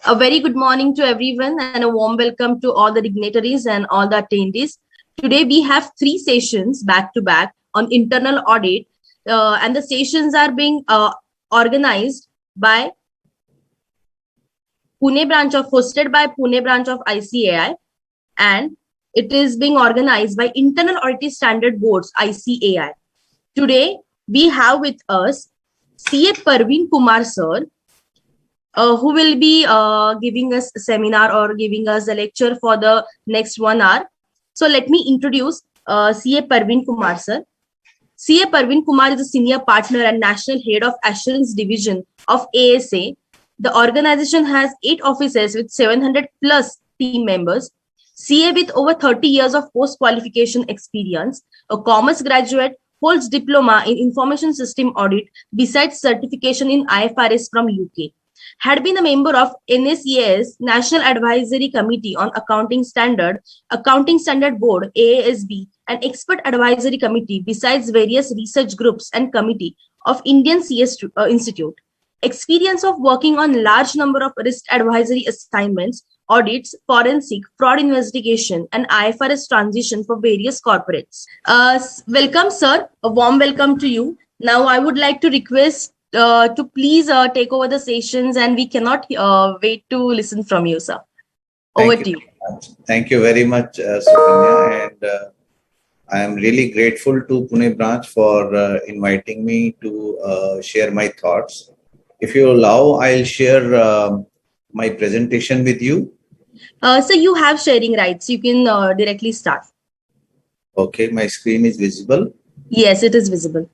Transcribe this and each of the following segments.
A very good morning to everyone and a warm welcome to all the dignitaries and all the attendees. Today we have three sessions back to back on internal audit, and the sessions are being organized by hosted by Pune branch of ICAI, and it is being organized by Internal Auditor Standard Boards, ICAI. Today we have with us CA Parveen Kumar sir, who will be giving us a seminar or giving us a lecture for the next 1 hour. So let me introduce CA Parveen Kumar sir. CA Parveen Kumar is a senior partner and national head of assurance division of ASA. The organization has 8 offices with 700 plus team members. CA with over 30 years of post-qualification experience, a commerce graduate, holds diploma in information system audit besides certification in IFRS from UK. Had been a member of NSEAS National Advisory Committee on Accounting Standard Board, AASB, and Expert Advisory Committee besides various research groups and committee of Indian CS Institute. Experience of working on large number of risk advisory assignments, audits, forensic, fraud investigation, and IFRS transition for various corporates. Welcome, sir. A warm welcome to you. Now, I would like to request to please take over the sessions, and we cannot wait to listen from you, sir. Over to you. Thank you very much, Sukanya, and I am really grateful to Pune branch for inviting me to share my thoughts. If you allow, I'll share my presentation with you. So you have sharing rights. You can directly start. Okay, my screen is visible. Yes, it is visible.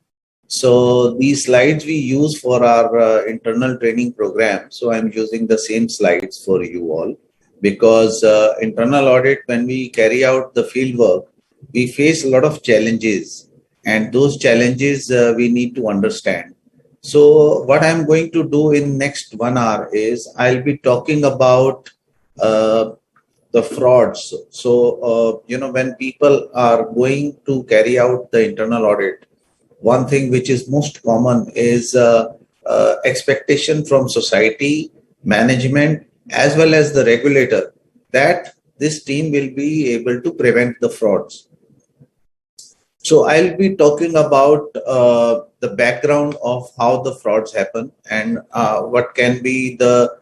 So these slides we use for our internal training program. So I'm using the same slides for you all because internal audit, when we carry out the field work, we face a lot of challenges, and those challenges we need to understand. So what I'm going to do in next 1 hour is I'll be talking about the frauds. So, when people are going to carry out the internal audit, one thing which is most common is expectation from society, management, as well as the regulator that this team will be able to prevent the frauds. So I'll be talking about the background of how the frauds happen and what can be the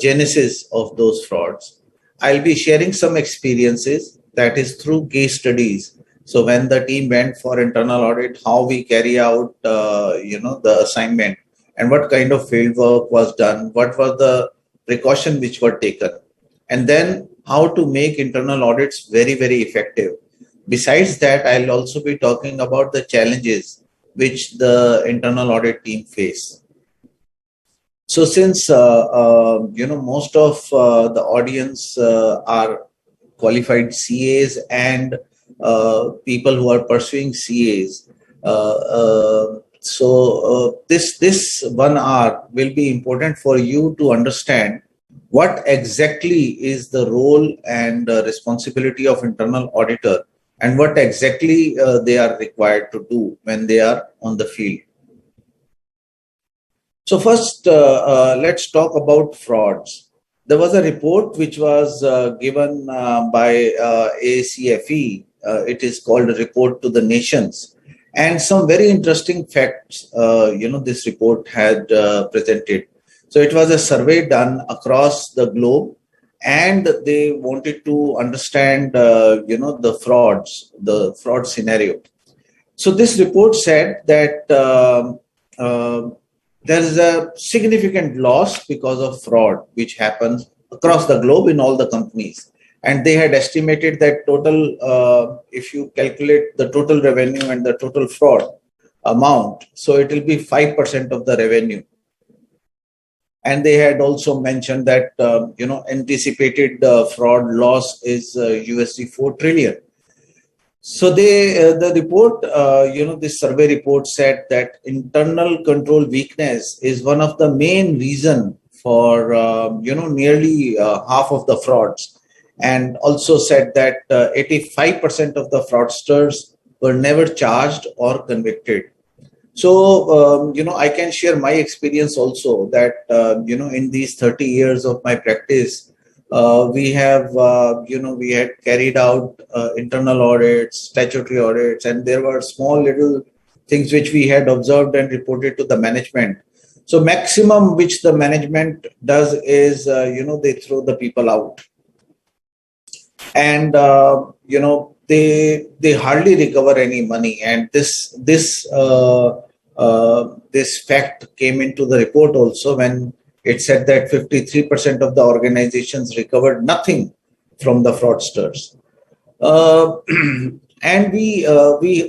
genesis of those frauds. I'll be sharing some experiences, that is through case studies. So when the team went for internal audit, how we carry out, the assignment and what kind of field work was done, what was the precaution which were taken, and then how to make internal audits very, very effective. Besides that, I'll also be talking about the challenges which the internal audit team face. So since, most of the audience are qualified CAs and people who are pursuing CAs. This 1 hour will be important for you to understand what exactly is the role and responsibility of internal auditor and what exactly they are required to do when they are on the field. So first, let's talk about frauds. There was a report which was given by ACFE. It is called a report to the nations, and some very interesting facts this report had presented. So it was a survey done across the globe, and they wanted to understand the fraud scenario. So this report said that there is a significant loss because of fraud which happens across the globe in all the companies. And they had estimated that total, if you calculate the total revenue and the total fraud amount, so it will be 5% of the revenue. And they had also mentioned that, anticipated fraud loss is USD 4 trillion. So the report, this survey report said that internal control weakness is one of the main reason for, nearly half of the frauds. And also said that 85% of the fraudsters were never charged or convicted. So, I can share my experience also that, in these 30 years of my practice, we had carried out internal audits, statutory audits, and there were small little things which we had observed and reported to the management. So maximum which the management does is, they throw the people out. And, they hardly recover any money. And this fact came into the report also when it said that 53% of the organizations recovered nothing from the fraudsters. And we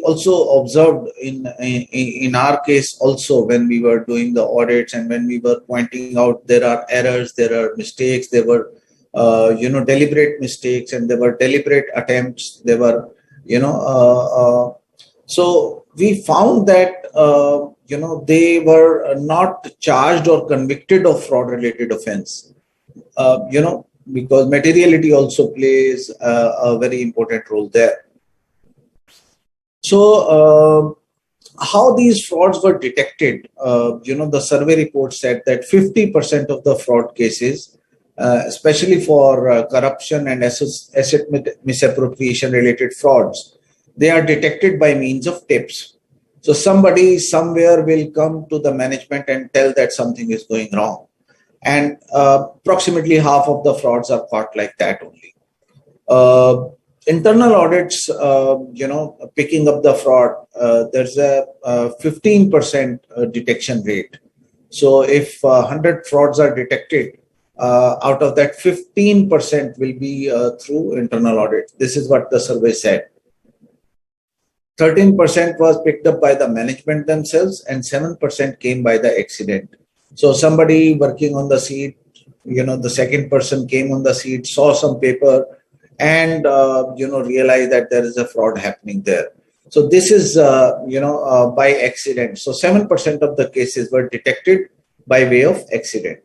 also observed in our case also, when we were doing the audits and when we were pointing out there are errors, there are mistakes, there were deliberate mistakes, and there were deliberate attempts. There were so we found that they were not charged or convicted of fraud related offense. Because materiality also plays a very important role there. So, how these frauds were detected? The survey report said that 50% of the fraud cases, especially for corruption and asset misappropriation related frauds, they are detected by means of tips. So somebody somewhere will come to the management and tell that something is going wrong. And approximately half of the frauds are caught like that only. Internal audits, picking up the fraud, there's a 15% detection rate. So if 100 frauds are detected, out of that 15% will be through internal audit. This is what the survey said. 13% was picked up by the management themselves, and 7% came by the accident. So somebody working on the seat, the second person came on the seat, saw some paper, and realized that there is a fraud happening there. So this is by accident. So 7% of the cases were detected by way of accident.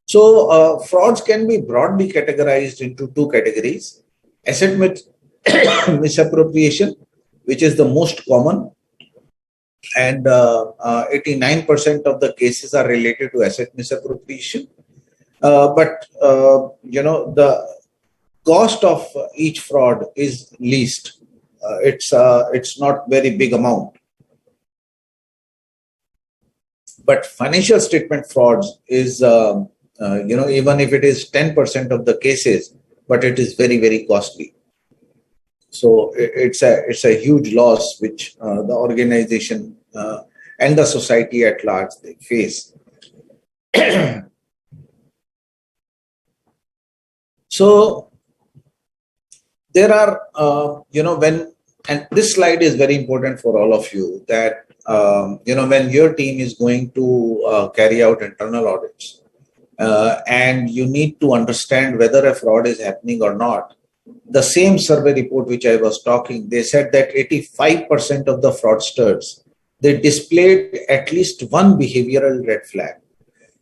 So frauds can be broadly categorized into two categories: asset misappropriation, which is the most common, and 89% of the cases are related to asset misappropriation. But the cost of each fraud is least. It's not very big amount. But financial statement frauds is, even if it is 10% of the cases, but it is very, very costly. So it's a huge loss which the organization and the society at large they face. So there are, and this slide is very important for all of you, that when your team is going to carry out internal audits, and you need to understand whether a fraud is happening or not. The same survey report which I was talking, they said that 85% of the fraudsters, they displayed at least one behavioral red flag.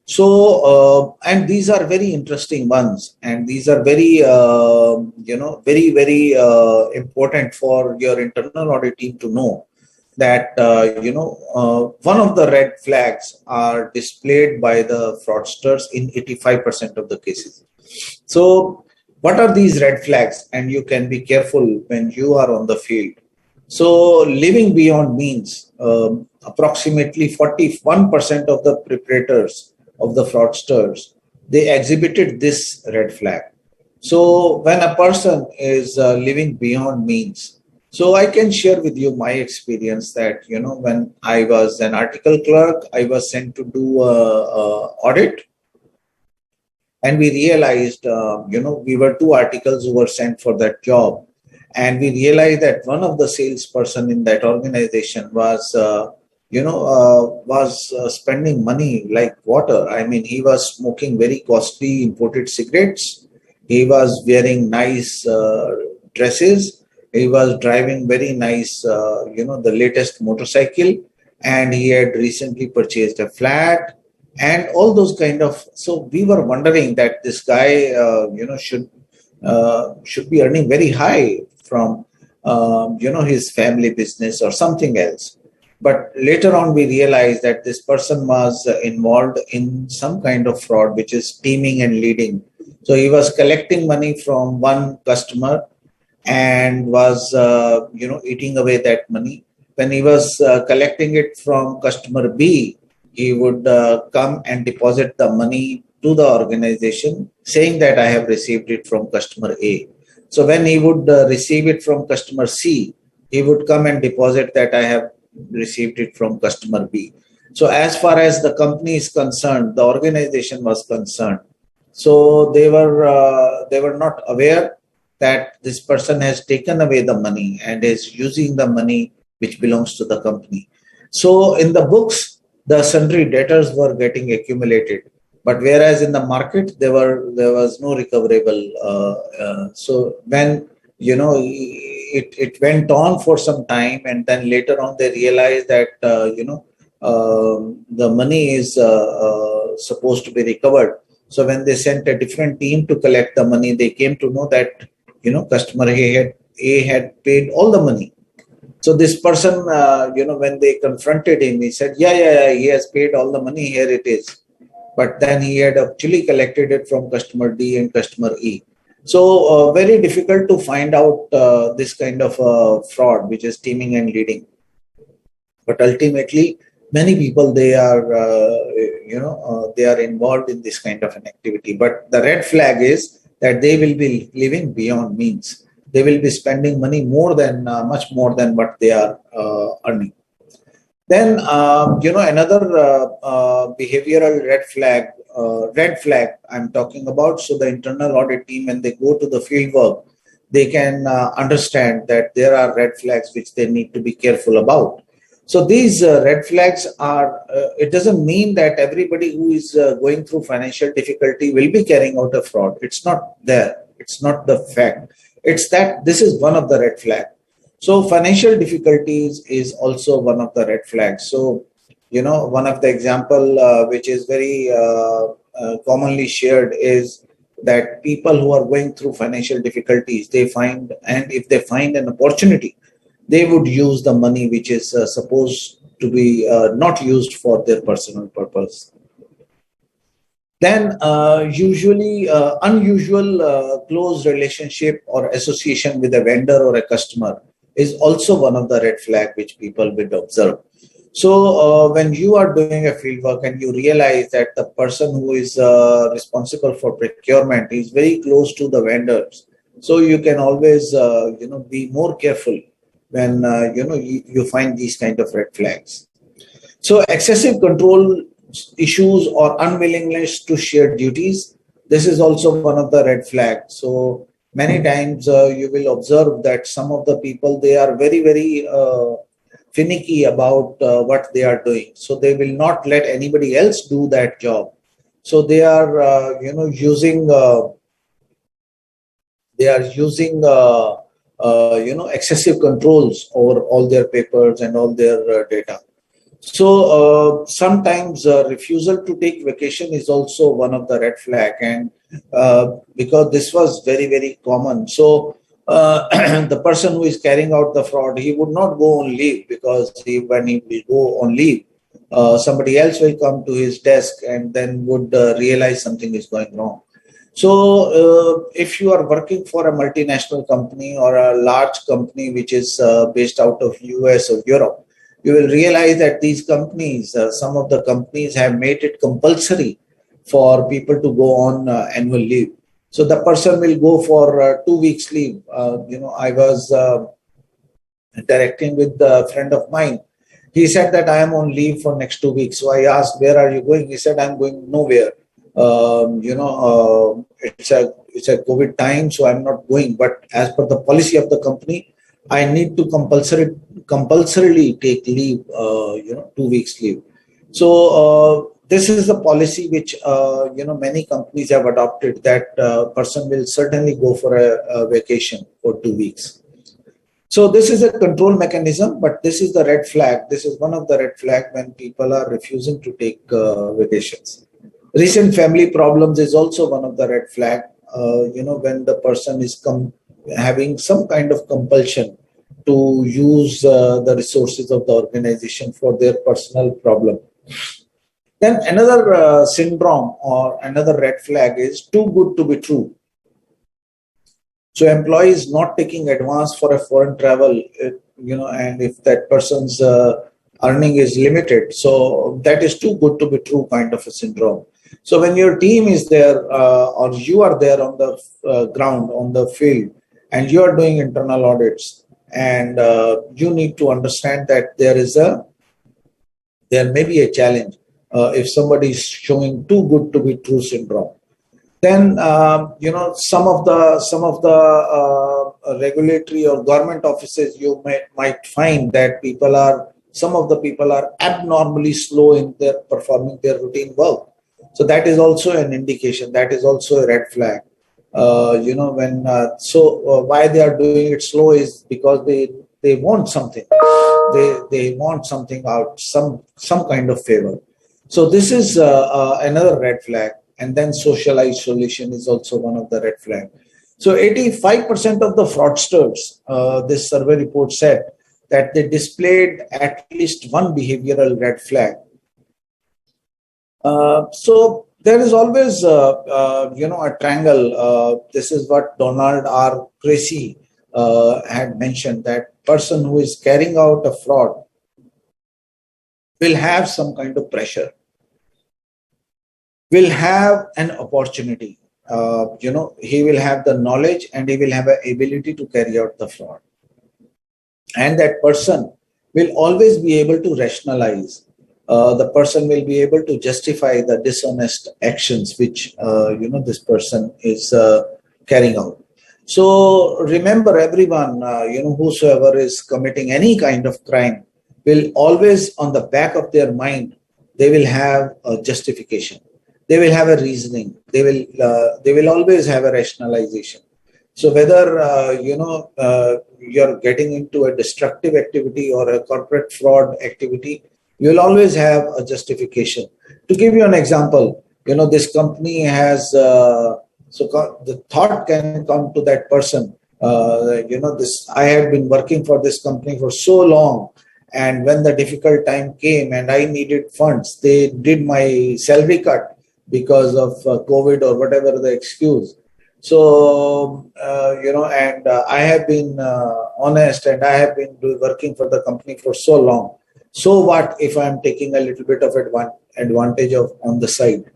So, and these are very interesting ones, and these are very, very, very important for your internal audit team to know that, one of the red flags are displayed by the fraudsters in 85% of the cases. So, what are these red flags? And you can be careful when you are on the field. So living beyond means, approximately 41% of the preparators of the fraudsters, they exhibited this red flag. So when a person is living beyond means, so I can share with you my experience that, when I was an article clerk, I was sent to do audit. And we realized, we were two articles who were sent for that job. And we realized that one of the salesperson in that organization was, spending money like water. I mean, he was smoking very costly imported cigarettes. He was wearing nice dresses. He was driving very nice, the latest motorcycle. And he had recently purchased a flat. And all those kind of, so we were wondering that this guy, should be earning very high from, his family business or something else. But later on, we realized that this person was involved in some kind of fraud, which is teaming and leading. So he was collecting money from one customer and was, eating away that money. When he was collecting it from customer B, he would come and deposit the money to the organization, saying that I have received it from customer A. So when he would receive it from customer C, he would come and deposit that I have received it from customer B. So as far as the company is concerned, the organization was concerned. So they were not aware that this person has taken away the money and is using the money which belongs to the company. So in the books, the sundry debtors were getting accumulated, but whereas in the market there was no recoverable. So when it went on for some time, and then later on they realized that the money is supposed to be recovered. So when they sent a different team to collect the money, they came to know that customer A had paid all the money. So this person, when they confronted him, he said, yeah, he has paid all the money. Here it is. But then he had actually collected it from customer D and customer E. So very difficult to find out this kind of fraud, which is teaming and leading. But ultimately, many people, they are involved in this kind of an activity. But the red flag is that they will be living beyond means. They will be spending money much more than what they are earning. Then another behavioral red flag I'm talking about. So the internal audit team, when they go to the field work, they can understand that there are red flags which they need to be careful about. So these red flags are, it doesn't mean that everybody who is going through financial difficulty will be carrying out a fraud. It's not there. It's not the fact. It's that this is one of the red flags. So financial difficulties is also one of the red flags. So, one of the example which is very commonly shared is that people who are going through financial difficulties, if they find an opportunity, they would use the money which is supposed to be not used for their personal purpose. Then usually unusual close relationship or association with a vendor or a customer is also one of the red flag which people would observe. So when you are doing a field work and you realize that the person who is responsible for procurement is very close to the vendors, so you can always be more careful when you find these kind of red flags. So excessive control issues or unwillingness to share duties, this is also one of the red flags. So many times you will observe that some of the people, they are very, very finicky about what they are doing. So they will not let anybody else do that job. So they are, using excessive controls over all their papers and all their data. So sometimes refusal to take vacation is also one of the red flag, and because this was very, very common. So the person who is carrying out the fraud, he would not go on leave, because when he will go on leave, somebody else will come to his desk and then would realize something is going wrong. So if you are working for a multinational company or a large company which is based out of US or Europe, you will realize that these companies, some of the companies have made it compulsory for people to go on annual leave. So the person will go for 2 weeks leave. I was interacting with a friend of mine. He said that I am on leave for next 2 weeks. So I asked, where are you going? He said, I'm going nowhere. It's a COVID time, so I'm not going. But as per the policy of the company, I need to compulsorily take leave, 2 weeks leave. So this is the policy which many companies have adopted, that person will certainly go for a vacation for 2 weeks. So this is a control mechanism, but this is the red flag. This is one of the red flag when people are refusing to take vacations. Recent family problems is also one of the red flag. When the person is having some kind of compulsion to use the resources of the organization for their personal problem. Then another syndrome or another red flag is too good to be true. So employee is not taking advance for a foreign travel, and if that person's earning is limited, so that is too good to be true kind of a syndrome. So when your team is there or you are there on the ground, on the field, and you are doing internal audits, and you need to understand that there may be a challenge if somebody is showing too good to be true syndrome. Then some of the regulatory or government offices, you might find that some of the people are abnormally slow in their performing their routine work. So that is also an indication. That is also a red flag. Why they are doing it slow is because they want something. They want something out, some kind of favor. So this is another red flag. And then social isolation is also one of the red flags. So 85% of the fraudsters, this survey report said that they displayed at least one behavioral red flag. So there is always, a triangle. This is what Donald R. Tracy had mentioned, that person who is carrying out a fraud will have some kind of pressure, will have an opportunity. He will have the knowledge and he will have an ability to carry out the fraud. And that person will always be able to rationalize. The person will be able to justify the dishonest actions which this person is carrying out. So remember, everyone, whosoever is committing any kind of crime will always, on the back of their mind, they will have a justification. They will have a reasoning. They will always have a rationalization. So whether you're getting into a destructive activity or a corporate fraud activity, you will always have a justification. To give you an example, this company has the thought can come to that person. I had been working for this company for so long, and when the difficult time came and I needed funds, they did my salary cut because of COVID or whatever the excuse. So, I have been honest, and I have been working for the company for so long. So what if I'm taking a little bit of advantage of on the side?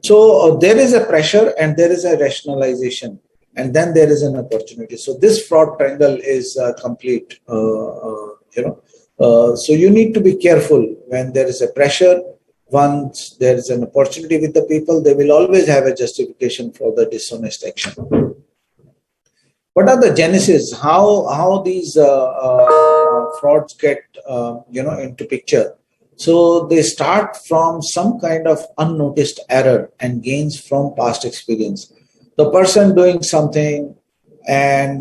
So there is a pressure and there is a rationalization, and then there is an opportunity. So this fraud triangle is complete, so you need to be careful when there is a pressure. Once there is an opportunity with the people, they will always have a justification for the dishonest action. What are the genesis? How these frauds get into picture? So they start from some kind of unnoticed error and gains from past experience. The person doing something and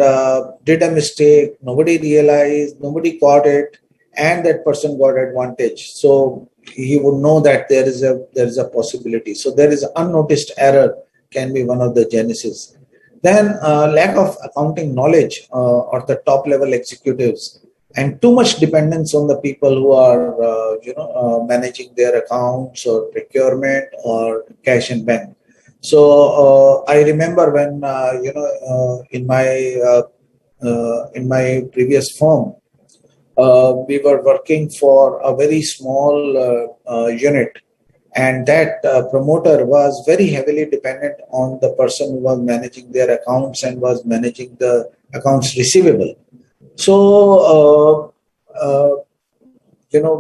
did a mistake, nobody realized, nobody caught it, and that person got advantage. So he would know that there is a possibility. So there is unnoticed error can be one of the genesis. Then lack of accounting knowledge or the top level executives, and too much dependence on the people who are managing their accounts or procurement or cash and bank. So I remember when in my previous firm, we were working for a very small unit, and that promoter was very heavily dependent on the person who was managing their accounts and was managing the accounts receivable. So,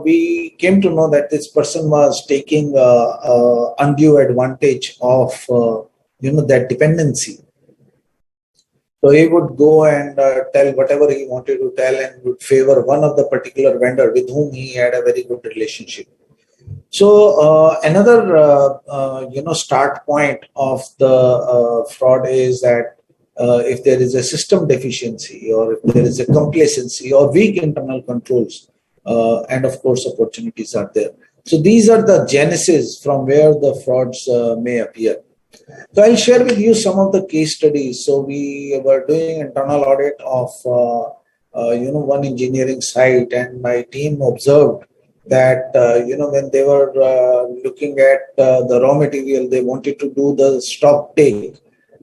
we came to know that this person was taking undue advantage of, that dependency. So he would go and tell whatever he wanted to tell and would favor one of the particular vendor with whom he had a very good relationship. So another, start point of the fraud is that if there is a system deficiency, or if there is a complacency or weak internal controls, and of course opportunities are there. So these are the genesis from where the frauds may appear. So I'll share with you some of the case studies. So we were doing internal audit of one engineering site, and my team observed that when they were looking at the raw material, they wanted to do the stock take.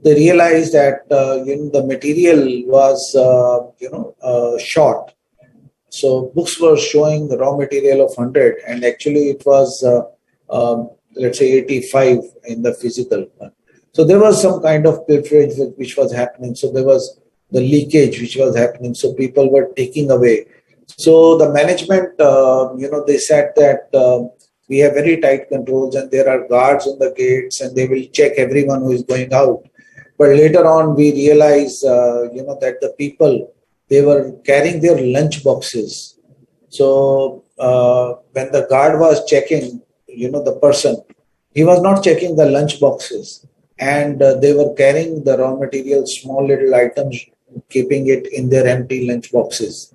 They realized that the material was short. So books were showing the raw material of 100, and actually it was let's say 85 in the physical one. So there was some kind of pilferage which was happening. So there was the leakage which was happening. So people were taking away. So the management, they said that we have very tight controls and there are guards on the gates and they will check everyone who is going out. But later on, we realized, that the people, they were carrying their lunch boxes. So when the guard was checking, the person, he was not checking the lunch boxes, and they were carrying the raw material, small little items, keeping it in their empty lunch boxes.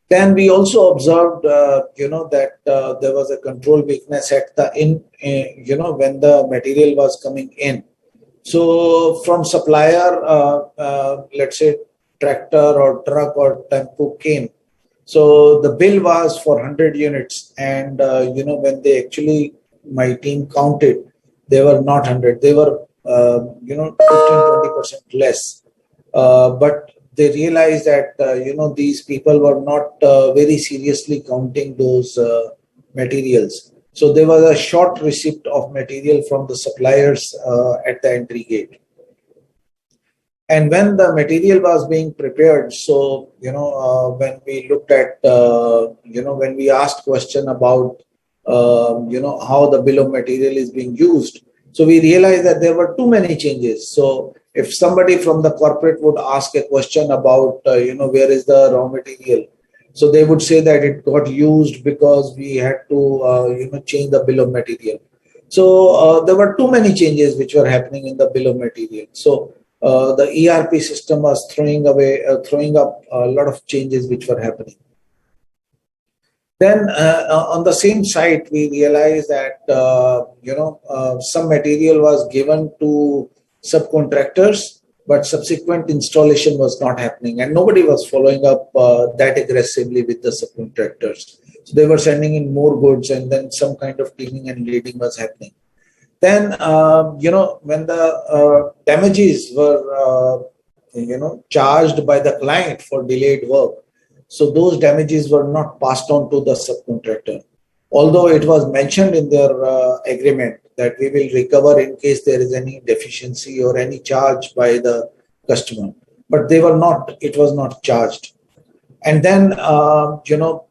Then we also observed, that there was a control weakness at the when the material was coming in. So from supplier, let's say tractor or truck or tempo came. So the bill was for 100 units, and when they actually, my team counted, they were not 100. They were 15-20% less. But they realized that these people were not very seriously counting those materials. So there was a short receipt of material from the suppliers at the entry gate. And when the material was being prepared, so when we looked at when we asked question about how the bill of material is being used, so we realized that there were too many changes. So if somebody from the corporate would ask a question about where is the raw material, so they would say that it got used because we had to change the bill of material. So there were too many changes which were happening in the bill of material. So the ERP system was throwing up a lot of changes which were happening. Then on the same site, we realized that some material was given to subcontractors, but subsequent installation was not happening, and nobody was following up that aggressively with the subcontractors. So they were sending in more goods, and then some kind of cleaning and leading was happening. Then when the damages were charged by the client for delayed work, so those damages were not passed on to the subcontractor, although it was mentioned in their agreement that we will recover in case there is any deficiency or any charge by the customer, but they were not. It was not charged. And then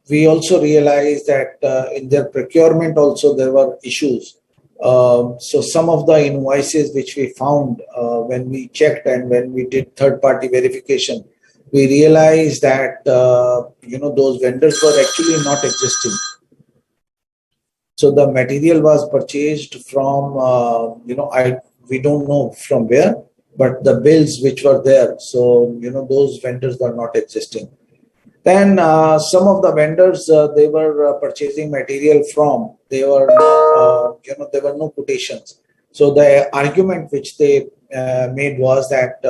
we also realized that in their procurement also there were issues. So some of the invoices which we found when we checked and when we did third-party verification, we realized that those vendors were actually not existing. So the material was purchased from we don't know from where, but the bills which were there, so those vendors were not existing. Then some of the vendors they were purchasing material from, they were there were no quotations. So the argument which they made was that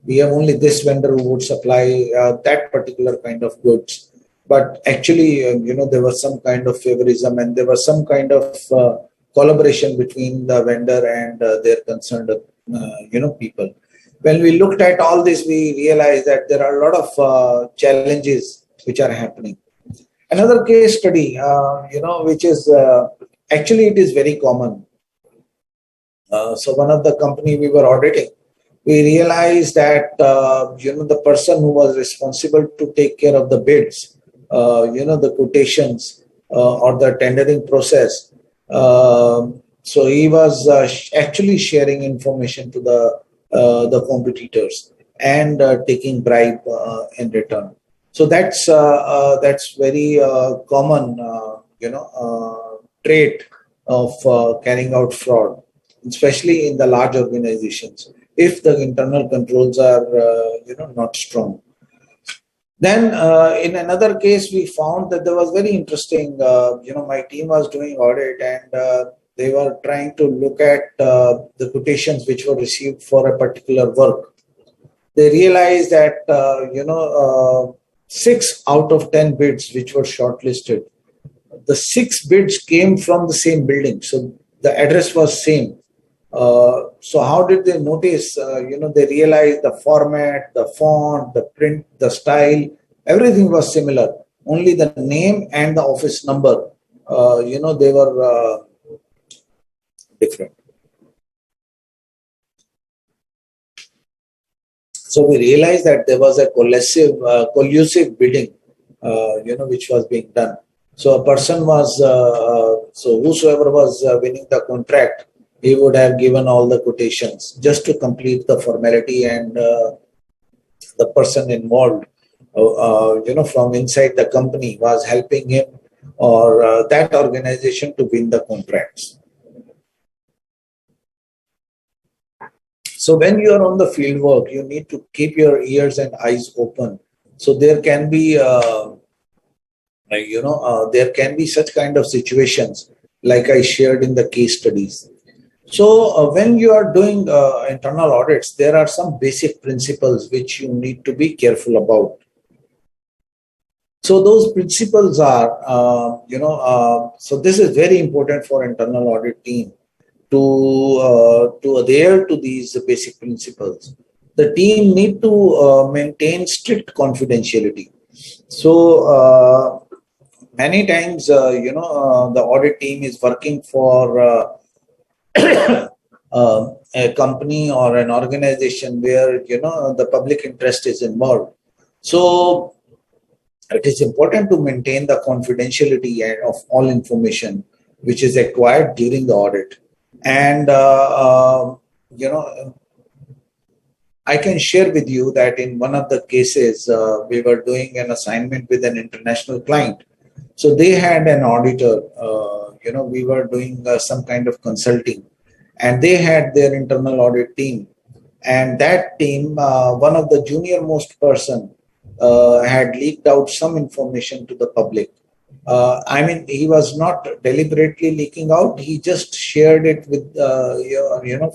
we have only this vendor who would supply that particular kind of goods. But actually, there was some kind of favorism, and there was some kind of collaboration between the vendor and their concerned people. When we looked at all this, we realized that there are a lot of challenges which are happening. Another case study, which is actually it is very common. So one of the company we were auditing, we realized that the person who was responsible to take care of the bids, the quotations or the tendering process. So he was actually sharing information to the competitors and taking bribe in return. So that's very common, trait of carrying out fraud, especially in the large organizations, if the internal controls are not strong. Then in another case, we found that there was very interesting, my team was doing audit, and they were trying to look at the quotations which were received for a particular work. they realized that, 6 out of 10 bids which were shortlisted, the 6 bids came from the same building. So the address was same. So how did they notice? They realized the format, the font, the print, the style, everything was similar. Only the name and the office number, they were different. So we realized that there was a collusive bidding, which was being done. So a person was, so whosoever was winning the contract, he would have given all the quotations just to complete the formality, and the person involved, from inside the company was helping him or that organization to win the contracts. So when you are on the field work, you need to keep your ears and eyes open. So there can be, there can be such kind of situations like I shared in the case studies. So when you are doing internal audits, there are some basic principles which you need to be careful about. So those principles are, so this is very important for internal audit team to adhere to these basic principles. The team need to maintain strict confidentiality. So many times, the audit team is working for a company or an organization where, the public interest is involved. So it is important to maintain the confidentiality of all information which is acquired during the audit. And, I can share with you that in one of the cases, we were doing an assignment with an international client. So they had an auditor, we were doing some kind of consulting, and they had their internal audit team. And that team, one of the junior most person had leaked out some information to the public. I mean, he was not deliberately leaking out. He just shared it with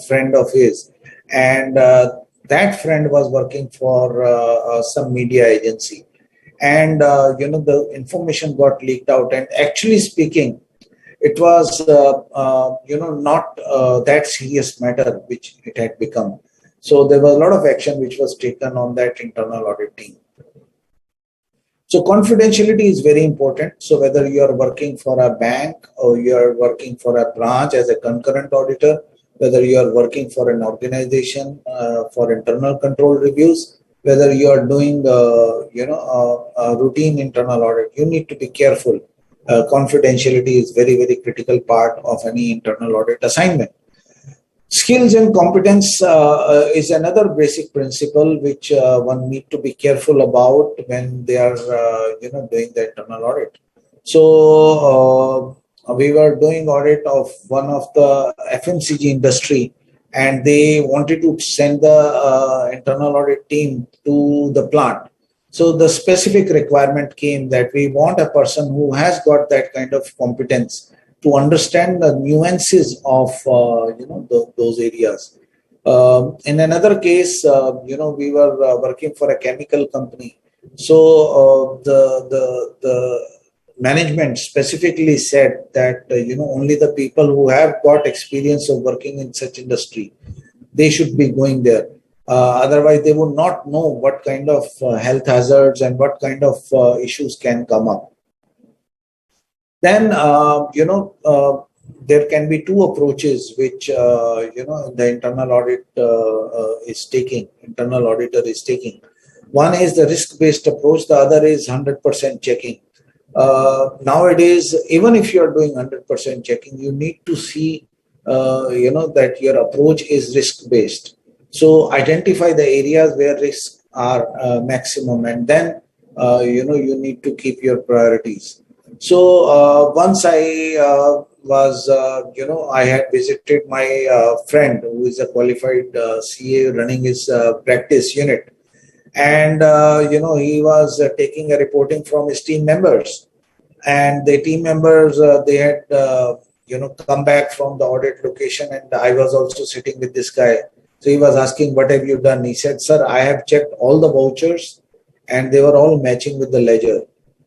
friend of his, and that friend was working for some media agency, and the information got leaked out. And actually speaking, it was not that serious matter which it had become. So there was a lot of action which was taken on that internal audit team. So confidentiality is very important. So whether you are working for a bank or you are working for a branch as a concurrent auditor, whether you are working for an organization for internal control reviews, whether you are doing a routine internal audit, you need to be careful. Confidentiality is very, very critical part of any internal audit assignment. Skills and competence is another basic principle which one need to be careful about when they are doing the internal audit. So we were doing audit of one of the FMCG industry, and they wanted to send the internal audit team to the plant. So the specific requirement came that we want a person who has got that kind of competence to understand the nuances of those areas. In another case, we were working for a chemical company. So the management specifically said that only the people who have got experience of working in such industry, they should be going there. Otherwise, they would not know what kind of health hazards and what kind of issues can come up. Then, there can be two approaches which, the internal audit is taking, internal auditor is taking. One is the risk-based approach. The other is 100% checking. Nowadays, even if you are doing 100% checking, you need to see, that your approach is risk-based. So identify the areas where risks are maximum, and then, you need to keep your priorities. So once I was, I had visited my friend who is a qualified CA running his practice unit. And, he was taking a reporting from his team members. And the team members, they had, come back from the audit location. And I was also sitting with this guy. So he was asking, what have you done? He said, sir, I have checked all the vouchers and they were all matching with the ledger.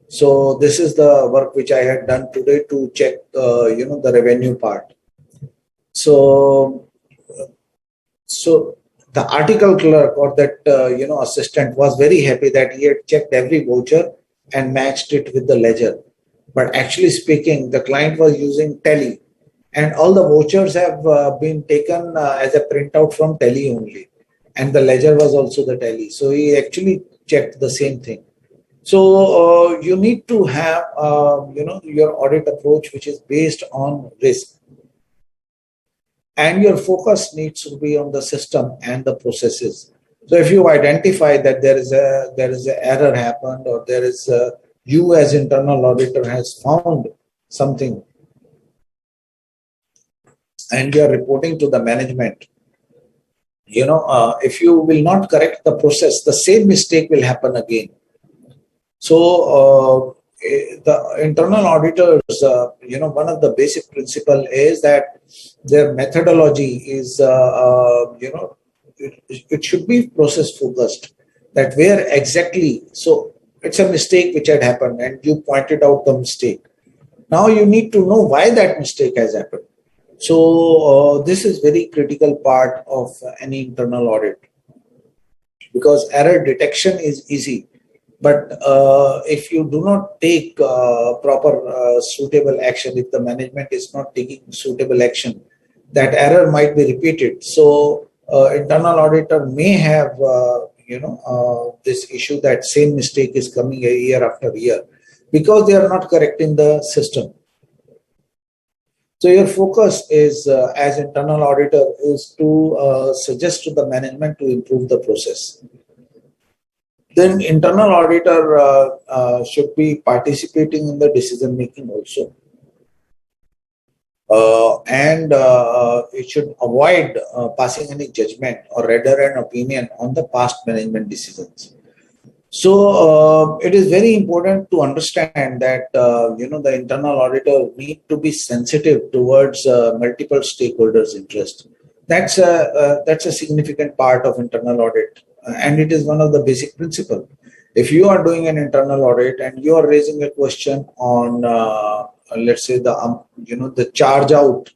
So this is the work which I had done today to check, the revenue part. So, so the article clerk or that, assistant was very happy that he had checked every voucher and matched it with the ledger. But actually speaking, the client was using Tally, and all the vouchers have been taken as a printout from Tally only, and the ledger was also the Tally. So he actually checked the same thing. So you need to have your audit approach which is based on risk, and your focus needs to be on the system and the processes. So if you identify that there is a error happened, or there is you as internal auditor has found something and you are reporting to the management, if you will not correct the process, the same mistake will happen again. So the internal auditors, one of the basic principle is that their methodology is, it should be process focused. That where exactly, so it's a mistake which had happened and you pointed out the mistake. Now you need to know why that mistake has happened. So this is very critical part of any internal audit, because error detection is easy. But if you do not take proper suitable action, if the management is not taking suitable action, that error might be repeated. So internal auditor may have, this issue that same mistake is coming a year after year because they are not correcting the system. So your focus is, as internal auditor, is to suggest to the management to improve the process. Then internal auditor should be participating in the decision making also. And it should avoid passing any judgment or rather an opinion on the past management decisions. So it is very important to understand that the internal auditor need to be sensitive towards multiple stakeholders' interest. That's a significant part of internal audit, and it is one of the basic principles. If you are doing an internal audit and you are raising a question on, let's say the charge out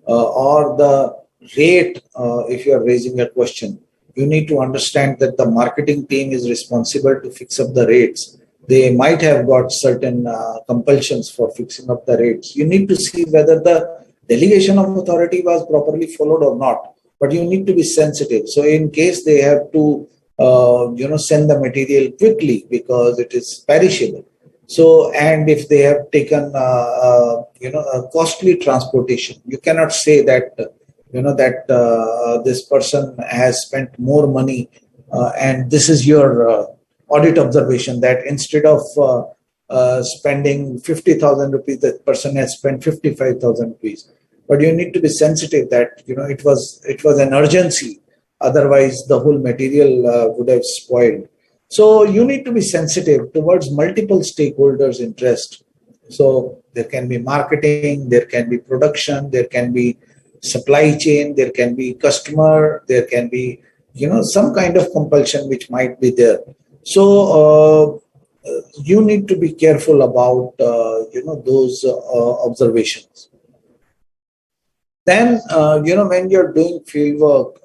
or the rate, if you are raising a question, you need to understand that the marketing team is responsible to fix up the rates. They might have got certain compulsions for fixing up the rates. You need to see whether the delegation of authority was properly followed or not. But you need to be sensitive. So in case they have to, send the material quickly because it is perishable. So, and if they have taken, a costly transportation, you cannot say that this person has spent more money, and this is your audit observation, that instead of spending 50,000 rupees, that person has spent 55,000 rupees. But you need to be sensitive that it was an urgency, otherwise the whole material would have spoiled. So you need to be sensitive towards multiple stakeholders' interest. So there can be marketing, there can be production, there can be supply chain, there can be customer, there can be some kind of compulsion which might be there. So you need to be careful about those observations. Then when you're doing field work,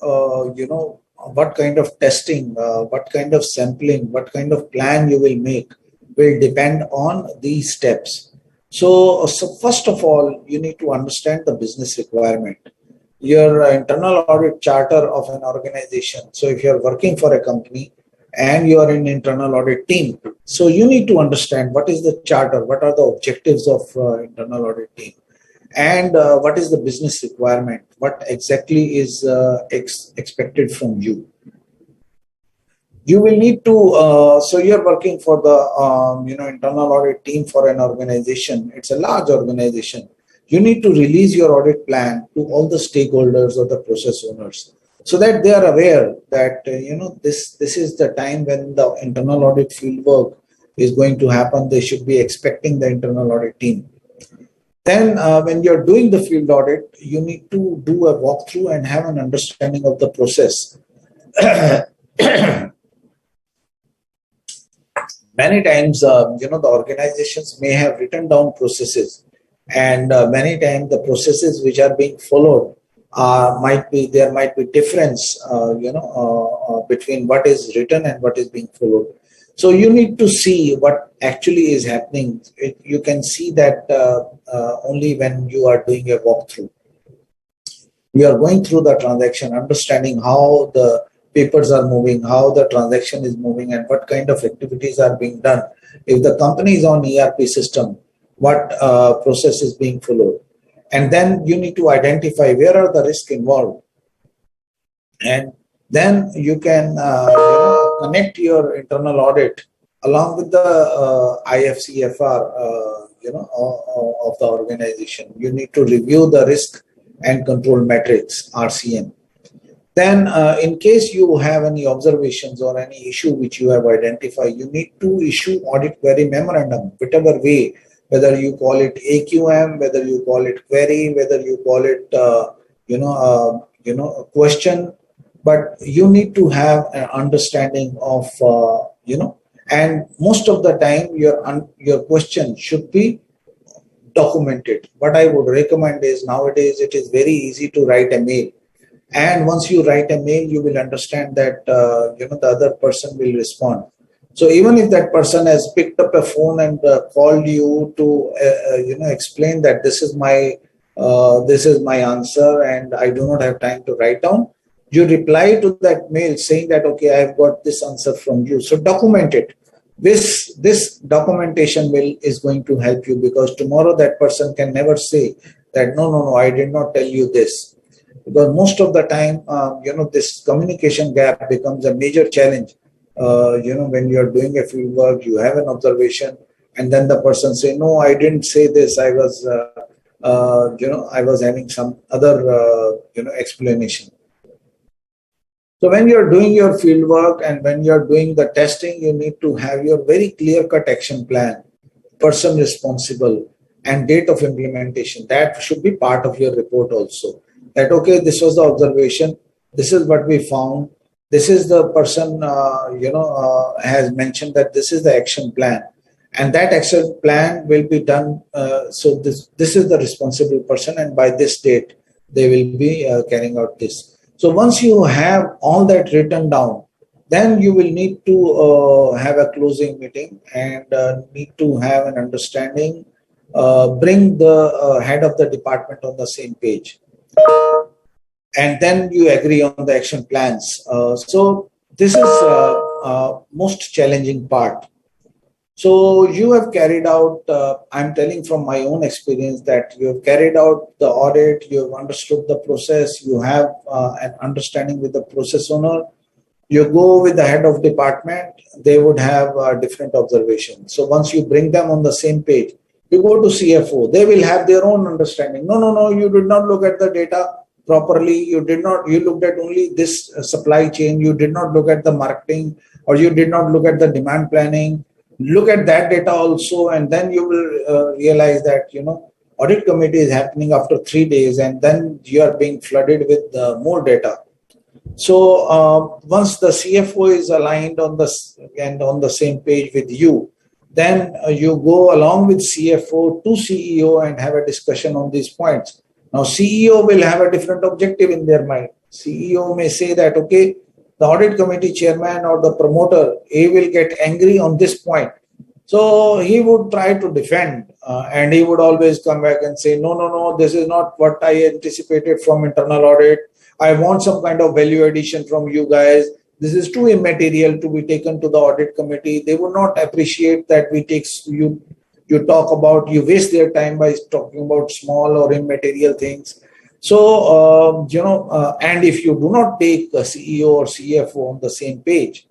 what kind of testing, what kind of sampling, what kind of plan you will make will depend on these steps. So first of all, you need to understand the business requirement. Your internal audit charter of an organization. So if you're working for a company and you are in internal audit team, so you need to understand what is the charter, what are the objectives of internal audit team, and what is the business requirement, what exactly is expected from you. You will need to, so you're working for the internal audit team for an organization. It's a large organization. You need to release your audit plan to all the stakeholders or the process owners, so that they are aware that this is the time when the internal audit field work is going to happen. They should be expecting the internal audit team. Then when you're doing the field audit, you need to do a walkthrough and have an understanding of the process. Many times, the organizations may have written down processes, and many times the processes which are being followed there might be difference, between what is written and what is being followed. So you need to see what actually is happening. You can see that only when you are doing a walkthrough. You are going through the transaction, understanding how the papers are moving, how the transaction is moving, and what kind of activities are being done. If the company is on ERP system, what process is being followed. And then you need to identify where are the risks involved. And then you can connect your internal audit along with the IFCFR of the organization. You need to review the risk and control metrics, RCM. Then in case you have any observations or any issue which you have identified, you need to issue audit query memorandum, whichever way, whether you call it AQM, whether you call it query, whether you call it a question, but you need to have an understanding of and most of the time your question should be documented. What I would recommend is, nowadays it is very easy to write a mail, and once you write a mail, you will understand that the other person will respond. So even if that person has picked up a phone and called you to explain that this is my answer and I do not have time to write down, you reply to that mail saying that, okay, I've got this answer from you. So document it. This documentation is going to help you, because tomorrow that person can never say that no, I did not tell you this. Because most of the time, this communication gap becomes a major challenge. When you're doing a field work, you have an observation, and then the person say, no, I didn't say this. I was having some other, explanation. So when you're doing your field work and when you're doing the testing, you need to have your very clear-cut action plan, person responsible, and date of implementation. That should be part of your report also. That, okay, this was the observation, this is what we found, this is the person, has mentioned that this is the action plan. And that action plan will be done, so this is the responsible person, and by this date, they will be carrying out this. So once you have all that written down, then you will need to have a closing meeting and need to have an understanding, bring the head of the department on the same page. And then you agree on the action plans. So this is most challenging part. So you have carried out, I'm telling from my own experience that you have carried out the audit, you have understood the process, you have an understanding with the process owner. You go with the head of department, they would have different observations. So once you bring them on the same page, you go to CFO, they will have their own understanding. No, you did not look at the data properly. You looked at only this supply chain. You did not look at the marketing, or you did not look at the demand planning. Look at that data also, and then you will realize that, audit committee is happening after 3 days, and then you are being flooded with more data. So once the CFO is aligned on the same page with you, then you go along with CFO to CEO and have a discussion on these points. Now CEO will have a different objective in their mind. CEO may say that, okay, the audit committee chairman or the promoter, he will get angry on this point. So he would try to defend, and he would always come back and say, no, this is not what I anticipated from internal audit. I want some kind of value addition from you guys. This is too immaterial to be taken to the audit committee. They would not appreciate that you waste their time by talking about small or immaterial things. So, and if you do not take a CEO or CFO on the same page,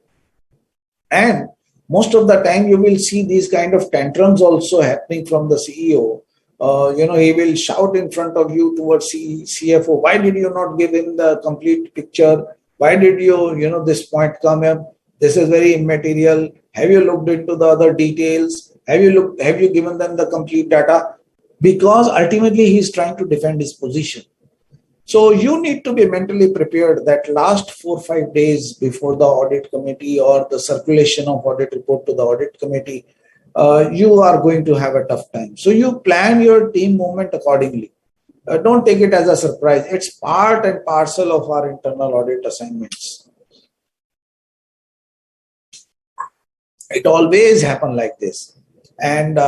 and most of the time you will see these kind of tantrums also happening from the CEO. He will shout in front of you towards CFO, why did you not give him the complete picture? Why did you, this point come up? This is very immaterial. Have you looked into the other details? Have you given them the complete data? because ultimately he's trying to defend his position. So you need to be mentally prepared that last 4 or 5 days before the audit committee or the circulation of audit report to the audit committee, you are going to have a tough time. So you plan your team movement accordingly. Don't take it as a surprise. It's part and parcel of our internal audit assignments. It always happen like this. And,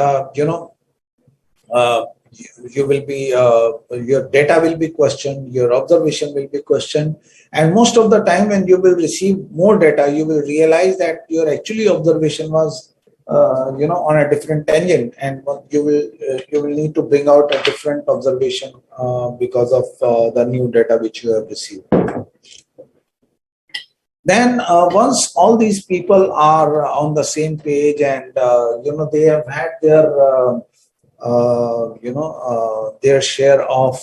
you will be your data will be questioned, your observation will be questioned, and most of the time when you will receive more data, you will realize that your actually observation was on a different tangent, and you will need to bring out a different observation because of the new data which you have received. Then once all these people are on the same page and they have had their share of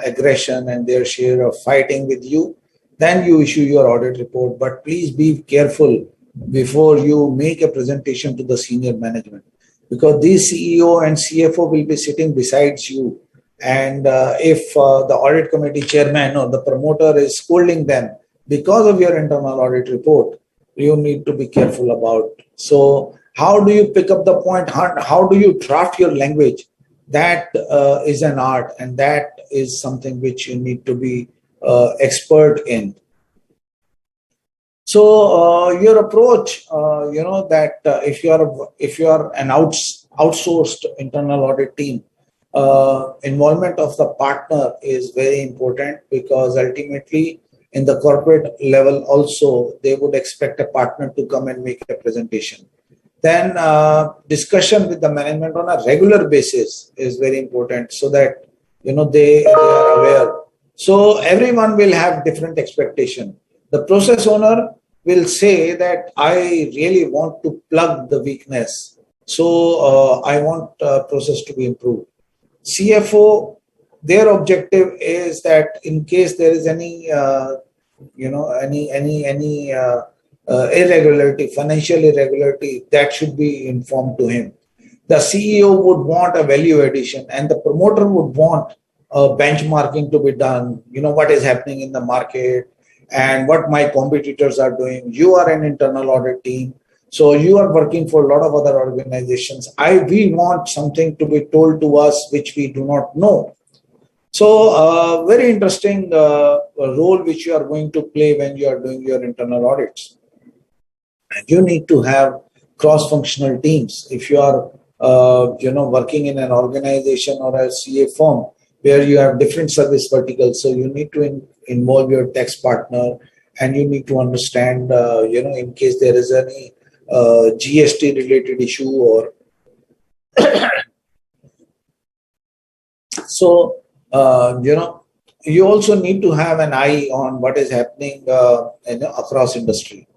aggression and their share of fighting with you, then you issue your audit report. But please be careful before you make a presentation to the senior management, because these CEO and CFO will be sitting besides you, and if the audit committee chairman or the promoter is scolding them because of your internal audit report, you need to be careful about. So how do you pick up the point? How do you draft your language? That is an art, and that is something which you need to be expert in. So your approach, that if you are an outsourced internal audit team, involvement of the partner is very important, because ultimately in the corporate level also they would expect a partner to come and make a presentation. Then discussion with the management on a regular basis is very important, so that they are aware. So everyone will have different expectation. The process owner will say that I really want to plug the weakness, so I want process to be improved. CFO, their objective is that in case there is any irregularity, financial irregularity, that should be informed to him. The CEO would want a value addition, and the promoter would want benchmarking to be done. What is happening in the market and what my competitors are doing. You are an internal audit team, so you are working for a lot of other organizations. We want something to be told to us which we do not know. So very interesting role which you are going to play when you are doing your internal audits. And you need to have cross-functional teams. If you are working in an organization or a CA firm where you have different service verticals, so you need to involve your tax partner, and you need to understand in case there is any GST related issue or so you also need to have an eye on what is happening across industry.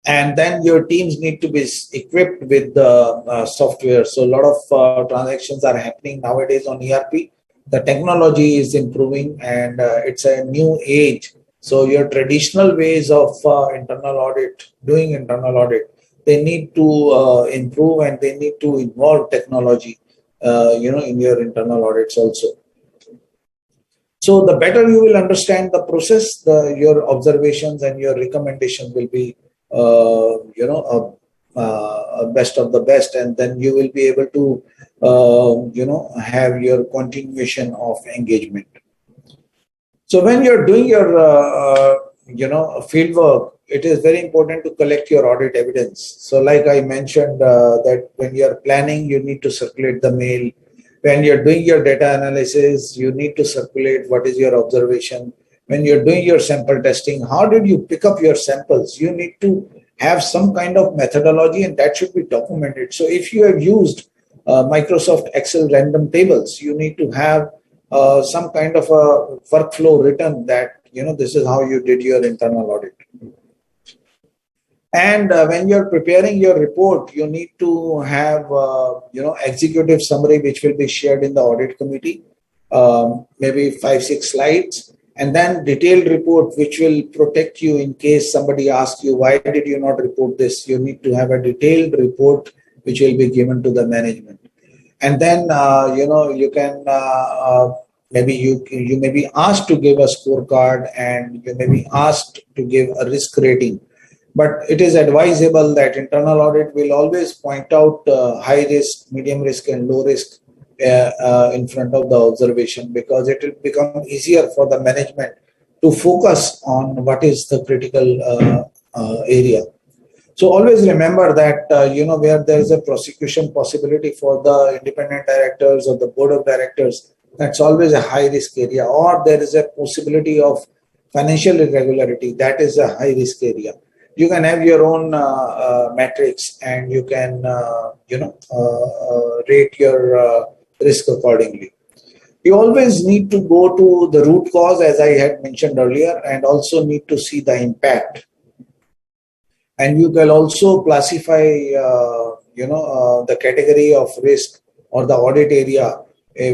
And then your teams need to be equipped with the software. So a lot of transactions are happening nowadays on ERP. The technology is improving, and it's a new age. So your traditional ways of doing internal audit, they need to improve, and they need to involve technology, in your internal audits also. So the better you will understand the process, your observations and your recommendations will be best of the best, and then you will be able to have your continuation of engagement. So when you're doing your field work, it is very important to collect your audit evidence. So like I mentioned that when you're planning, you need to circulate the mail. When you're doing your data analysis, you need to circulate what is your observation. When you're doing your sample testing, how did you pick up your samples? You need to have some kind of methodology, and that should be documented. So if you have used Microsoft Excel random tables, you need to have some kind of a workflow written that, this is how you did your internal audit. And when you're preparing your report, you need to have, executive summary, which will be shared in the audit committee, maybe 5-6 slides, and then detailed report, which will protect you in case somebody asks you, why did you not report this? You need to have a detailed report which will be given to the management. And then, you can maybe you may be asked to give a scorecard, and you may be asked to give a risk rating. But it is advisable that internal audit will always point out high risk, medium risk, and low risk in front of the observation, because it will become easier for the management to focus on what is the critical area. So always remember that, where there is a prosecution possibility for the independent directors or the board of directors, that's always a high risk area. Or there is a possibility of financial irregularity, that is a high risk area. You can have your own metrics, and you can, rate your risk accordingly. You always need to go to the root cause, as I had mentioned earlier, and also need to see the impact. And you can also classify, the category of risk or the audit area,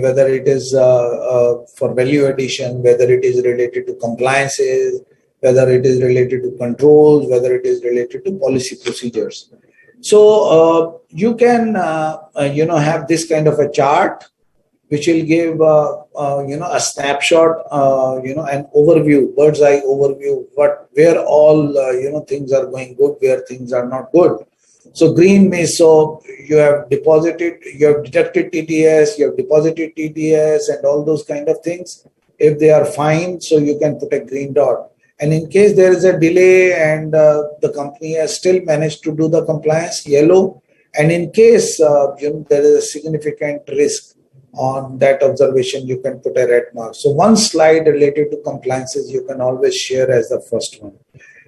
whether it is for value addition, whether it is related to compliances, whether it is related to controls, whether it is related to policy procedures. So you can, have this kind of a chart, which will give, a snapshot, an overview, bird's eye overview, where all, things are going good, where things are not good. So green means, so you have deposited, you have deducted TDS, you have deposited TDS, and all those kind of things. If they are fine, so you can put a green dot. And in case there is a delay and the company has still managed to do the compliance, yellow. And in case there is a significant risk on that observation, you can put a red mark. So one slide related to compliances you can always share as the first one.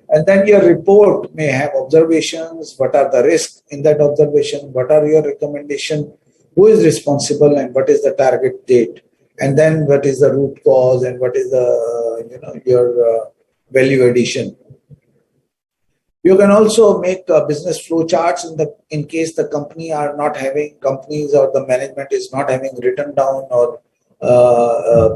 And then your report may have observations. What are the risks in that observation? What are your recommendations? Who is responsible, and what is the target date? And then what is the root cause, and what is the your value addition. You can also make business flow charts in case the companies or the management is not having written down or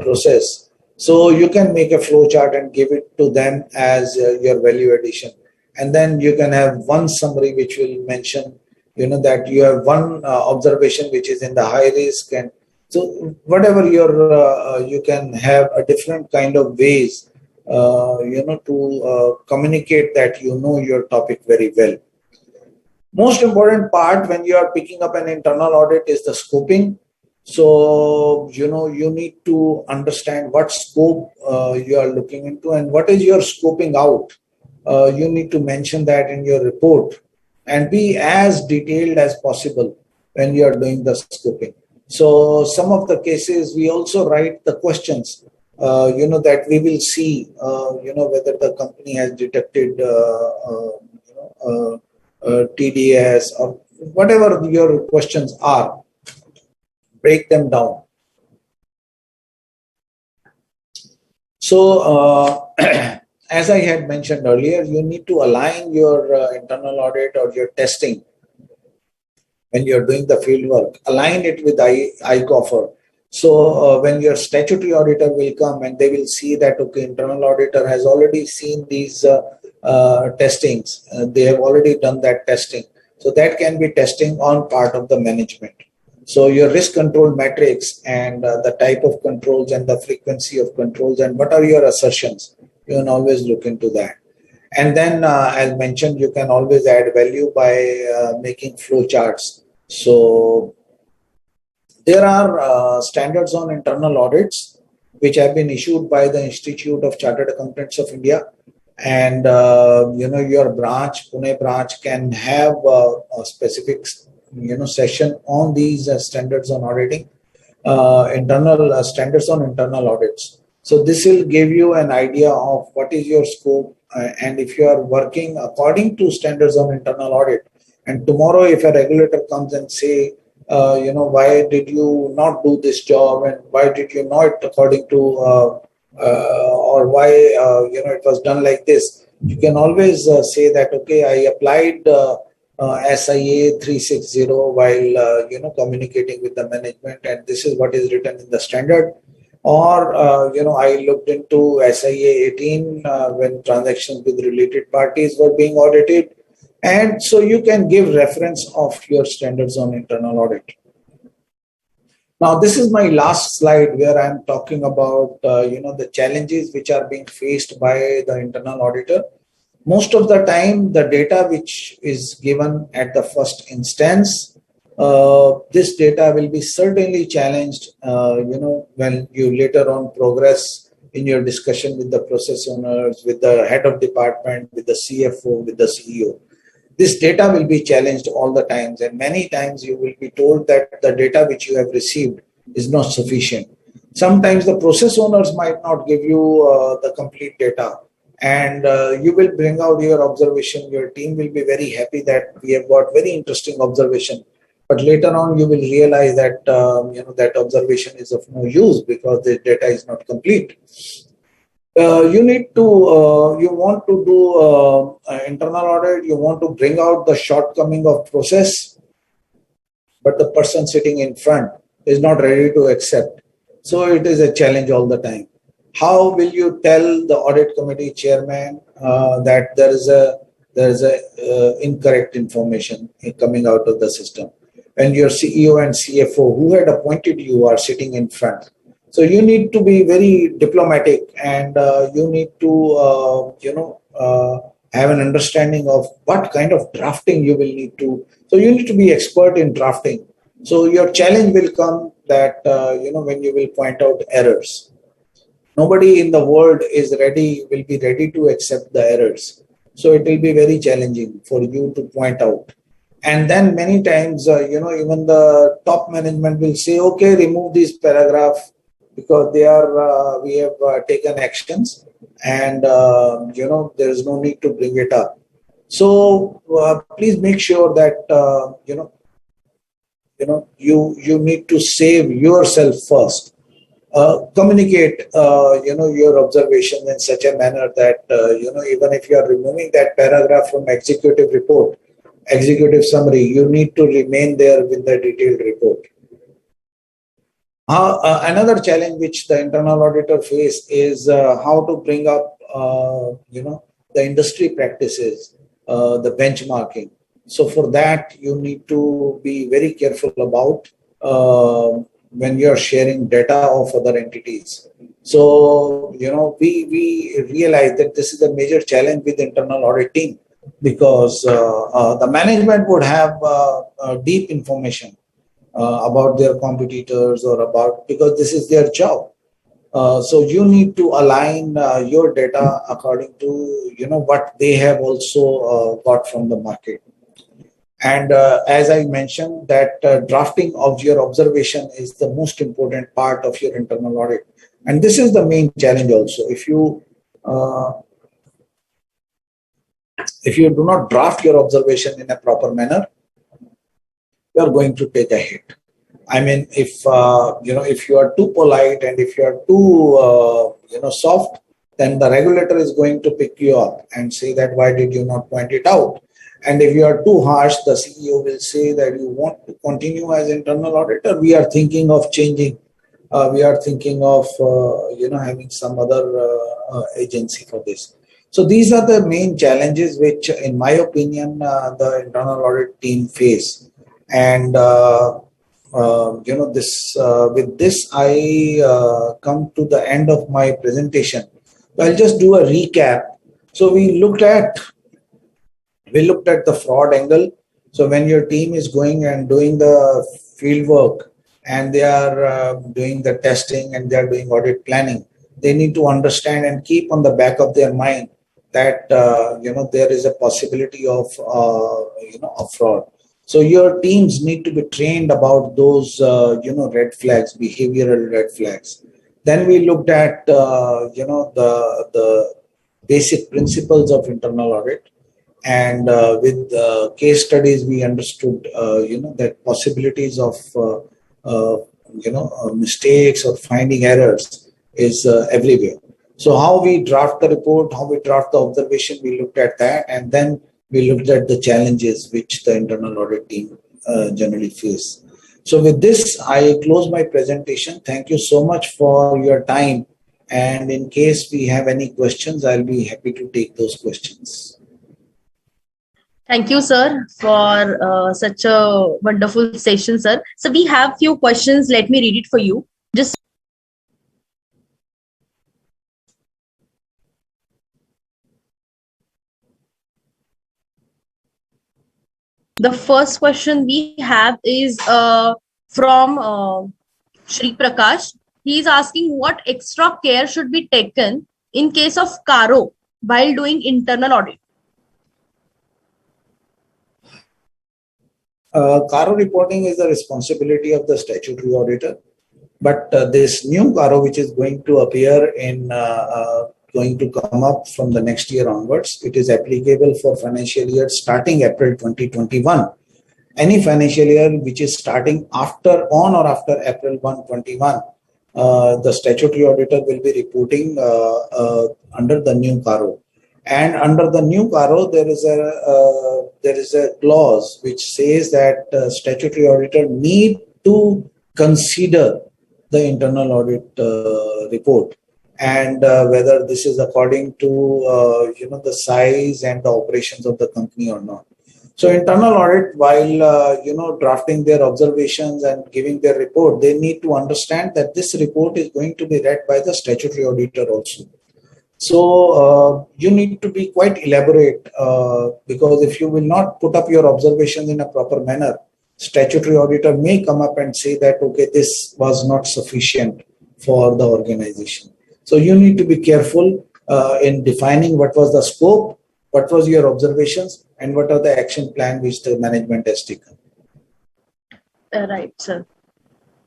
process. So you can make a flow chart and give it to them as your value addition. And then you can have one summary which will mention, that you have one observation which is in the high risk. And so whatever you can have a different kind of ways to communicate that your topic very well. Most important part when you are picking up an internal audit is the scoping. So, you need to understand what scope you are looking into and what is your scoping out. You need to mention that in your report and be as detailed as possible when you are doing the scoping. So some of the cases we also write the questions, that we will see, whether the company has detected, TDS or whatever your questions are, break them down. So, as I had mentioned earlier, you need to align your internal audit or your testing when you're doing the field work, align it with ICAI. So when your statutory auditor will come and they will see that, okay, internal auditor has already seen these testings, they have already done that testing. So that can be testing on part of the management. So your risk control metrics and the type of controls and the frequency of controls and what are your assertions, you can always look into that. And then, as mentioned, you can always add value by making flow charts. So there are standards on internal audits which have been issued by the Institute of Chartered Accountants of India. And, your branch, Pune branch, can have a specific, session on these standards on auditing, internal standards on internal audits. So this will give you an idea of what is your scope. And if you are working according to standards on internal audit, and tomorrow if a regulator comes and say, why did you not do this job and why did you not according to, or why, it was done like this, you can always say that, okay, I applied SIA 360 while, communicating with the management, and this is what is written in the standard. Or, I looked into SIA 18 when transactions with related parties were being audited. And so you can give reference of your standards on internal audit. Now, this is my last slide where I'm talking about, the challenges which are being faced by the internal auditor. Most of the time, the data which is given at the first instance, this data will be certainly challenged, when you later on progress in your discussion with the process owners, with the head of department, with the CFO, with the CEO. This data will be challenged all the times, and many times you will be told that the data which you have received is not sufficient. Sometimes the process owners might not give you the complete data, and you will bring out your observation. Your team will be very happy that we have got very interesting observation, but later on you will realize that that observation is of no use because the data is not complete. You want to do internal audit, you want to bring out the shortcoming of process, but the person sitting in front is not ready to accept. So it is a challenge all the time. How will you tell the audit committee chairman that there is a incorrect information coming out of the system, when your CEO and CFO who had appointed you are sitting in front? So you need to be very diplomatic, and you need to have an understanding of what kind of drafting you will need to. So you need to be expert in drafting. So your challenge will come that when you will point out errors. Nobody in the world will be ready to accept the errors. So it will be very challenging for you to point out. And then many times, even the top management will say, okay, remove this paragraph because we have taken actions, and there is no need to bring it up. So please make sure that you need to save yourself first. Communicate your observation in such a manner that even if you are removing that paragraph from executive summary, you need to remain there with the detailed report. Another challenge which the internal auditor face is how to bring up the industry practices, the benchmarking. So for that, you need to be very careful about when you're sharing data of other entities. So, we realize that this is a major challenge with internal audit team, because the management would have deep information about their competitors because this is their job. So you need to align your data according to, what they have also got from the market. And as I mentioned, that drafting of your observation is the most important part of your internal audit. And this is the main challenge also. If you do not draft your observation in a proper manner, you are going to take a hit. I mean, if you are too polite and if you are too soft, then the regulator is going to pick you up and say that why did you not point it out? And if you are too harsh, the CEO will say that you want to continue as internal auditor. We are thinking of changing. We are thinking of having some other agency for this. So these are the main challenges which, in my opinion, the internal audit team face. And with this, I come to the end of my presentation. I'll just do a recap. So we looked at the fraud angle. So when your team is going and doing the field work, and they are doing the testing and they are doing audit planning, they need to understand and keep on the back of their mind that there is a possibility of fraud. So your teams need to be trained about those red flags, behavioral red flags. Then we looked at the basic principles of internal audit, and with case studies we understood that possibilities of mistakes or finding errors is everywhere. So how we draft the report, how we draft the observation, we looked at that, and then we looked at the challenges which the internal audit team generally face. So with this, I close my presentation. Thank you so much for your time. And in case we have any questions, I'll be happy to take those questions. Thank you, sir, for such a wonderful session, sir. So we have few questions. Let me read it for you. Just the first question we have is from Shri Prakash. He is asking what extra care should be taken in case of Caro while doing internal audit. Caro reporting is the responsibility of the statutory auditor. But this new CARO, which is going to appear going to come up from the next year onwards, it is applicable for financial year starting April 2021. Any financial year which is starting on or after April 1, 21, the statutory auditor will be reporting under the new CARO. And under the new CARO, there is a clause which says that statutory auditor need to consider the internal audit report and whether this is according to the size and the operations of the company or not. So internal audit, while drafting their observations and giving their report, they need to understand that this report is going to be read by the statutory auditor also. So you need to be quite elaborate because if you will not put up your observations in a proper manner, statutory auditor may come up and say that, okay, this was not sufficient for the organization. So you need to be careful in defining what was the scope, what was your observations, and what are the action plan which the management has taken. Right, sir.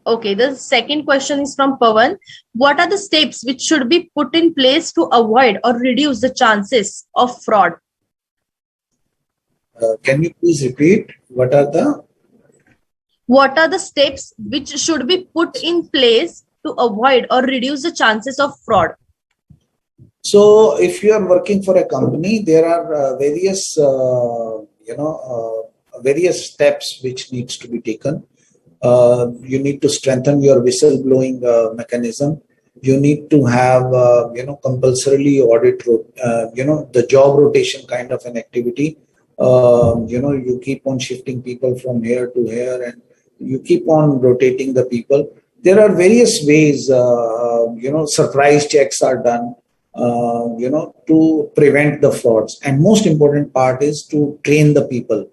Okay, the second question is from Pawan. What are the steps which should be put in place to avoid or reduce the chances of fraud? Can you please repeat? What are the steps which should be put in place to avoid or reduce the chances of fraud? So if you are working for a company, there are various steps which needs to be taken. You need to strengthen your whistleblowing mechanism. You need to have compulsorily audit the job rotation kind of an activity. You keep on shifting people from here to here and you keep on rotating the people. There are various ways, surprise checks are done, to prevent the frauds. And most important part is to train the people,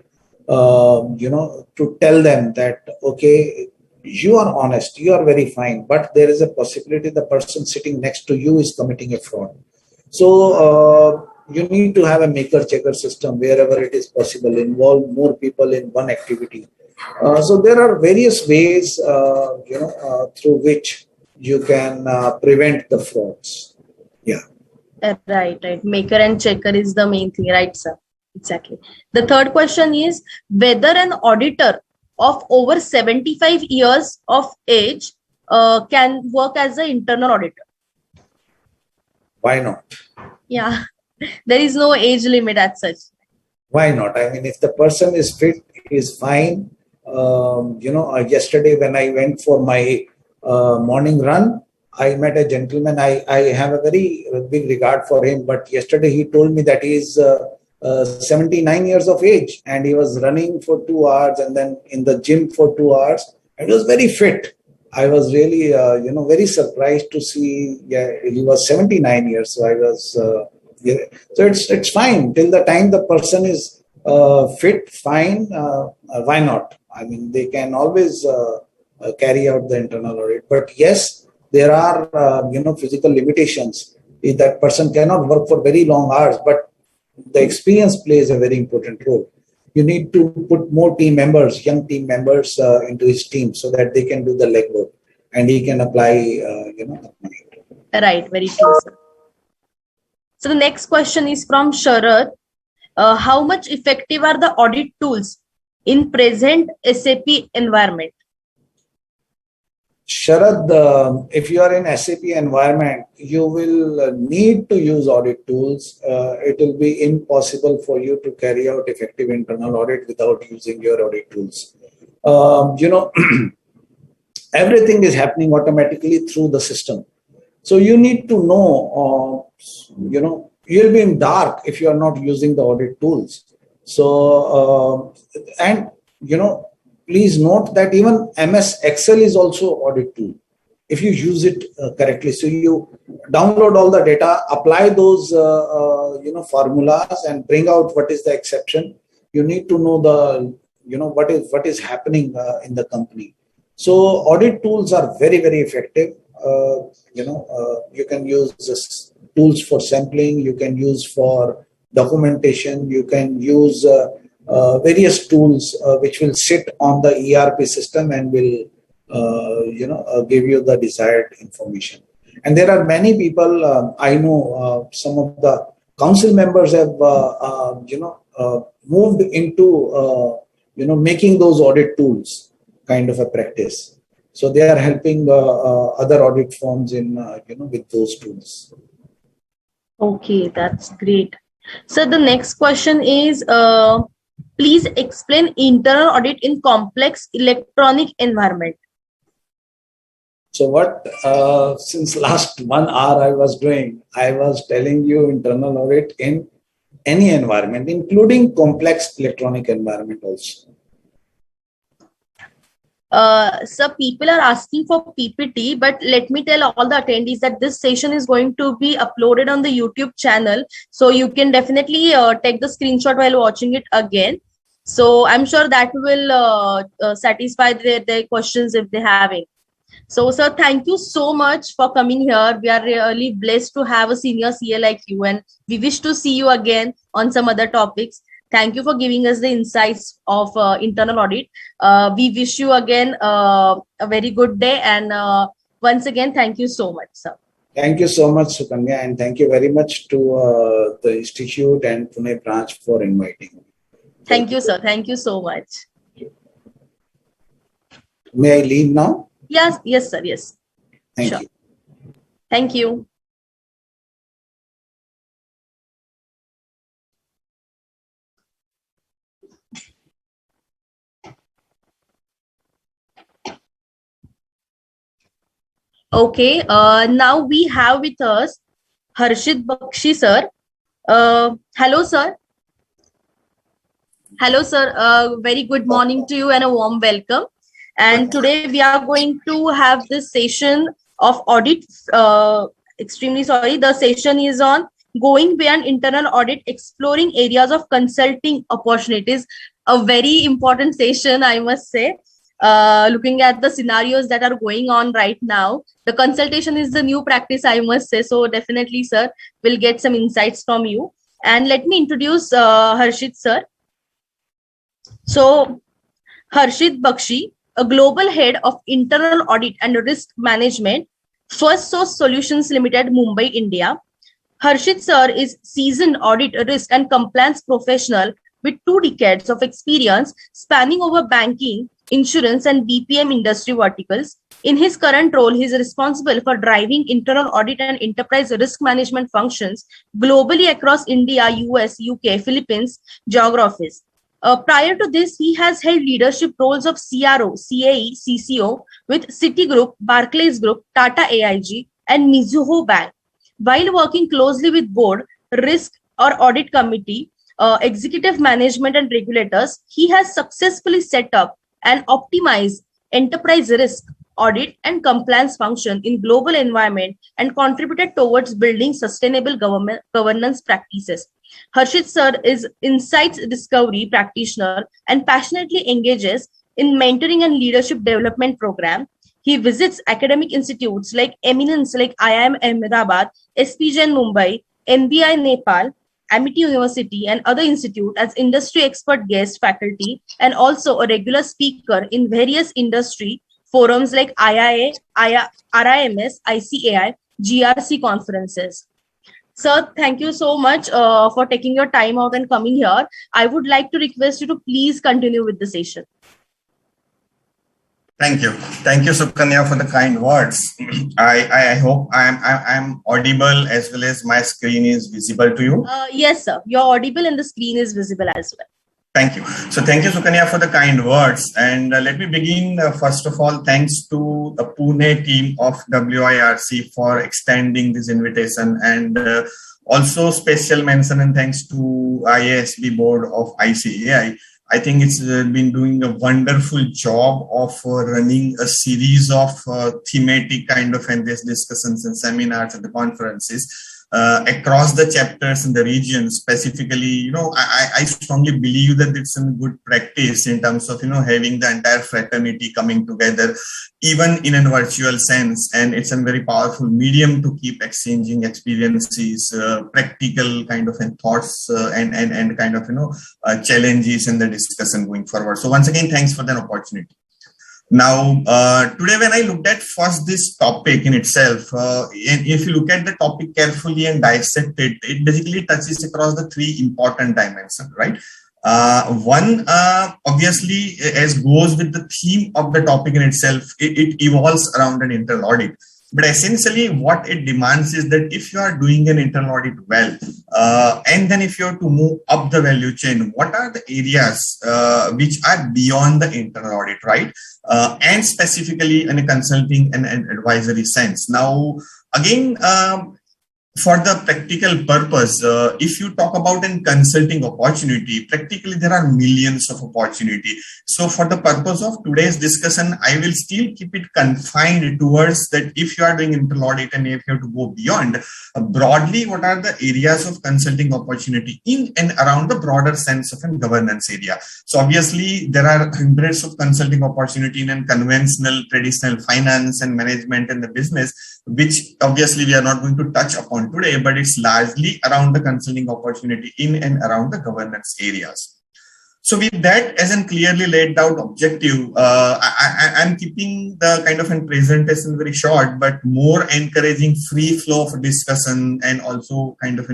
to tell them that, okay, you are honest, you are very fine, but there is a possibility the person sitting next to you is committing a fraud. So you need to have a maker-checker system wherever it is possible, involve more people in one activity. So there are various ways, through which you can prevent the frauds. Yeah. Right. Maker and checker is the main thing, right, sir? Exactly. The third question is whether an auditor of over 75 years of age can work as an internal auditor. Why not? Yeah, there is no age limit as such. Why not? I mean, if the person is fit, is fine. Yesterday when I went for my morning run, I met a gentleman. I have a very big regard for him, but yesterday he told me that he is 79 years of age and he was running for 2 hours and then in the gym for 2 hours. And he was very fit. I was really, very surprised to see. Yeah, he was 79 years. So I was. So it's fine till the time the person is fit. Fine. Why not? I mean, they can always carry out the internal audit. But yes, there are physical limitations. If that person cannot work for very long hours, but the experience plays a very important role. You need to put more team members, young team members into his team so that they can do the legwork and he can apply, Right, very true, sir. So the next question is from Sharad. How much effective are the audit tools in present SAP environment? Sharad, if you are in SAP environment, you will need to use audit tools. It will be impossible for you to carry out effective internal audit without using your audit tools. Everything is happening automatically through the system. So you need to know, you'll be in dark if you are not using the audit tools. So, and please note that even MS Excel is also audit tool if you use it correctly. So you download all the data, apply those formulas, and bring out what is the exception. You need to know the what is happening in the company. So audit tools are very, very effective. You can use this tools for sampling. You can use for documentation. You can use various tools which will sit on the ERP system and will give you the desired information. And there are many people, I know some of the council members have moved into making those audit tools kind of a practice. So they are helping other audit firms in with those tools. Okay, that's great. So the next question is, please explain internal audit in complex electronic environment. So what, since last 1 hour I was telling you internal audit in any environment, including complex electronic environment also. So people are asking for PPT, but let me tell all the attendees that this session is going to be uploaded on the YouTube channel. So you can definitely take the screenshot while watching it again. So I'm sure that will satisfy their questions if they have it. So, sir, thank you so much for coming here. We are really blessed to have a senior CA like you, and we wish to see you again on some other topics. Thank you for giving us the insights of internal audit. We wish you again a very good day. And once again, thank you so much, sir. Thank you so much, Sukanya. And thank you very much to the Institute and Pune branch for inviting me. Thank you, sir. Thank you so much. May I leave now? Yes, yes, sir. Yes. Thank Sure. you. Thank you. Okay, now we have with us Harshit Bakshi, sir. Hello, sir. Hello, sir. Very good morning to you and a warm welcome. And today we are going to have this session of audit. Extremely sorry. The session is on going beyond internal audit, exploring areas of consulting opportunities. A very important session, I must say. Looking at the scenarios that are going on right now, the consultation is the new practice, I must say. So definitely, sir, we'll get some insights from you. And let me introduce Harshit, sir. So Harshit Bakshi, a global head of internal audit and risk management, First Source Solutions Limited, Mumbai, India. Harshit sir is seasoned audit, risk and compliance professional with 2 decades of experience spanning over banking, insurance and BPM industry verticals. In his current role, he is responsible for driving internal audit and enterprise risk management functions globally across India, US, UK, Philippines geographies. Prior to this, he has held leadership roles of CRO, CAE, CCO with Citigroup, Barclays Group, Tata AIG, and Mizuho Bank. While working closely with board, risk or audit committee, executive management and regulators, he has successfully set up and optimized enterprise risk, audit and compliance function in global environment and contributed towards building sustainable governance practices. Harshit sir is insights discovery practitioner and passionately engages in mentoring and leadership development program. He visits academic institutes like eminence like IIM Ahmedabad, SPJ Mumbai, NBI Nepal, Amity University and other institutes as industry expert guest faculty and also a regular speaker in various industry forums like IIA, RIMS, ICAI, GRC conferences. Sir, thank you so much for taking your time out and coming here. I would like to request you to please continue with the session. Thank you. Thank you, Sukanya, for the kind words. I hope I'm audible as well as my screen is visible to you. Yes, sir. You're audible and the screen is visible as well. Thank you. So thank you, Sukanya, for the kind words. And let me begin, first of all, thanks to the Pune team of WIRC for extending this invitation and Also, special mention and thanks to IASB board of ICAI. I think it's been doing a wonderful job of running a series of thematic kind of and this discussions and seminars and the conferences across the chapters in the region. Specifically, I strongly believe that it's a good practice in terms of, having the entire fraternity coming together, even in a virtual sense. And it's a very powerful medium to keep exchanging experiences, practical kind of thoughts and kind of, challenges in the discussion going forward. So once again, thanks for the opportunity. Now, today when I looked at first this topic in itself, and if you look at the topic carefully and dissect it, it basically touches across the three important dimensions, right? One, obviously, as goes with the theme of the topic in itself, it evolves around an internal audit. But essentially, what it demands is that if you are doing an internal audit well, and then if you have to move up the value chain, what are the areas which are beyond the internal audit, right? And specifically in a consulting and an advisory sense. Now, again, for the practical purpose, if you talk about a consulting opportunity, practically there are millions of opportunity. So for the purpose of today's discussion, I will still keep it confined towards that if you are doing internal audit and if you have to go beyond, broadly, what are the areas of consulting opportunity in and around the broader sense of a governance area. So obviously, there are hundreds of consulting opportunity in conventional, traditional finance and management and the business, which obviously we are not going to touch upon today, but it's largely around the consulting opportunity in and around the governance areas. So with that as a clearly laid out objective, I'm keeping the kind of a presentation very short, but more encouraging free flow of discussion and also kind of,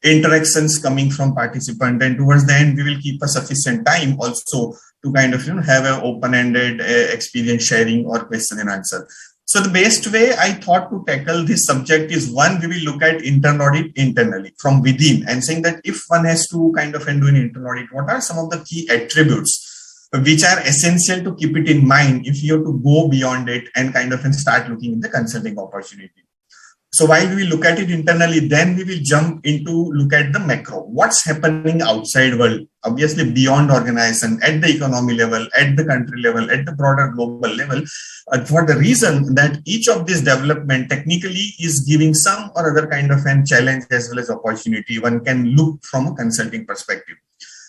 interactions coming from participants. And towards the end, we will keep a sufficient time also to kind of, have an open-ended experience sharing or question and answer. So the best way I thought to tackle this subject is one, we will look at internal audit internally from within and saying that if one has to kind of do an internal audit, what are some of the key attributes which are essential to keep it in mind if you have to go beyond it and kind of start looking in the consulting opportunity. So while we look at it internally, then we will jump into look at the macro. What's happening outside world, obviously beyond organization, at the economy level, at the country level, at the broader global level, for the reason that each of these development technically is giving some or other kind of a challenge as well as opportunity. One can look from a consulting perspective.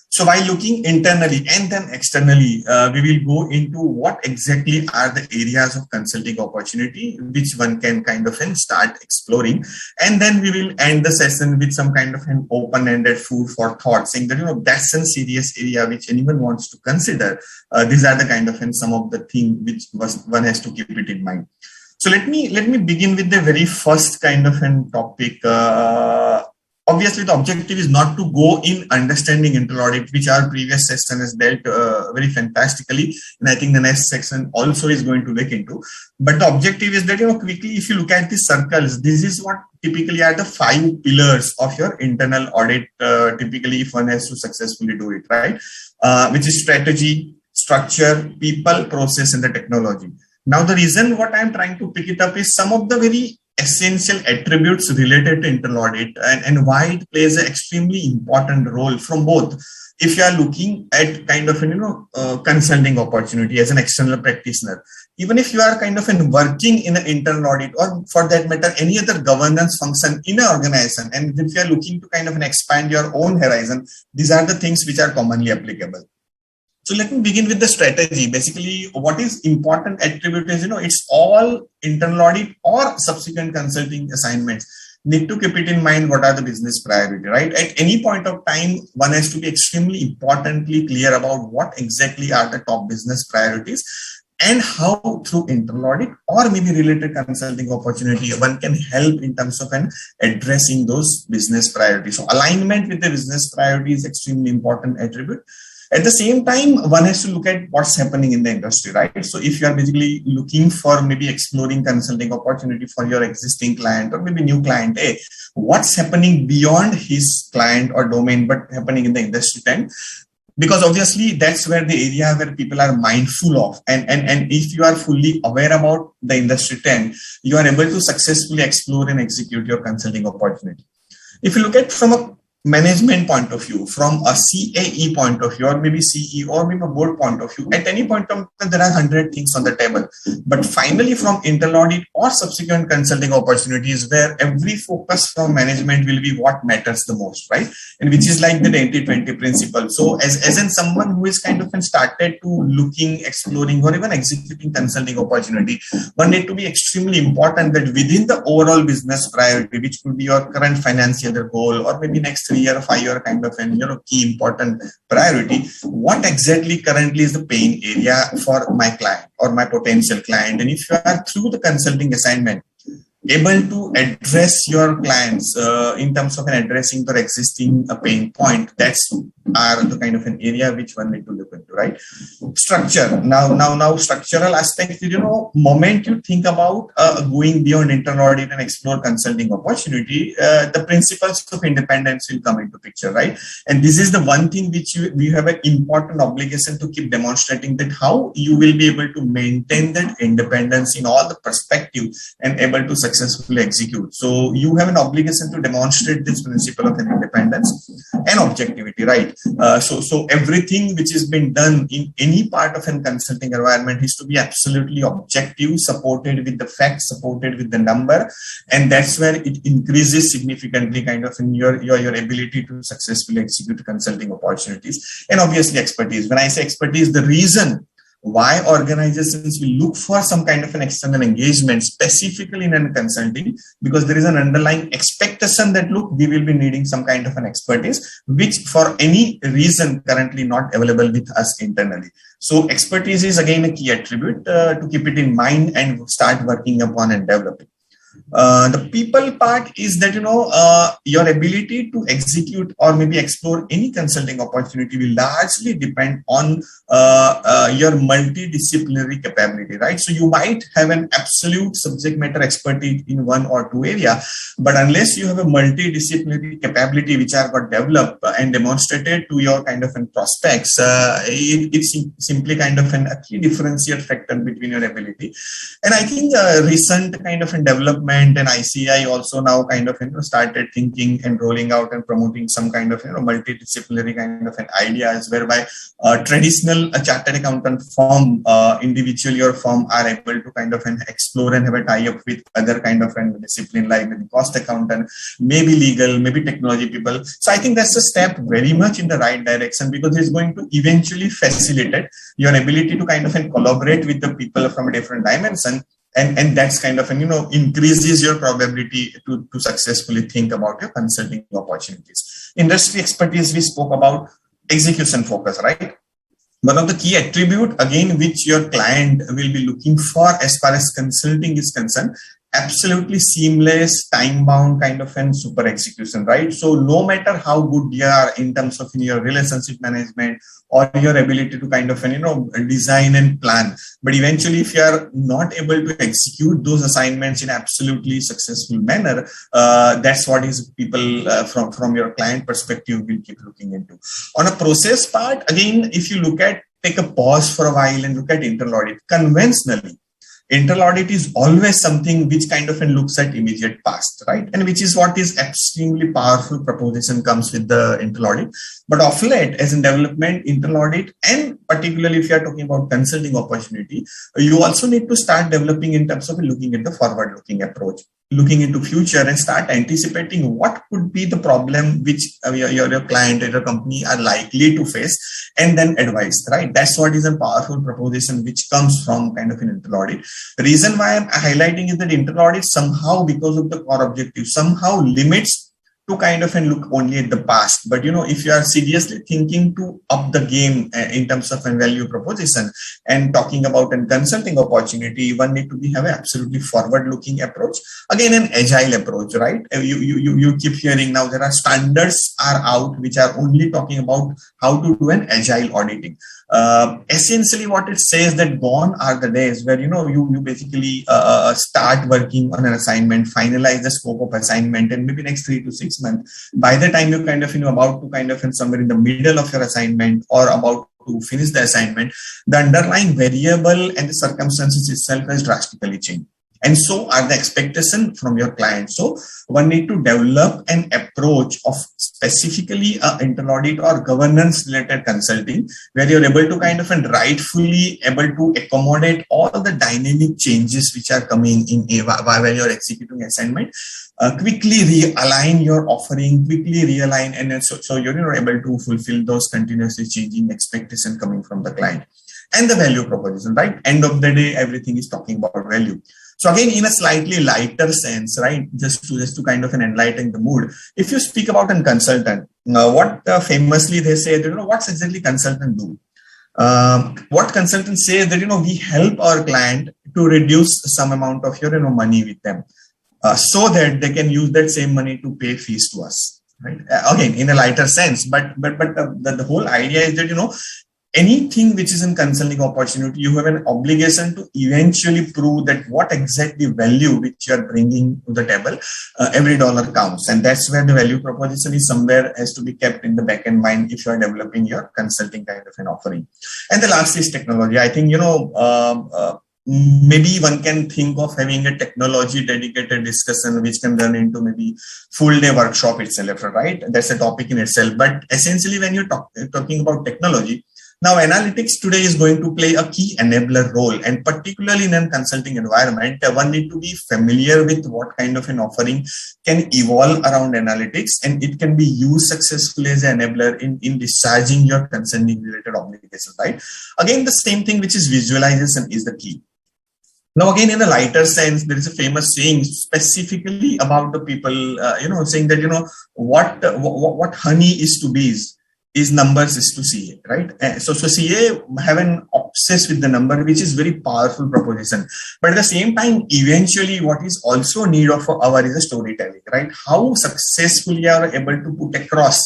So while looking internally and then externally, we will go into what exactly are the areas of consulting opportunity, which one can kind of start exploring. And then we will end the session with some kind of an open-ended food for thought, saying that, that's a serious area which anyone wants to consider. These are the kind of some of the things which one has to keep it in mind. So let me begin with the very first kind of an topic. Obviously, the objective is not to go in understanding internal audit, which our previous session has dealt very fantastically. And I think the next section also is going to look into. But the objective is that, quickly, if you look at the circles, this is what typically are the 5 pillars of your internal audit, typically if one has to successfully do it, right? Which is strategy, structure, people, process, and the technology. Now, the reason what I'm trying to pick it up is some of the very essential attributes related to internal audit and why it plays an extremely important role from both. If you are looking at kind of consulting opportunity as an external practitioner, even if you are kind of working in an internal audit or for that matter any other governance function in an organization, and if you are looking to kind of expand your own horizon, these are the things which are commonly applicable. So let me begin with the strategy. Basically, what is important attribute is, it's all internal audit or subsequent consulting assignments need to keep it in mind what are the business priority, right? At any point of time, one has to be extremely importantly clear about what exactly are the top business priorities and how through internal audit or maybe related consulting opportunity, one can help in terms of addressing those business priorities. So alignment with the business priority is extremely important attribute. At the same time, one has to look at what's happening in the industry, right? So if you are basically looking for maybe exploring consulting opportunity for your existing client or maybe new client A, what's happening beyond his client or domain, but happening in the industry trend? Because obviously that's where the area where people are mindful of. And if you are fully aware about the industry trend, you are able to successfully explore and execute your consulting opportunity. If you look at from a management point of view, from a CAE point of view, or maybe CEO, or maybe a board point of view, at any point of time, there are 100 things on the table. But finally, from internal audit or subsequent consulting opportunities, where every focus from management will be what matters the most, right? And which is like the 80-20 principle. So as in someone who is kind of started to looking, exploring, or even executing consulting opportunity, one need to be extremely important that within the overall business priority, which could be your current financial goal, or maybe next 3 year, 5 year kind of an key important priority, what exactly currently is the pain area for my client or my potential client? And if you are through the consulting assignment able to address your clients in terms of addressing their existing pain point, that's are the kind of an area which one need to look into, right? Structure. Now structural aspects, moment you think about going beyond internal audit and explore consulting opportunity, the principles of independence will come into picture, right? And this is the one thing which we have an important obligation to keep demonstrating, that how you will be able to maintain that independence in all the perspective and able to successfully execute. So you have an obligation to demonstrate this principle of an independence and objectivity, right? So everything which has been done in any part of a consulting environment is to be absolutely objective, supported with the facts, supported with the number, and that's where it increases significantly kind of in your ability to successfully execute consulting opportunities. And obviously expertise. When I say expertise, the reason why organizations will look for some kind of an external engagement, specifically in consulting, because there is an underlying expectation that, look, we will be needing some kind of an expertise, which for any reason currently not available with us internally. So expertise is again a key attribute to keep it in mind and start working upon and developing. The people part is that, your ability to execute or maybe explore any consulting opportunity will largely depend on your multidisciplinary capability, right? So you might have an absolute subject matter expertise in one or two area, but unless you have a multidisciplinary capability which are got developed and demonstrated to your kind of prospects, it's simply kind of a key differentiator factor between your ability. And I think recent kind of development, and ICAI also now kind of started thinking and rolling out and promoting some kind of multidisciplinary kind of an ideas, whereby traditional chartered accountant firm, individually or firm, are able to kind of explore and have a tie-up with other kind of discipline, like maybe cost accountant, maybe legal, maybe technology people. So I think that's a step very much in the right direction, because it's going to eventually facilitate your ability to kind of collaborate with the people from a different dimension. And that's kind of, increases your probability to successfully think about your consulting opportunities. Industry expertise, we spoke about. Execution focus, right? One of the key attribute, again, which your client will be looking for as far as consulting is concerned, absolutely seamless, time-bound kind of super execution, right? So no matter how good you are in terms of your relationship management or your ability to kind of design and plan, but eventually if you are not able to execute those assignments in absolutely successful manner, that's what is people from your client perspective will keep looking into. On a process part, again, if you take a pause for a while and look at internal audit, conventionally, internal audit is always something which kind of looks at immediate past, right? And which is what is extremely powerful proposition comes with the internal audit. But of late, as in development, internal audit, and particularly if you are talking about consulting opportunity, you also need to start developing in terms of looking at the forward-looking approach, looking into future and start anticipating what could be the problem which your client or your company are likely to face, and then advise, right? That's what is a powerful proposition which comes from kind of an internal audit. The reason why I'm highlighting is that internal audit somehow, because of the core objective, somehow limits to kind of look only at the past. But if you are seriously thinking to up the game in terms of a value proposition and talking about a consulting opportunity, one need to have an absolutely forward-looking approach. Again, an agile approach, right? You keep hearing now there are standards are out which are only talking about how to do an agile auditing. Essentially what it says that gone are the days where you basically start working on an assignment, finalize the scope of assignment, and maybe next 3 to 6 months, by the time you kind of about to kind of somewhere in the middle of your assignment or about to finish the assignment, the underlying variable and the circumstances itself has drastically changed. And so are the expectation from your client. So one need to develop an approach of specifically internal audit or governance related consulting, where you're able to kind of and rightfully able to accommodate all the dynamic changes which are coming in while you're executing assignment. Quickly realign your offering, quickly realign, and so you're able to fulfill those continuously changing expectations coming from the client. And the value proposition, right? End of the day, everything is talking about value. So again, in a slightly lighter sense, right? Just to kind of enlighten the mood. If you speak about a consultant, what famously they say that, what's exactly consultant do? What consultants say that, we help our client to reduce some amount of your, money with them, so that they can use that same money to pay fees to us, right? Again, in a lighter sense, but the whole idea is that, anything which is in consulting opportunity, you have an obligation to eventually prove that what exactly value which you are bringing to the table, every dollar counts. And that's where the value proposition is somewhere has to be kept in the back end mind if you are developing your consulting kind of an offering. And the last is technology. I think, maybe one can think of having a technology dedicated discussion, which can run into maybe full day workshop itself, right? That's a topic in itself. But essentially, when you're talking about technology, now, analytics today is going to play a key enabler role, and particularly in a consulting environment, one need to be familiar with what kind of an offering can evolve around analytics, and it can be used successfully as an enabler in discharging your consulting related obligations, right? Again, the same thing, which is visualization, is the key. Now, again, in a lighter sense, there is a famous saying specifically about the people, saying that, what honey is to bees is numbers is to CA, right? So CA have an obsessed with the number, which is very powerful proposition. But at the same time, eventually what is also need of our is a storytelling, right? How successfully you are able to put across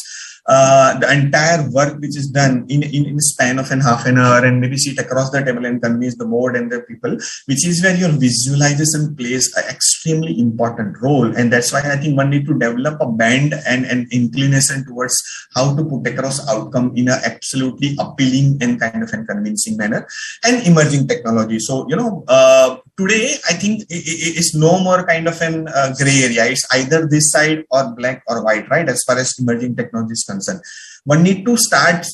the entire work which is done in a span of half an hour, and maybe sit across the table and convince the board and the people, which is where your visualization plays an extremely important role. And that's why I think one need to develop a band and an inclination towards how to put across outcome in a absolutely appealing and kind of a convincing manner. And emerging technology. So, today, I think it's no more kind of an gray area. It's either this side or black or white, right? As far as emerging technology is concerned, one need to start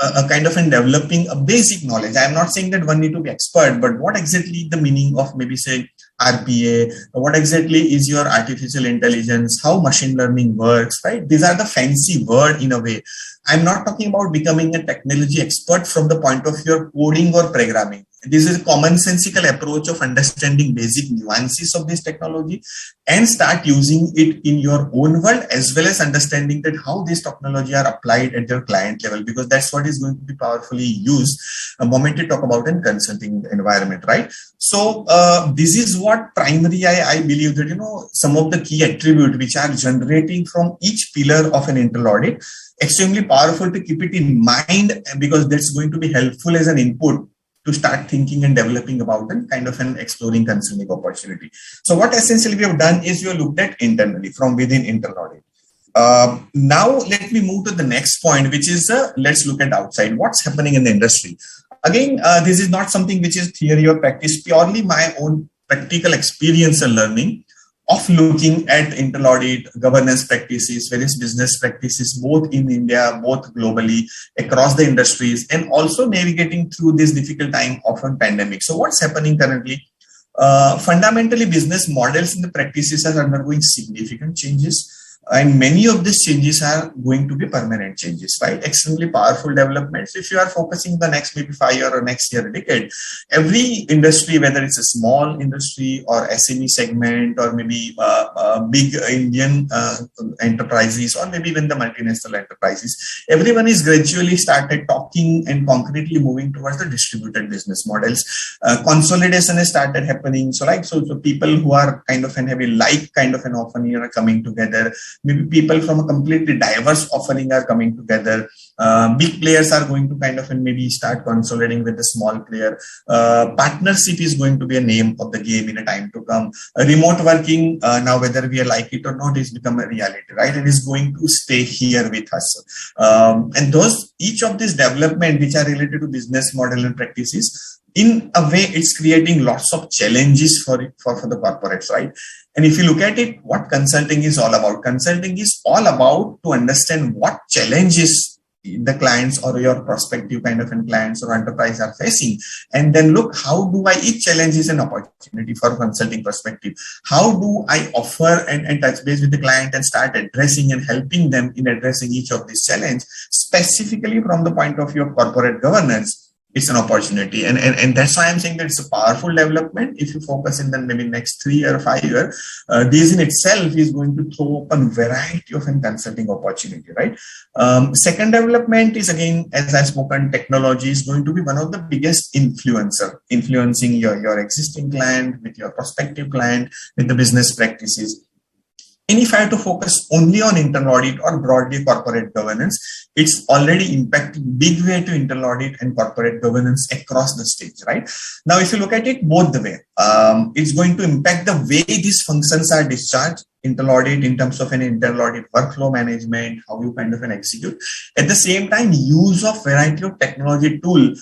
a kind of developing a basic knowledge. I'm not saying that one need to be expert, but what exactly the meaning of maybe say RPA, what exactly is your artificial intelligence, how machine learning works, right? These are the fancy word in a way. I'm not talking about becoming a technology expert from the point of your coding or programming. This is a commonsensical approach of understanding basic nuances of this technology and start using it in your own world, as well as understanding that how this technology are applied at your client level, because that's what is going to be powerfully used the moment you talk about a consulting environment, right? So this is what primarily I believe that, some of the key attributes which are generating from each pillar of an internal audit, extremely powerful to keep it in mind, because that's going to be helpful as an input to start thinking and developing about and kind of an exploring consulting opportunity. So what essentially we have done is we have looked at internally from within internal audit. Now let me move to the next point, which is let's look at outside. What's happening in the industry? Again, this is not something which is theory or practice, purely my own practical experience and learning of looking at internal audit, governance practices, various business practices, both in India, both globally, across the industries, and also navigating through this difficult time of a pandemic. So what's happening currently? Fundamentally, business models and the practices are undergoing significant changes. And many of these changes are going to be permanent changes, right? Extremely powerful developments. If you are focusing the next maybe 5 year or next year decade, every industry, whether it's a small industry or SME segment or maybe big Indian enterprises or maybe even the multinational enterprises, everyone is gradually started talking and concretely moving towards the distributed business models. Consolidation has started happening. So people who are kind of have a like kind of an offering are coming together. Maybe people from a completely diverse offering are coming together. Big players are going to kind of maybe start consolidating with the small player. Partnership is going to be a name of the game in a time to come. Remote working, now whether we like it or not, is become a reality, right? It is going to stay here with us. And each of these development which are related to business model and practices in a way, it's creating lots of challenges for the corporates, right? And if you look at it, what consulting is all about, consulting is all about to understand what challenges the clients or your prospective kind of clients or enterprise are facing, and then look, how do I, each challenge is an opportunity for consulting perspective. How do I offer and touch base with the client and start addressing and helping them in addressing each of these challenges, specifically from the point of view of corporate governance. It's an opportunity, and that's why I'm saying that it's a powerful development. If you focus in the maybe next 3 or 5 years, this in itself is going to throw open variety of consulting opportunity, right? Second development is, again, as I've spoken, technology is going to be one of the biggest influencing your existing client with your prospective client with the business practices. And if I have to focus only on internal audit or broadly corporate governance, it's already impacting big way to internal audit and corporate governance across the stage, right? Now, if you look at it both the way, it's going to impact the way these functions are discharged, internal audit in terms of an internal audit workflow management, how you kind of execute. At the same time, use of variety of technology tool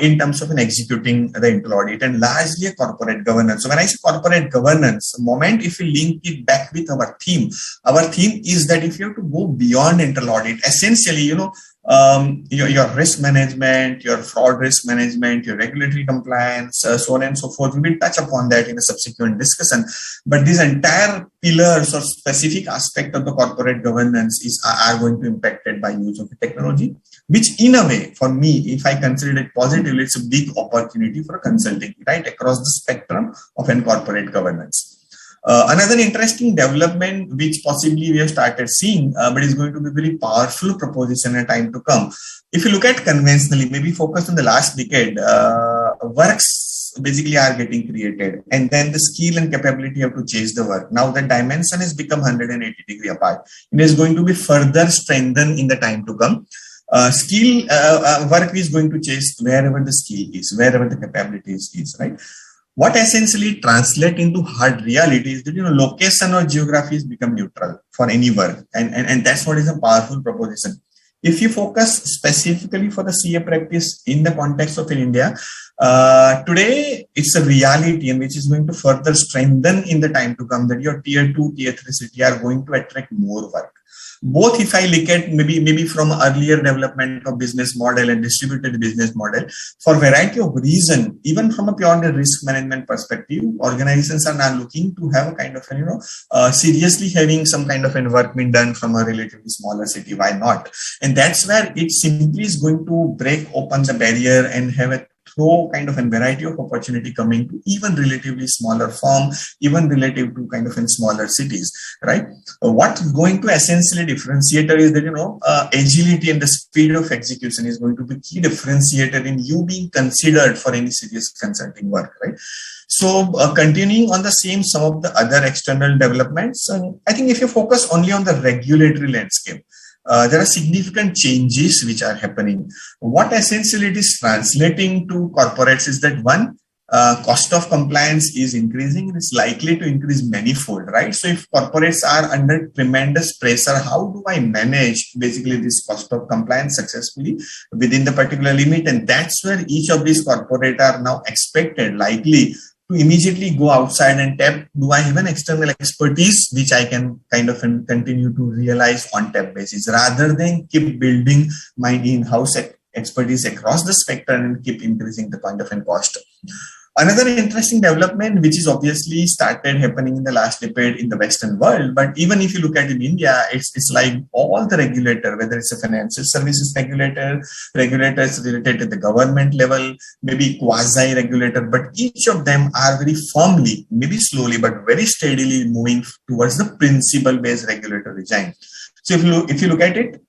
in terms of executing the internal audit, and largely a corporate governance. So when I say corporate governance, moment if we link it back with our theme is that if you have to go beyond internal audit, essentially, your risk management, your fraud risk management, your regulatory compliance, so on and so forth. We will touch upon that in a subsequent discussion. But these entire pillars or specific aspect of the corporate governance are going to be impacted by use of the technology, which in a way, for me, if I consider it positively, it's a big opportunity for consulting, right, across the spectrum of corporate governance. Another interesting development, which possibly we have started seeing, but is going to be very powerful proposition in time to come. If you look at conventionally, maybe focus on the last decade, works basically are getting created, and then the skill and capability have to chase the work. Now the dimension has become 180 degree apart. It is going to be further strengthened in the time to come. Work is going to chase wherever the skill is, wherever the capabilities is, right? What essentially translate into hard reality is that location or geographies become neutral for any work, and that's what is a powerful proposition. If you focus specifically for the CA practice in the context of India, today it's a reality, and which is going to further strengthen in the time to come, that your tier 2, tier 3 city are going to attract more work. Both, if I look at maybe from earlier development of business model and distributed business model, for variety of reason, even from a purely risk management perspective, organizations are now looking to have a kind of seriously having some kind of work being done from a relatively smaller city. Why not? And that's where it simply is going to break open the barrier and have a through kind of a variety of opportunity coming to even relatively smaller firm, even relative to kind of in smaller cities, right? What's going to essentially differentiator is that, agility and the speed of execution is going to be key differentiator in you being considered for any serious consulting work, right? So continuing on the same, some of the other external developments, I think if you focus only on the regulatory landscape, there are significant changes which are happening. What essentially it is translating to corporates is that one, cost of compliance is increasing, and it's likely to increase manifold, right? So if corporates are under tremendous pressure, how do I manage basically this cost of compliance successfully within the particular limit? And that's where each of these corporates are now expected, likely to immediately go outside and tap, do I have an external expertise which I can kind of continue to realize on tap basis, rather than keep building my in-house expertise across the spectrum and keep increasing the kind of cost. Another interesting development, which is obviously started happening in the last decade in the Western world, but even if you look at in India, it's like all the regulator, whether it's a financial services regulators related to the government level, maybe quasi-regulator, but each of them are very firmly, maybe slowly, but very steadily moving towards the principle-based regulatory design. So if you look at it,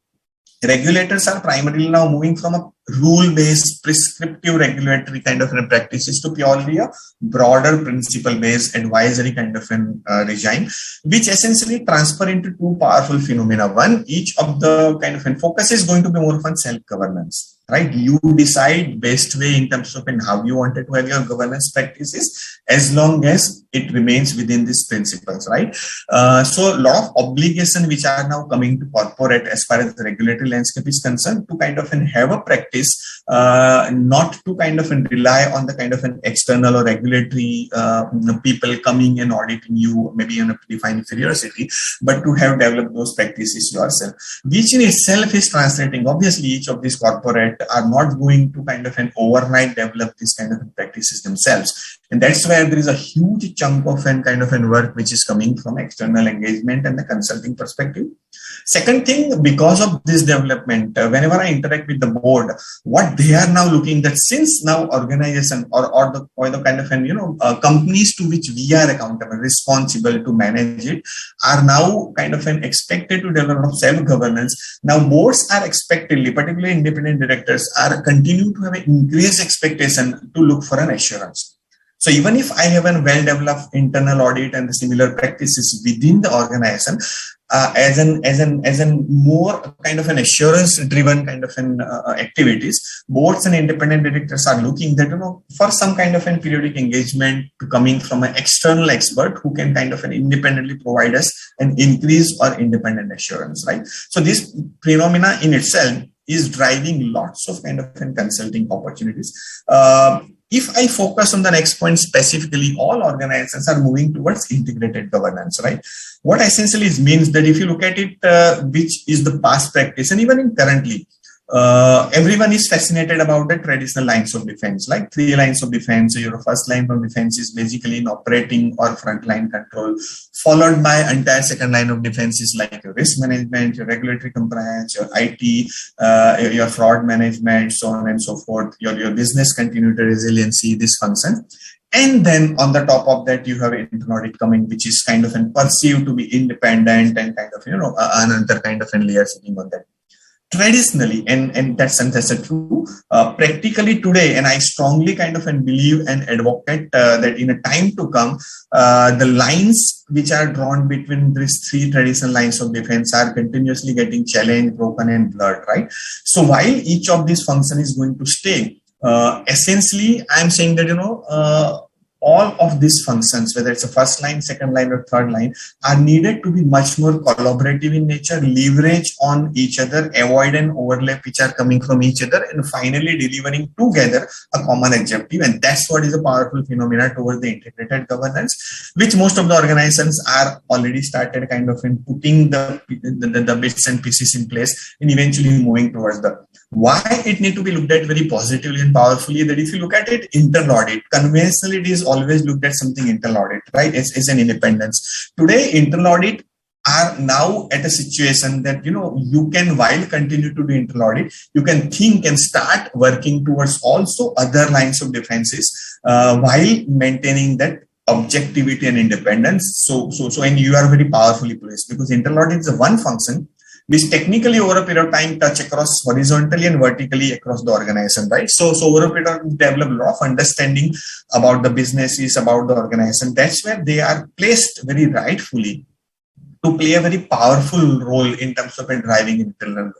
regulators are primarily now moving from a rule-based, prescriptive regulatory kind of practices to purely a broader principle-based advisory kind of regime, which essentially transfer into two powerful phenomena. One, each of the kind of focus is going to be more on self-governance, right? You decide best way in terms of how you wanted to have your governance practices, as long as it remains within these principles, right? So a lot of obligation which are now coming to corporate as far as the regulatory landscape is concerned to kind of have a practice not to kind of rely on the kind of an external or regulatory people coming and auditing you, maybe in a predefined curiosity, but to have developed those practices yourself, which in itself is translating. Obviously, each of these corporate are not going to kind of an overnight develop this kind of practices themselves. And that's where there is a huge chunk of an kind of an work which is coming from external engagement and the consulting perspective. Second thing, because of this development, whenever I interact with the board, what they are now looking that since now organization or the kind of an companies to which we are accountable, responsible to manage it, are now kind of an expected to develop self-governance. Now boards are expectedly, particularly independent directors, are continue to have an increased expectation to look for an assurance. So even if I have a well-developed internal audit and the similar practices within the organization, as an more kind of an assurance-driven kind of an activities, boards and independent directors are looking that for some kind of an periodic engagement to coming from an external expert who can kind of an independently provide us an increase or independent assurance, right? So this phenomena in itself is driving lots of kind of an consulting opportunities. If I focus on the next point specifically, all organizations are moving towards integrated governance, right? What essentially means that if you look at it, which is the past practice, and even in currently, everyone is fascinated about the traditional lines of defense, like 3 lines of defense. Your first line of defense is basically in operating or frontline control, followed by entire second line of defense is like your risk management, your regulatory compliance, your IT, your fraud management, so on and so forth, your business continuity, resiliency, this function. And then on the top of that, you have internal audit coming, which is kind of perceived to be independent and kind of, another kind of layer sitting on that. Traditionally, and that's true, practically today, and I strongly kind of believe and advocate that in a time to come, the lines which are drawn between these 3 traditional lines of defense are continuously getting challenged, broken, and blurred, right? So while each of these functions is going to stay, essentially, I'm saying that, all of these functions, whether it's a first line, second line, or third line, are needed to be much more collaborative in nature, leverage on each other, avoid an overlap which are coming from each other, and finally delivering together a common objective. And that's what is a powerful phenomena towards the integrated governance, which most of the organizations are already started kind of putting the bits and pieces in place and eventually moving towards the. Why it need to be looked at very positively and powerfully, that if you look at it, internal audit, conventionally it is always looked at something internal audit, right? It's an independence. Today, internal audit are now at a situation that, you can, while continue to do internal audit, you can think and start working towards also other lines of defenses while maintaining that objectivity and independence. So, and you are very powerfully placed, because internal audit is one function which technically over a period of time touch across horizontally and vertically across the organization, right? So over a period of time, develop a lot of understanding about the businesses, about the organization. That's where they are placed very rightfully to play a very powerful role in terms of driving internal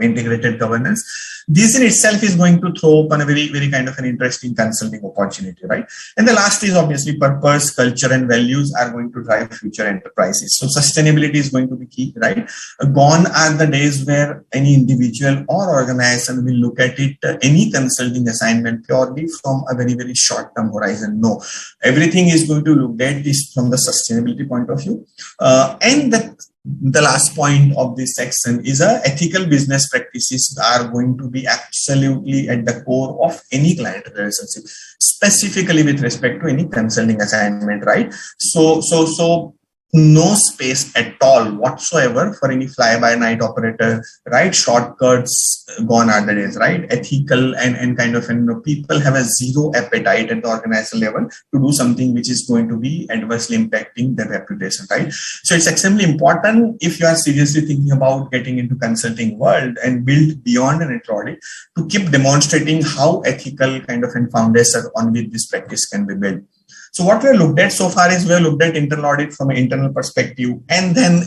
integrated governance. This in itself is going to throw open a very, very kind of an interesting consulting opportunity, right? And the last is obviously purpose, culture, and values are going to drive future enterprises. So sustainability is going to be key, right? Gone are the days where any individual or organization will look at it, any consulting assignment purely from a very, very short-term horizon. No, everything is going to look at this from the sustainability point of view. And the last point of this section is ethical business practices are going to be absolutely at the core of any client relationship, specifically with respect to any consulting assignment, right? So no space at all whatsoever for any fly-by-night operator, right? Shortcuts, gone are the days, right? Ethical and kind of, people have a zero appetite at the organizational level to do something which is going to be adversely impacting their reputation, right? So it's extremely important if you are seriously thinking about getting into consulting world and build beyond an audit to keep demonstrating how ethical kind of foundation on which this practice can be built. So what we have looked at so far is we have looked at internal audit from an internal perspective, and then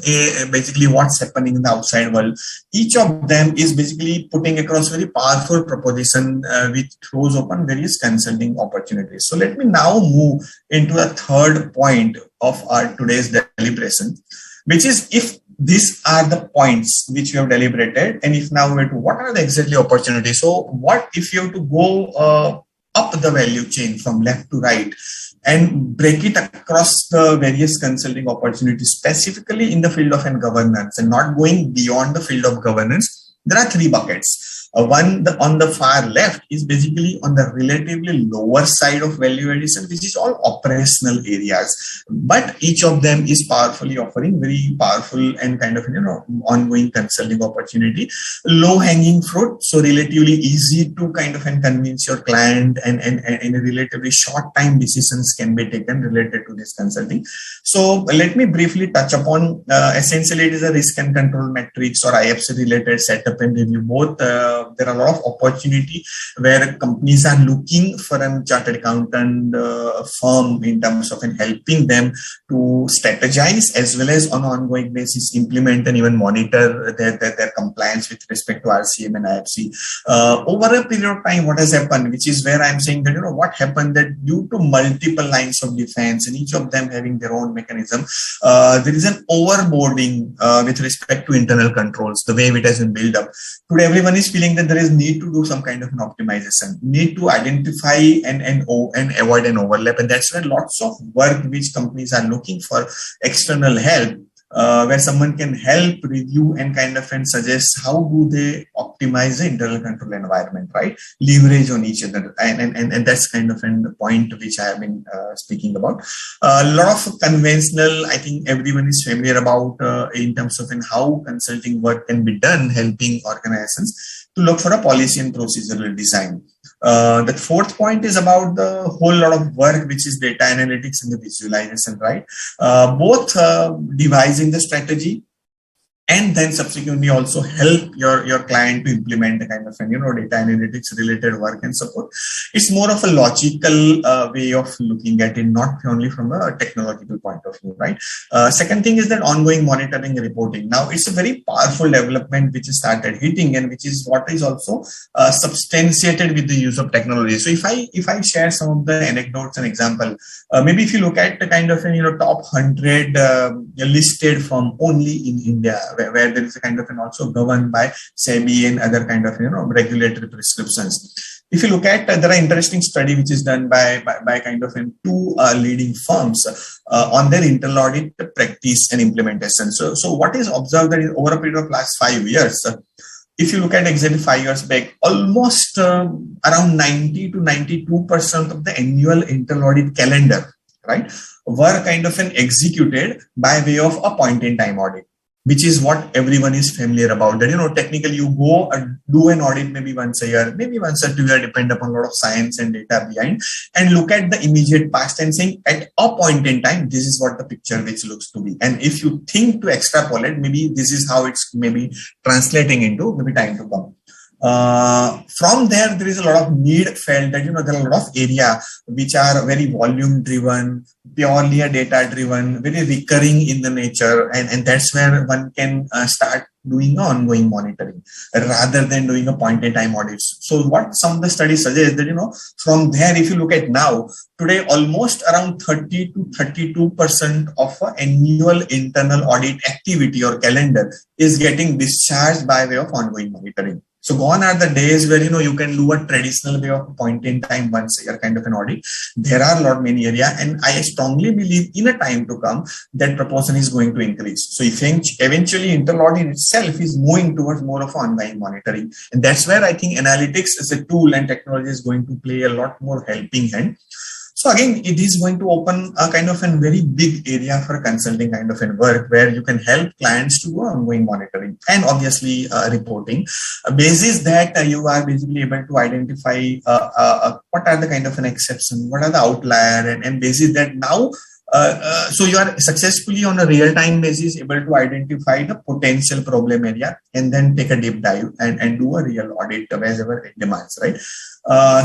basically what's happening in the outside world. Each of them is basically putting across very powerful proposition which throws open various consulting opportunities. So let me now move into a third point of our today's deliberation, which is if these are the points which we have deliberated. And if now we're to what are the exactly opportunities? So what if you have to go up the value chain from left to right and break it across the various consulting opportunities, specifically in the field of governance and not going beyond the field of governance? There are three buckets. One on the far left is basically on the relatively lower side of value addition, which is all operational areas. But each of them is powerfully offering very powerful and kind of ongoing consulting opportunity. Low hanging fruit, so relatively easy to kind of convince your client, and in a relatively short time decisions can be taken related to this consulting. So let me briefly touch upon essentially it is a risk and control metrics or IFC related setup and review. Both there are a lot of opportunity where companies are looking for a chartered accountant firm in terms of helping them to strategize as well as on an ongoing basis implement and even monitor their compliance with respect to RCM and IFC. Over a period of time, what has happened, which is where I'm saying that, what happened that due to multiple lines of defense and each of them having their own mechanism, there is an overboarding with respect to internal controls, the way it has been built up. Today, everyone is feeling that there is need to do some kind of an optimization, need to identify and avoid an overlap. And that's where lots of work which companies are looking for external help, where someone can help review and kind of suggest how do they optimize the internal control environment, right? Leverage on each other. And that's kind of a point which I have been speaking about. A lot of conventional, I think everyone is familiar about in terms of how consulting work can be done, helping organizations to look for a policy and procedural design. The fourth point is about the whole lot of work, which is data analytics and the visualization, right? Both devising the strategy and then subsequently also help your client to implement the kind of data analytics related work and support. It's more of a logical way of looking at it, not purely from a technological point of view, right? Second thing is that ongoing monitoring and reporting. Now it's a very powerful development which has started hitting, and which is what is also substantiated with the use of technology. So if I share some of the anecdotes and example, maybe if you look at the kind of top 100 listed firm only in India, where there is a kind of also governed by SEBI and other kind of regulatory prescriptions. If you look at, there are interesting study which is done by kind of two leading firms on their internal audit practice and implementation. So what is observed that in over a period of last 5 years, if you look at exactly 5 years back, almost around 90 to 92% of the annual internal audit calendar, right, were kind of executed by way of a point in time audit, which is what everyone is familiar about. That, technically you go and do an audit maybe once a year, maybe once or 2 years, depend upon a lot of science and data behind, and look at the immediate past and saying at a point in time, this is what the picture which looks to be. And if you think to extrapolate, maybe this is how it's maybe translating into maybe time to come. From there is a lot of need felt that, there are a lot of area which are very volume driven, purely a data driven, very recurring in the nature. And that's where one can start doing ongoing monitoring rather than doing a point in time audits. So what some of the studies suggest that, from there, if you look at now, today, almost around 30 to 32% of annual internal audit activity or calendar is getting discharged by way of ongoing monitoring. So gone are the days where, you can do a traditional way of point in time once a year kind of an audit. There are a lot many areas, and I strongly believe in a time to come that proportion is going to increase. So eventually internal audit itself is moving towards more of ongoing monitoring. And that's where I think analytics as a tool and technology is going to play a lot more helping hand. So again, it is going to open a kind of a very big area for consulting kind of work where you can help clients to do ongoing monitoring and obviously reporting. Basis that you are basically able to identify what are the kind of an exception, what are the outlier, and basis that now so you are successfully on a real-time basis able to identify the potential problem area and then take a deep dive and do a real audit wherever it demands, right?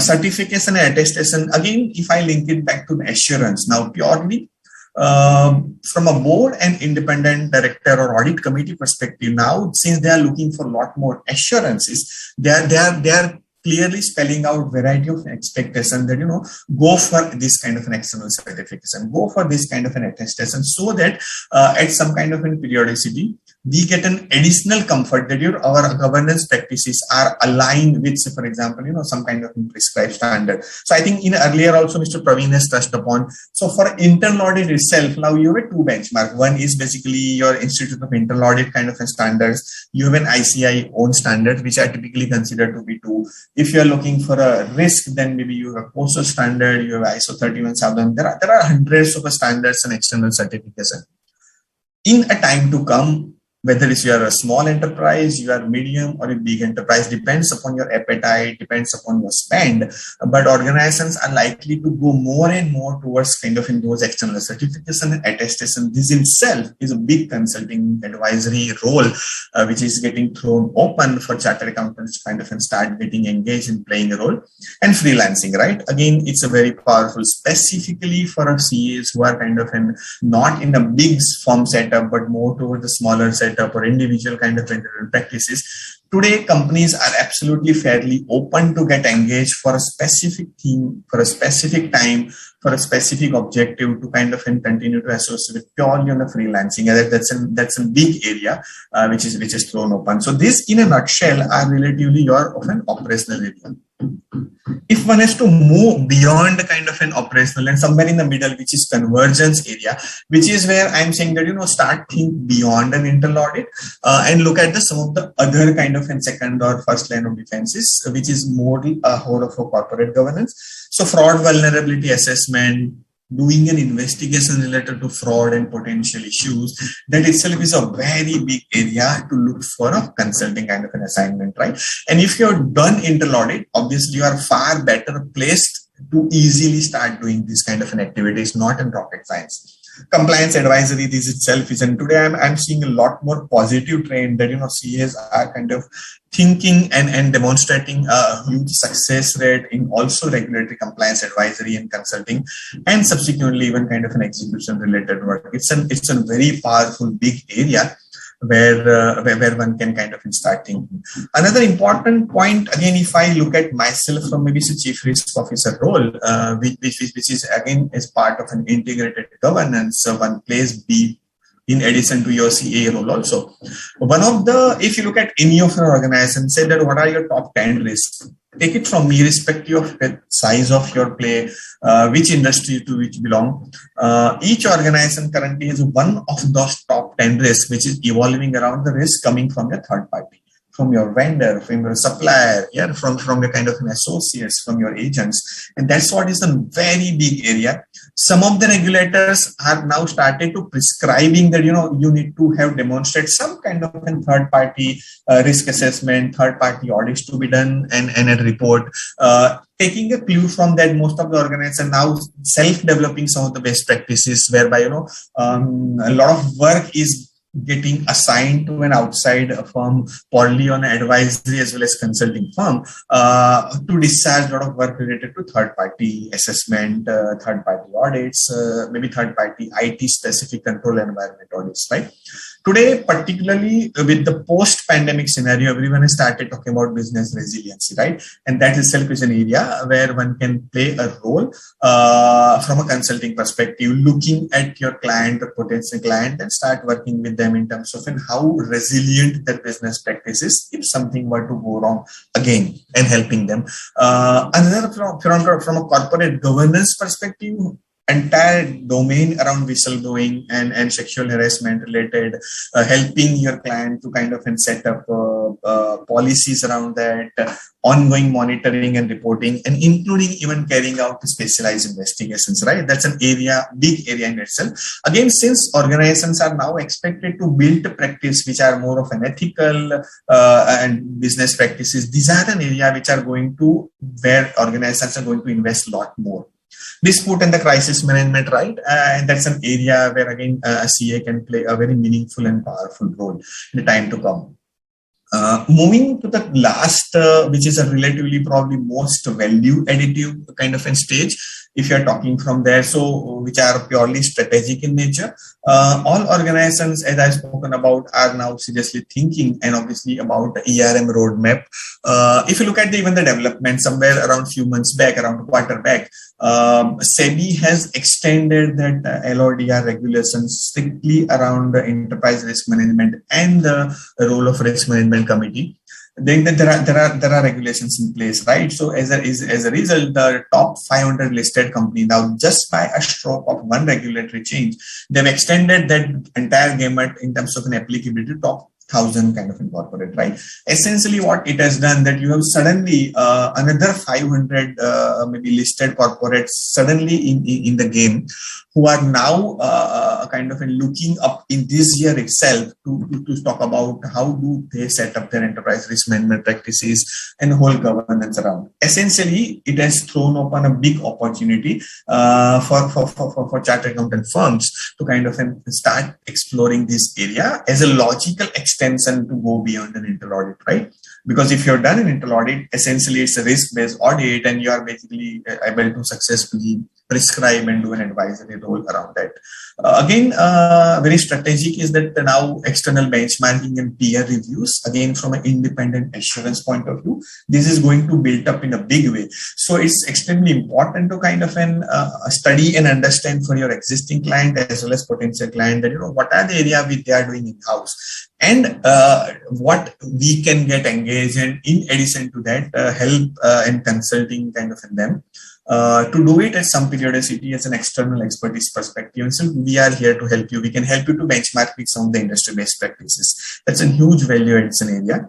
Certification and attestation, again, if I link it back to the assurance, now purely from a board and independent director or audit committee perspective, now since they are looking for a lot more assurances, they are clearly spelling out variety of expectation that, go for this kind of an external certification, go for this kind of an attestation, so that at some kind of a periodicity, we get an additional comfort that our governance practices are aligned with, say, for example, some kind of prescribed standard. So I think in earlier also Mr. Praveen has touched upon. So for internal audit itself, now you have two benchmarks. One is basically your Institute of Internal Audit kind of standards. You have an ICAI own standard, which are typically considered to be two. If you are looking for a risk, then maybe you have a postal standard, you have ISO 317. There are hundreds of standards and external certification. In a time to come, whether it's you are a small enterprise, you are medium or a big enterprise, depends upon your appetite, depends upon your spend. But organizations are likely to go more and more towards kind of in those external certification and attestation. This itself is a big consulting advisory role, which is getting thrown open for chartered accountants to kind of start getting engaged in playing a role. And freelancing, right? Again, it's a very powerful, specifically for our CAs who are kind of not in a big firm setup, but more towards the smaller setup or individual kind of practices. Today, companies are absolutely fairly open to get engaged for a specific theme, for a specific time, for a specific objective to kind of continue to associate purely on the freelancing. That's a big area which is thrown open. So this, in a nutshell, are relatively your of an operational area. If one has to move beyond kind of an operational and somewhere in the middle, which is convergence area, which is where I'm saying that, start think beyond an internal audit and look at some of the other kind of second or first line of defenses, which is more a whole of a corporate governance. So fraud vulnerability assessment, doing an investigation related to fraud and potential issues, that itself is a very big area to look for a consulting kind of an assignment, right? And if you're done internal audit, obviously you are far better placed to easily start doing this kind of an activity. It's not in rocket science. Compliance advisory, this itself is, and today I'm seeing a lot more positive trend that, CAs are kind of thinking and demonstrating a huge success rate in also regulatory compliance advisory and consulting, and subsequently even kind of an execution related work. It's a very powerful big area where one can kind of start thinking. Another important point, again, if I look at myself from maybe the chief risk officer role, which is again as part of an integrated governance, one plays B in addition to your CA role also. One of the, if you look at any of your organizations, say that what are your top 10 risks? Take it from me, irrespective of the size of your play, which industry to which belong. Each organization currently has one of those top 10 risks, which is evolving around the risk coming from the third party, from your vendor, from your supplier, from your kind of an associates, from your agents. And that's what is a very big area. Some of the regulators are now started to prescribing that, you need to have demonstrated some kind of a third party risk assessment, third party audits to be done and a report. Taking a clue from that, most of the organizations are now self-developing some of the best practices whereby, a lot of work is getting assigned to an outside firm, probably on an advisory as well as consulting firm, to discharge a lot of work related to third-party assessment, third-party audits, maybe third-party IT-specific control environment audits, right? Today, particularly with the post-pandemic scenario, everyone has started talking about business resiliency, right? And that itself is an area where one can play a role from a consulting perspective, looking at your client or potential client and start working with them in terms of how resilient their business practice is if something were to go wrong again, and helping them. Another from a corporate governance perspective, entire domain around whistleblowing and sexual harassment related, helping your client to kind of set up policies around that, ongoing monitoring and reporting, and including even carrying out specialized investigations, right? That's an area, big area in itself. Again, since organizations are now expected to build a practice which are more of an ethical and business practices, these are an area which are going to, where organizations are going to invest a lot more. Dispute and the crisis management, right? And that's an area where, again, a CA can play a very meaningful and powerful role in the time to come. Moving to the last, which is a relatively probably most value additive kind of a stage, if you're talking from there, so which are purely strategic in nature. All organizations, as I've spoken about, are now seriously thinking and obviously about the ERM roadmap. If you look at even the development somewhere around few months back, around a quarter back, SEBI has extended that LODR regulations strictly around the enterprise risk management and the role of risk management committee. Then there are regulations in place, right? So as a result, the top 500 listed company now, just by a stroke of one regulatory change, they've extended that entire gamut in terms of an applicability to top 1,000 kind of incorporate, right? Essentially, what it has done that you have suddenly another 500 maybe listed corporates suddenly in the game, who are now kind of looking up in this year itself to talk about how do they set up their enterprise risk management practices and whole governance around. Essentially, it has thrown open a big opportunity for chartered accountant firms to kind of start exploring this area as a logical extension to go beyond an internal audit, right? Because if you're done an internal audit, essentially it's a risk-based audit, and you are basically able to successfully prescribe and do an advisory role around that. Again, very strategic is that now external benchmarking and peer reviews, again, from an independent assurance point of view, this is going to build up in a big way. So it's extremely important to kind of study and understand for your existing client as well as potential client that, what are the area which they are doing in-house, and what we can get engaged in addition to that, help and consulting kind of in them. To do it at some periodicity as an external expertise perspective. And so we are here to help you. We can help you to benchmark with some of the industry best practices. That's a huge value addition area.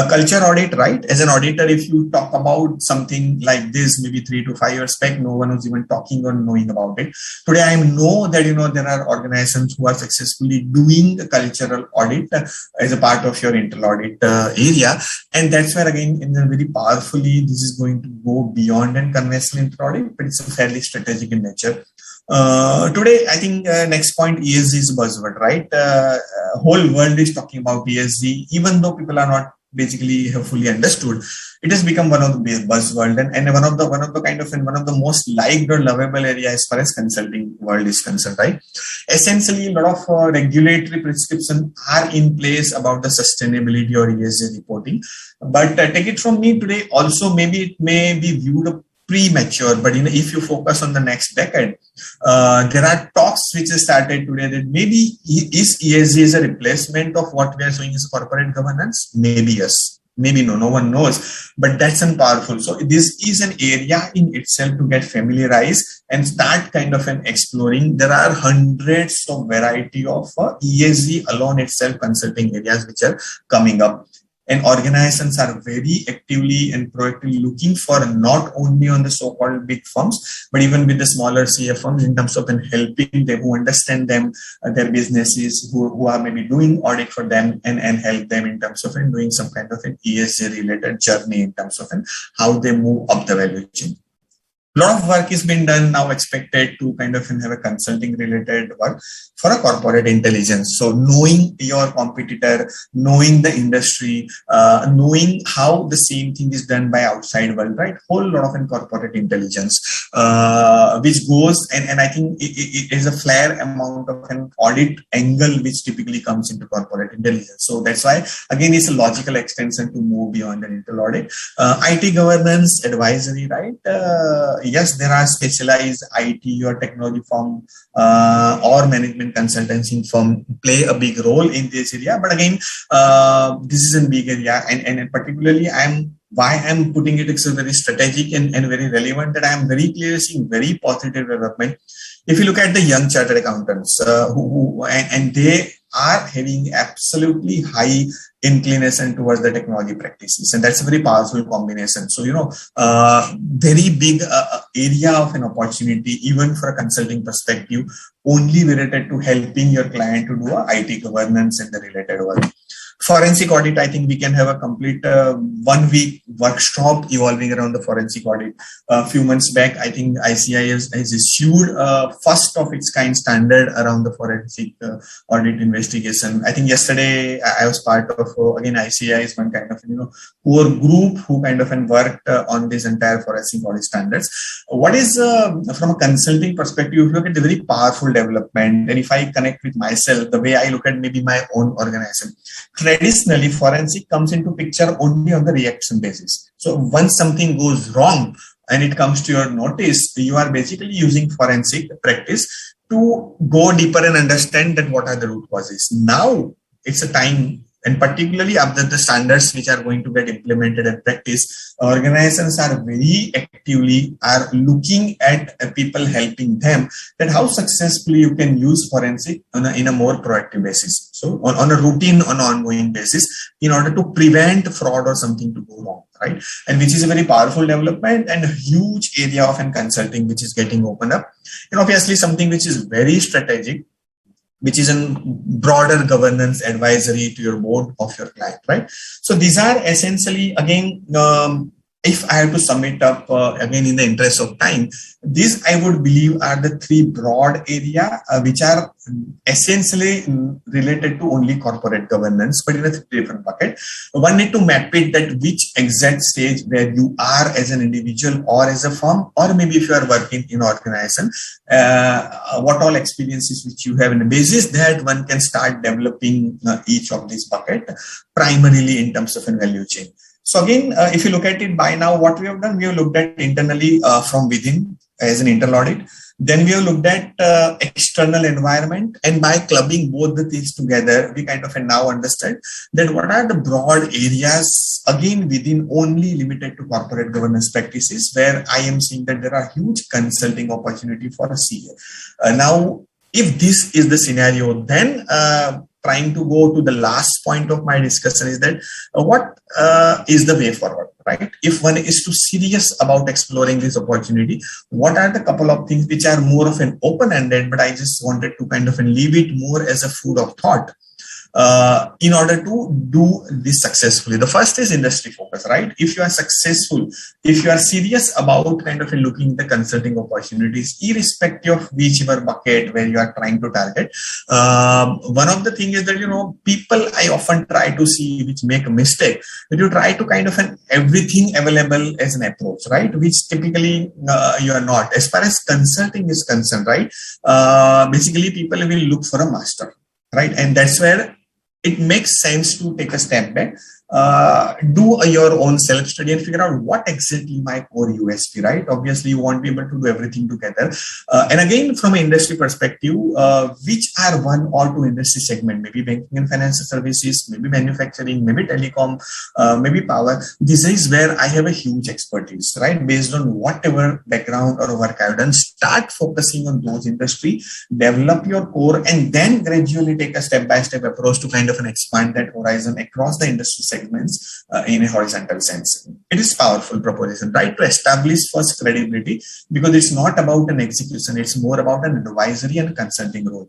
Culture audit, right? As an auditor, if you talk about something like this, maybe 3 to 5 years back, no one was even talking or knowing about it. Today, I know that, there are organizations who are successfully doing the cultural audit as a part of your internal audit area. And that's where, again, very powerfully, this is going to go beyond and conventional audit, but it's fairly strategic in nature. Today, I think next point, ESG is buzzword, right? Whole world is talking about ESG, even though people are not basically have fully understood. It has become one of the buzzword and one of the most liked or lovable area as far as consulting world is concerned, right? Essentially, a lot of regulatory prescriptions are in place about the sustainability or ESG reporting. But take it from me today, also maybe it may be viewed premature, but if you focus on the next decade, there are talks which have started today that maybe is ESG as a replacement of what we are doing as corporate governance? Maybe yes, maybe no one knows, but that's powerful. So this is an area in itself to get familiarized and start kind of exploring. There are hundreds of variety of ESG alone itself consulting areas which are coming up. And organizations are very actively and proactively looking for not only on the so-called big firms, but even with the smaller CF firms in terms of helping them who understand them, their businesses, who are maybe doing audit for them and help them in terms of doing some kind of an ESG related journey in terms of how they move up the value chain. A lot of work is being done now, expected to kind of have a consulting related work for a corporate intelligence. So knowing your competitor, knowing the industry, knowing how the same thing is done by outside world, right? Whole lot of corporate intelligence, which goes, and I think it is a fair amount of an audit angle which typically comes into corporate intelligence. So that's why, again, it's a logical extension to move beyond an internal audit. IT governance, advisory, right? Yes, there are specialized IT or technology firm or management consultancy firm play a big role in this area. But again, this is a big area, and particularly why I'm putting it as very strategic and very relevant, that I am very clearly seeing very positive development. If you look at the young chartered accountants and they are having absolutely high inclination towards the technology practices, and that's a very powerful combination. So very big area of an opportunity even for a consulting perspective, only related to helping your client to do a IT governance and the related work. Forensic audit, I think we can have a complete 1 week workshop evolving around the forensic audit. A few months back, I think ICAI has issued first of its kind standard around the forensic audit investigation. I think yesterday I was part of, again, ICAI is one kind of, core group who kind of worked on this entire forensic audit standards. What is, from a consulting perspective, if you look at the very powerful development, and if I connect with myself, the way I look at maybe my own organization, traditionally, forensic comes into picture only on the reaction basis. So once something goes wrong and it comes to your notice, you are basically using forensic practice to go deeper and understand that what are the root causes. Now it's a time, and particularly after the standards which are going to get implemented and practiced, organizations are very actively are looking at people helping them that how successfully you can use forensic in a more proactive basis. So on a routine, on an ongoing basis, in order to prevent fraud or something to go wrong, right? And which is a very powerful development and a huge area of consulting which is getting opened up. And obviously something which is very strategic, which is a broader governance advisory to your board of your client, right? So these are essentially, again, if I have to sum it up, again, in the interest of time, these I would believe are the three broad area which are essentially related to only corporate governance, but in a different bucket. One need to map it that which exact stage where you are as an individual or as a firm, or maybe if you are working in organization, what all experiences which you have, in the basis that one can start developing each of these bucket, primarily in terms of a value chain. So again, if you look at it by now, what we have done, we have looked at internally from within as an internal audit. Then we have looked at external environment, and by clubbing both the things together, we kind of now understand that what are the broad areas, again, within only limited to corporate governance practices, where I am seeing that there are huge consulting opportunity for a CA. Now, if this is the scenario, then trying to go to the last point of my discussion is that what is the way forward, right? If one is too serious about exploring this opportunity, what are the couple of things which are more of an open-ended, but I just wanted to kind of leave it more as a food of thought in order to do this successfully. The first is industry focus, right? If you are successful, if you are serious about kind of looking at the consulting opportunities, irrespective of whichever bucket where you are trying to target, one of the things is that, people I often try to see which make a mistake, that you try to kind of everything available as an approach, right? Which typically you are not. As far as consulting is concerned, right? Basically people will look for a master, right? And that's where it makes sense to take a step back, do your own self-study and figure out what exactly my core USP, right? Obviously, you won't be able to do everything together. And again, from an industry perspective, which are one or two industry segment, maybe banking and financial services, maybe manufacturing, maybe telecom, maybe power. This is where I have a huge expertise, right? Based on whatever background or work I've done, start focusing on those industry, develop your core, and then gradually take a step-by-step approach to kind of expand that horizon across the industry segments in a horizontal sense. It is powerful proposition, right? To establish first credibility, because it's not about an execution, it's more about an advisory and consulting role.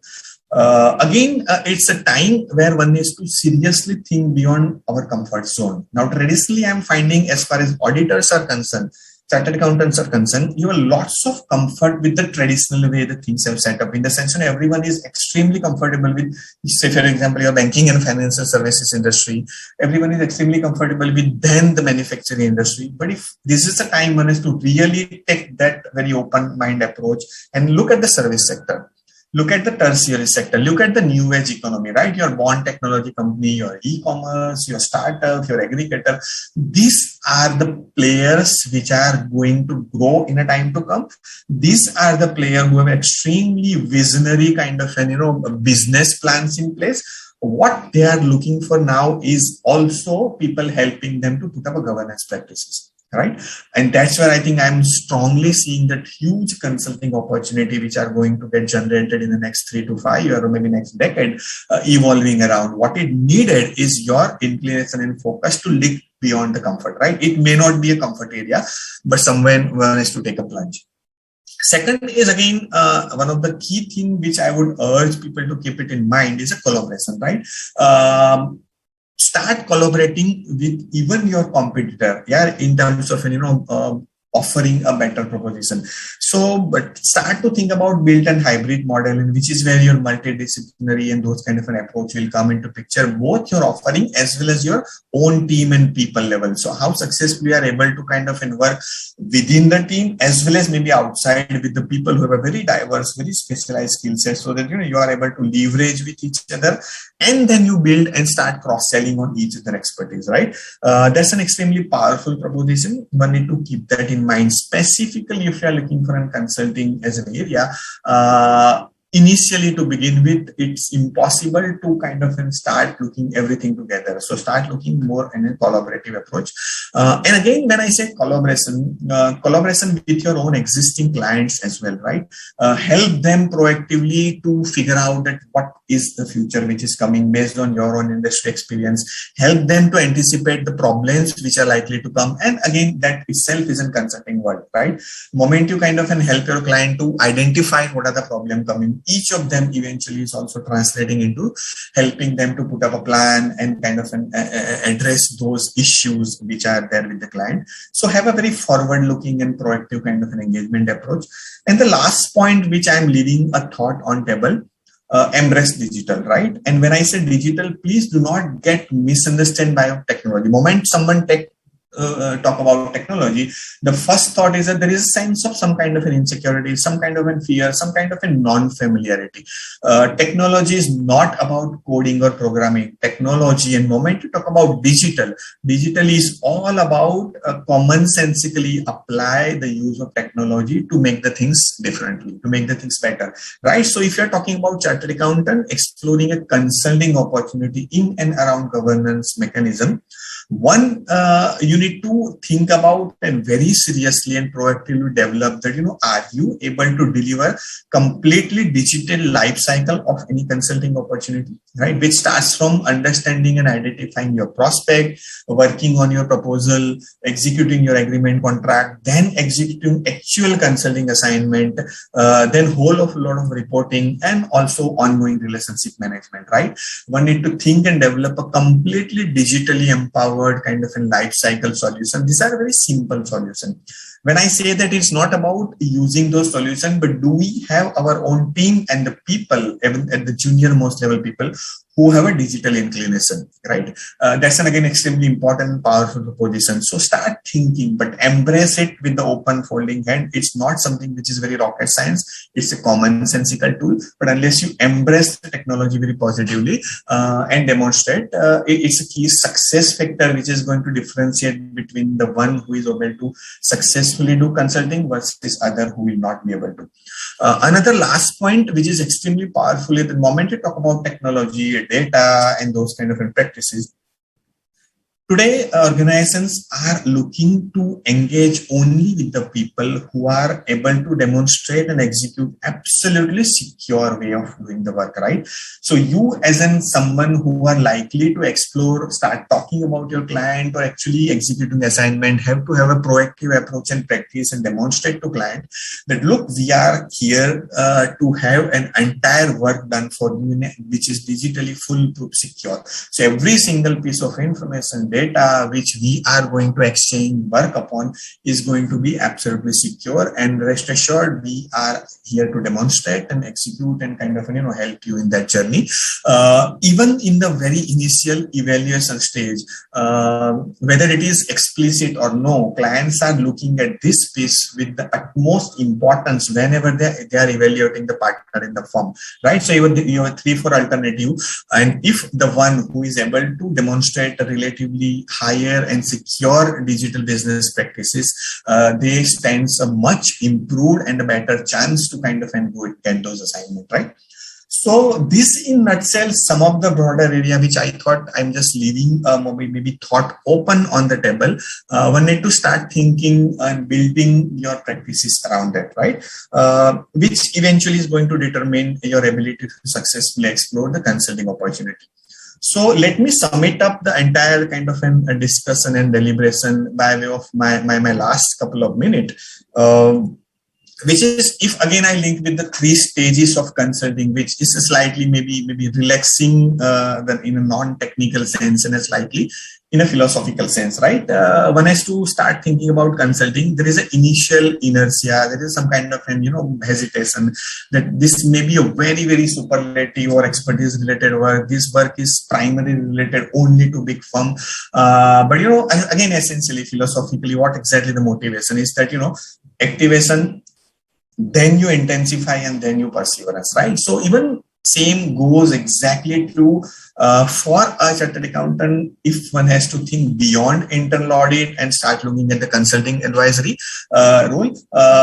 Again, it's a time where one needs to seriously think beyond our comfort zone. Now, traditionally, I'm finding as far as auditors are concerned, chartered accountants are concerned, you have lots of comfort with the traditional way the things have set up, in the sense that everyone is extremely comfortable with, say, for example, your banking and financial services industry, everyone is extremely comfortable with then the manufacturing industry. But if this is the time one is to really take that very open mind approach and look at the service sector, look at the tertiary sector, look at the new age economy, right? Your bond technology company, your e-commerce, your startup, your aggregator. These are the players which are going to grow in a time to come. These are the players who have extremely visionary kind of business plans in place. What they are looking for now is also people helping them to put up a governance practices. Right. And that's where I think I'm strongly seeing that huge consulting opportunity which are going to get generated in the next 3 to 5 years or maybe next decade, evolving around. What it needed is your inclination and focus to look beyond the comfort, right? It may not be a comfort area, but somewhere one is to take a plunge. Second is, again, one of the key things which I would urge people to keep it in mind is a collaboration, right? start collaborating with even your competitor, yeah, in terms of offering a better proposition. So, but start to think about built and hybrid model, in which is where your multidisciplinary and those kind of an approach will come into picture, both your offering as well as your own team and people level. So how successfully are able to kind of work within the team as well as maybe outside with the people who have a very diverse, very specialized skill set, so that you are able to leverage with each other, and then you build and start cross-selling on each other expertise, right? That's an extremely powerful proposition. One need to keep that in mind, specifically if you are looking for a consulting as an area. Initially, to begin with, it's impossible to kind of start looking everything together. So start looking more in a collaborative approach. And again, when I say collaboration with your own existing clients as well, right? Help them proactively to figure out that what is the future which is coming based on your own industry experience. Help them to anticipate the problems which are likely to come. And again, that itself is a consulting world, right? Moment you kind of help your client to identify what are the problems coming, each of them eventually is also translating into helping them to put up a plan and kind of address those issues which are there with the client. So have a very forward-looking and proactive kind of an engagement approach. And the last point which I'm leaving a thought on table, embrace digital, right? And when I say digital, please do not get misunderstood by technology. Moment someone talk about technology, the first thought is that there is a sense of some kind of an insecurity, some kind of a fear, some kind of a non-familiarity. Technology is not about coding or programming. Technology, and moment you talk about digital is all about commonsensically apply the use of technology to make the things differently, to make the things better, right? So if you're talking about chartered accountant exploring a consulting opportunity in and around governance mechanism, one, you need to think about and very seriously and proactively develop that, are you able to deliver completely digital life cycle of any consulting opportunity, right? Which starts from understanding and identifying your prospect, working on your proposal, executing your agreement contract, then executing actual consulting assignment, then whole of a lot of reporting, and also ongoing relationship management, right? One need to think and develop a completely digitally empowered kind of a life cycle solution. These are very simple solutions. When I say that, it's not about using those solutions, but do we have our own team and the people, even at the junior most level people, who have a digital inclination, right? That's again extremely important, powerful proposition. So start thinking, but embrace it with the open folding hand. It's not something which is very rocket science. It's a commonsensical tool, but unless you embrace the technology very positively and demonstrate, it's a key success factor which is going to differentiate between the one who is able to successfully do consulting versus other who will not be able to. Another last point, which is extremely powerful, at the moment you talk about technology, data, and those kind of practices. Today, organizations are looking to engage only with the people who are able to demonstrate and execute absolutely secure way of doing the work, right? So you, as in someone who are likely to explore, start talking about your client or actually executing assignment, have to have a proactive approach and practice and demonstrate to client that, look, we are here to have an entire work done for you, which is digitally foolproof secure. So every single piece of information, data which we are going to exchange, work upon, is going to be absolutely secure, and rest assured we are here to demonstrate and execute and kind of help you in that journey. Even in the very initial evaluation stage, whether it is explicit or no, clients are looking at this piece with the utmost importance whenever they are evaluating the partner in the firm, right? So you have 3-4 alternative, and if the one who is able to demonstrate a relatively higher and secure digital business practices, they stand a much improved and a better chance to kind of get those assignments, right? So this in nutshell, some of the broader area which I thought I'm just leaving maybe thought open on the table. One need to start thinking and building your practices around that, right? Which eventually is going to determine your ability to successfully explore the consulting opportunity. So let me sum it up the entire kind of a discussion and deliberation by way of my last couple of minutes. which is, if again I link with the 3 stages of consulting, which is a slightly maybe relaxing in a non-technical sense and a slightly in a philosophical sense, right? One has to start thinking about consulting. There is an initial inertia. There is some kind of hesitation that this may be a very superlative or expertise related work. This work is primarily related only to big firm. But again, essentially philosophically, what exactly the motivation is that activation, then you intensify, and then you perseverance, right? So even same goes exactly true for a chartered accountant if one has to think beyond internal audit and start looking at the consulting advisory role.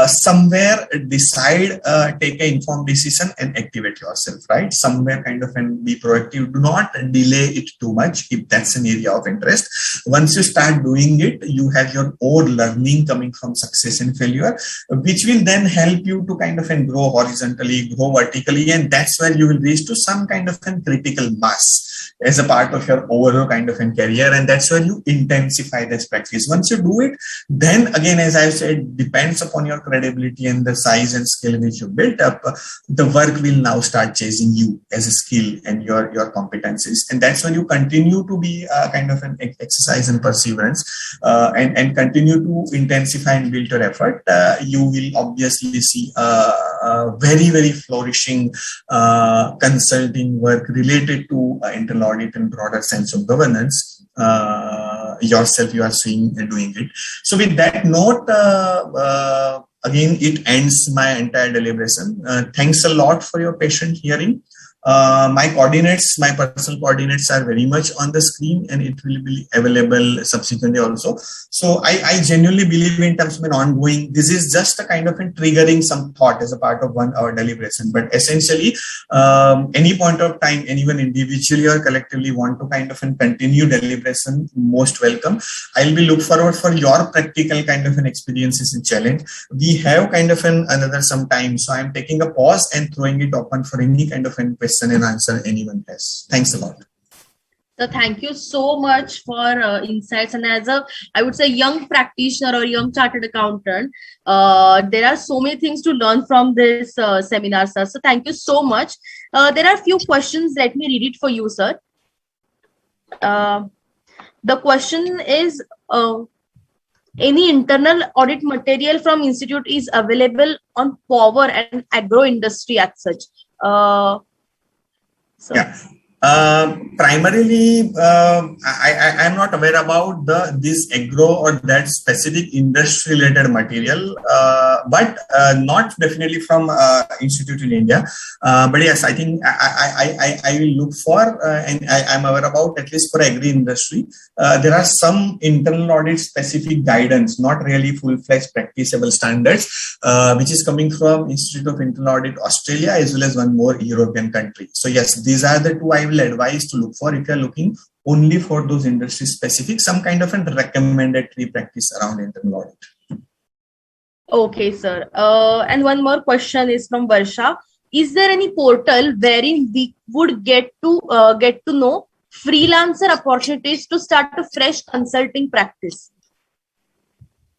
Somewhere decide, take an informed decision and activate yourself, right? Somewhere and be proactive. Do not delay it too much if that's an area of interest. Once you start doing it, you have your own learning coming from success and failure, which will then help you to grow horizontally, grow vertically, and that's where you will reach to some kind of critical mass as a part of your overall career, and that's where you intensify this practice. Once you do it, then again, as I said, depends upon your credibility and the size and skill which you built up, the work will now start chasing you as a skill and your competencies, and that's when you continue to be an exercise and perseverance, and continue to intensify and build your effort. You will obviously see very flourishing consulting work related to internal audit and broader sense of governance. Yourself, you are seeing and doing it. So with that note, again, it ends my entire deliberation. Thanks a lot for your patient hearing. My coordinates, my personal coordinates are very much on the screen, and it will be available subsequently also. So I genuinely believe in terms of an ongoing, this is just a triggering some thought as a part of 1 hour deliberation. But essentially, any point of time, anyone individually or collectively want to continue deliberation, most welcome. I'll be look forward for your practical experiences and challenge. We have another some time, so I'm taking a pause and throwing it open for any question and answer anyone has. Thanks a lot. So thank you so much for insights. And as I would say, young practitioner or young chartered accountant, there are so many things to learn from this seminar, sir. So thank you so much. There are a few questions. Let me read it for you, sir. The question is, any internal audit material from institute is available on power and agro industry as such? Primarily, I'm not aware about this agro or that specific industry related material, but not definitely from institute in India. But yes, I think I will look for, and I'm aware about, at least for agri industry, there are some internal audit specific guidance, not really full-fledged practicable standards, which is coming from Institute of Internal Audit Australia as well as one more European country. So yes, these are the two I will advise to look for if you're looking only for those industry specific, some a recommended practice around internal audit. Okay, sir. And one more question is from Varsha. Is there any portal wherein we would get to know freelancer opportunities to start a fresh consulting practice?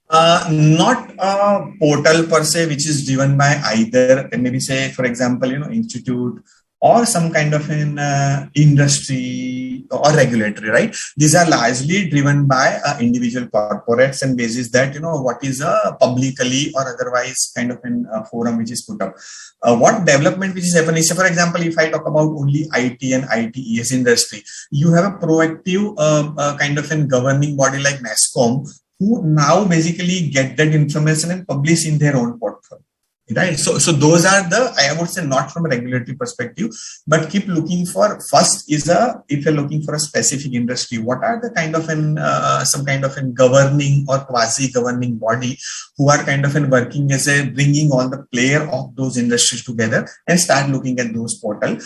Not a portal per se, which is driven by either, maybe say, for example, institute or some an industry or regulatory, right? These are largely driven by individual corporates and basis that, what is a publicly or otherwise a forum which is put up. What development which is happening, so for example, if I talk about only IT and ITES industry, you have a proactive governing body like NASSCOM, who now basically get that information and publish in their own portfolio. Right. So those are I would say, not from a regulatory perspective, but keep looking for, first is if you're looking for a specific industry, what are the some governing or quasi-governing body who are working as bringing all the player of those industries together, and start looking at those portal,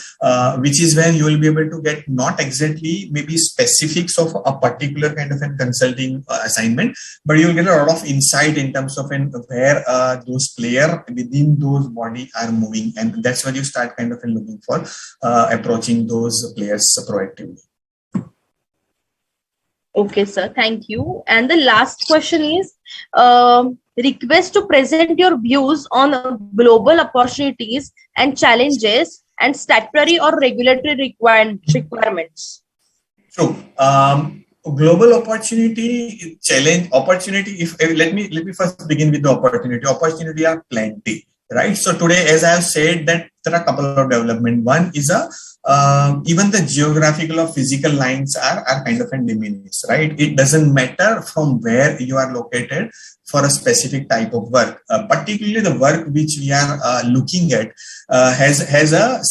which is where you will be able to get not exactly maybe specifics of a particular consulting assignment, but you will get a lot of insight in terms of where those players within those body are moving, and that's where you start looking for approaching those players proactively. Okay, sir. Thank you. And the last question is request to present your views on global opportunities and challenges and statutory or regulatory requirements. True. Global opportunity, challenge, opportunity. Let me first begin with the opportunity. Opportunity are plenty, right? So today, as I have said, that there are a couple of development. One is even the geographical or physical lines are kind of diminished, right? It doesn't matter from where you are located for a specific type of work. Particularly the work which we are looking at has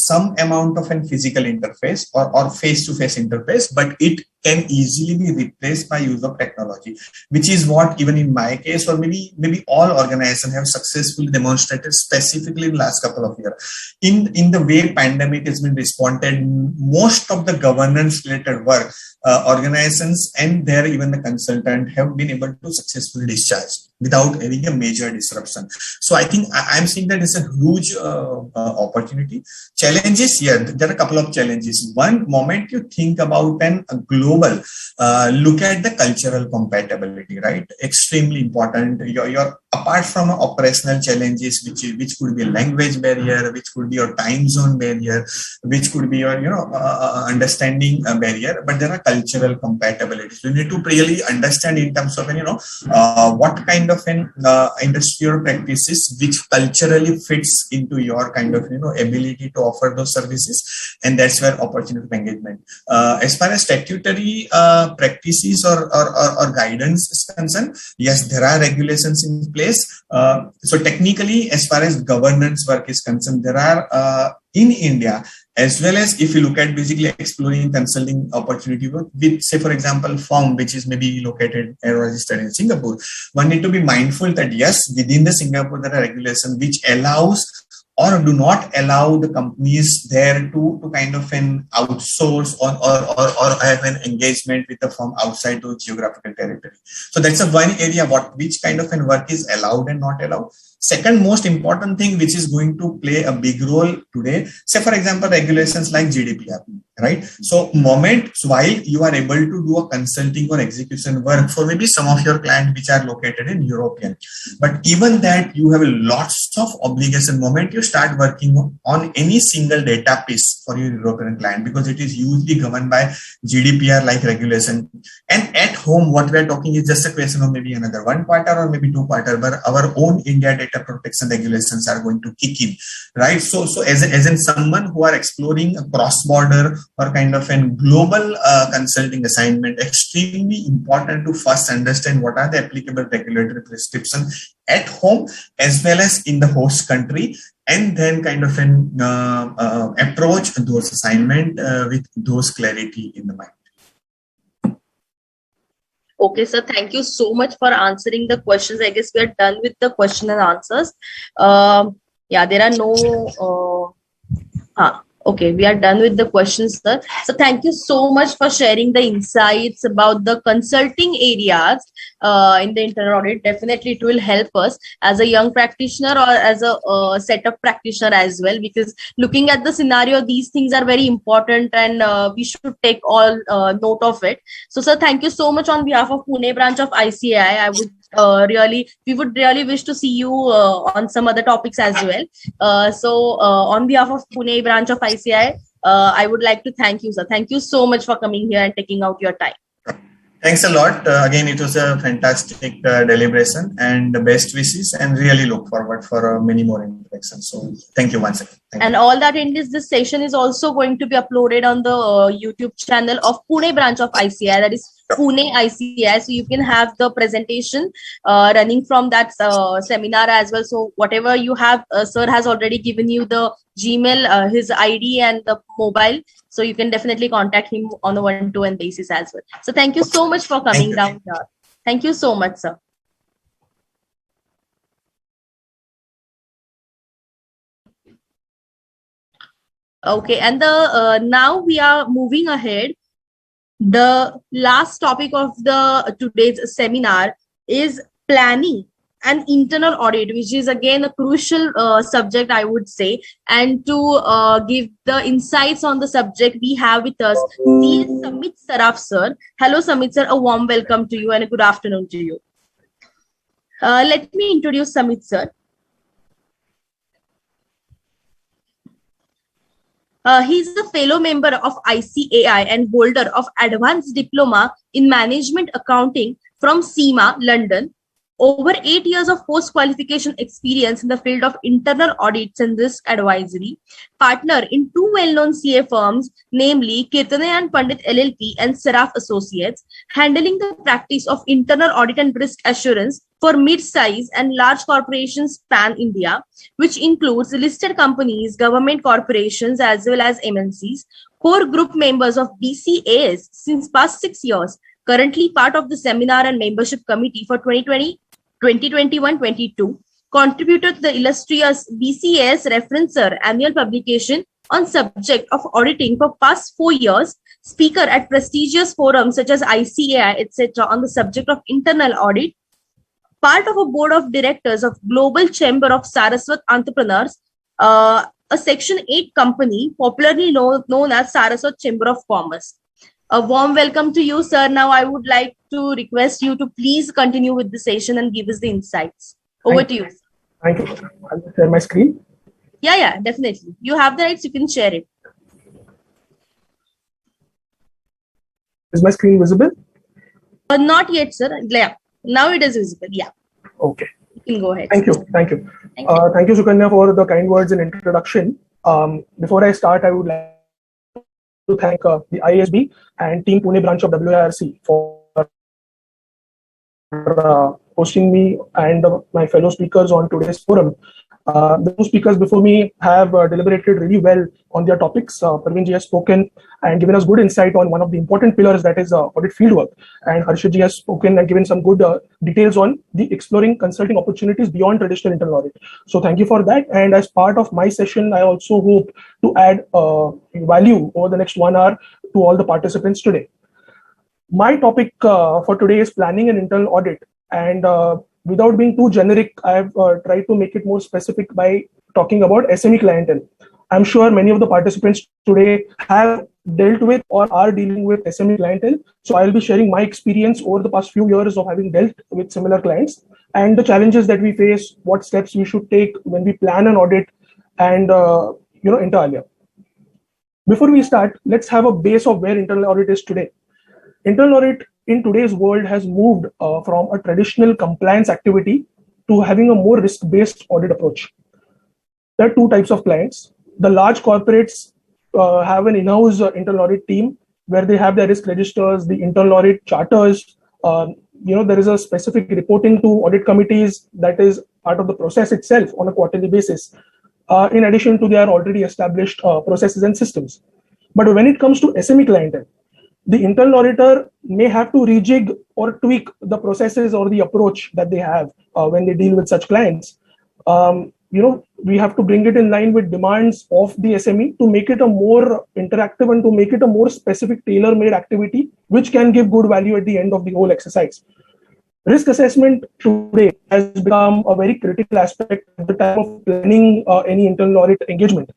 some amount of a physical interface or face-to-face interface, but it can easily be replaced by use of technology, which is what even in my case, or maybe all organizations have successfully demonstrated, specifically in the last couple of years. In the way pandemic has been responded, most of the governance related work, organizations and their even the consultant have been able to successfully discharge without having a major disruption. So I think I'm seeing that it's a huge opportunity. Challenges, yeah, there are a couple of challenges. One, moment you think about a global, look at the cultural compatibility, right? Extremely important. Your apart from operational challenges, which could be a language barrier, which could be your time zone barrier, which could be your understanding barrier, but there are cultural compatibilities. You need to really understand in terms of what kind of an industrial practices which culturally fits into your kind of ability to offer those services, and that's where opportunity of engagement. As far as statutory practices or guidance is concerned, yes, there are regulations in place. So technically, as far as governance work is concerned, there are in India, as well as if you look at basically exploring consulting opportunity work with, say, for example, firm which is maybe located or registered in Singapore, one need to be mindful that yes, within the Singapore there are regulations which allows or do not allow the companies there to kind of an outsource or have an engagement with a firm outside those geographical territory. So that's a one area which kind of an work is allowed and not allowed. Second most important thing which is going to play a big role today, say for example, regulations like GDPR, right? So while you are able to do a consulting or execution work for maybe some of your clients which are located in European, but even that you have lots of obligation moment you start working on any single data piece for your European client, because it is usually governed by GDPR like regulation. And at home, what we are talking is just a question of maybe another 1 quarter or maybe 2 quarter, but our own India data protection regulations are going to kick in, right? So as in someone who are exploring a cross-border or kind of a global consulting assignment, extremely important to first understand what are the applicable regulatory prescriptions at home as well as in the host country, and then kind of an approach those assignment with those clarity in the mind. Okay, sir. Thank you so much for answering the questions. I guess we are done with the question and answers. Yeah, there are no. Okay, we are done with the questions, sir. So thank you so much for sharing the insights about the consulting areas in the internal audit. Definitely, it will help us as a young practitioner or as a setup practitioner as well, because looking at the scenario, these things are very important and we should take all note of it. So, sir, thank you so much on behalf of Pune branch of ICAI. We would really wish to see you on some other topics as well. On behalf of Pune branch of ICAI, I would like to thank you, sir. Thank you so much for coming here and taking out your time. Thanks a lot. Again, it was a fantastic deliberation and the best wishes, and really look forward for many more interactions. So thank you once again. Thank you. All that in this session is also going to be uploaded on the YouTube channel of Pune branch of ICAI, that is Pune ICAI. So you can have the presentation running from that seminar as well. So whatever you have, sir has already given you the Gmail, his ID and the mobile. So you can definitely contact him on a one-to-one basis as well. So thank you so much for coming down here. Thank you so much, sir. Okay, and now we are moving ahead. The last topic of the today's seminar is planning and internal audit, which is again a crucial subject, I would say. And to give the insights on the subject, we have with us CS Samit Saraf, sir. Hello, Samit, sir. A warm welcome to you and a good afternoon to you. Let me introduce Samit sir. He is a fellow member of ICAI and holder of Advanced Diploma in Management Accounting from SEMA, London. Over 8 years of post-qualification experience in the field of internal audits and risk advisory. Partner in two well-known CA firms, namely Kirtane and Pandit LLP and Seraph Associates, handling the practice of internal audit and risk assurance for mid-size and large corporations pan-India, which includes listed companies, government corporations, as well as MNCs, core group members of BCAs since past 6 years, currently part of the seminar and membership committee for 2021-22, contributed to the illustrious BCAS Referencer annual publication on subject of auditing for past 4 years, speaker at prestigious forums such as ICAI, etc. on the subject of internal audit, part of a board of directors of Global Chamber of Saraswat Entrepreneurs, a Section 8 company popularly known as Saraswat Chamber of Commerce. A warm welcome to you, sir. Now I would like to request you to please continue with the session and give us the insights. Over to you. Thank you. I'll share my screen. Yeah, definitely. You have the rights, you can share it. Is my screen visible? Not yet, sir. Yeah. Now it is visible. Yeah. Okay. You can go ahead. Thank you. Thank you, Sukanya, for the kind words and introduction. Before I start, I would like to thank the ISB and Team Pune branch of WIRC for hosting me and my fellow speakers on today's forum. The two speakers before me have deliberated really well on their topics. Parveen has spoken and given us good insight on one of the important pillars, that is audit fieldwork. And Harshit has spoken and given some good details on the exploring consulting opportunities beyond traditional internal audit. So thank you for that. And as part of my session, I also hope to add value over the next 1 hour to all the participants today. My topic for today is planning an internal audit. And without being too generic, I've tried to make it more specific by talking about SME clientele. I'm sure many of the participants today have dealt with or are dealing with SME clientele. So I'll be sharing my experience over the past few years of having dealt with similar clients and the challenges that we face, what steps we should take when we plan an audit and inter alia. Before we start, let's have a base of where internal audit is today. Internal audit in today's world has moved from a traditional compliance activity to having a more risk-based audit approach. There are two types of clients. The large corporates have an in-house internal audit team where they have their risk registers, the internal audit charters. There is a specific reporting to audit committees that is part of the process itself on a quarterly basis, in addition to their already established processes and systems. But when it comes to SME clientele, the internal auditor may have to rejig or tweak the processes or the approach that they have when they deal with such clients. We have to bring it in line with demands of the SME to make it a more interactive and to make it a more specific tailor-made activity, which can give good value at the end of the whole exercise. Risk assessment today has become a very critical aspect at the time of planning any internal audit engagement.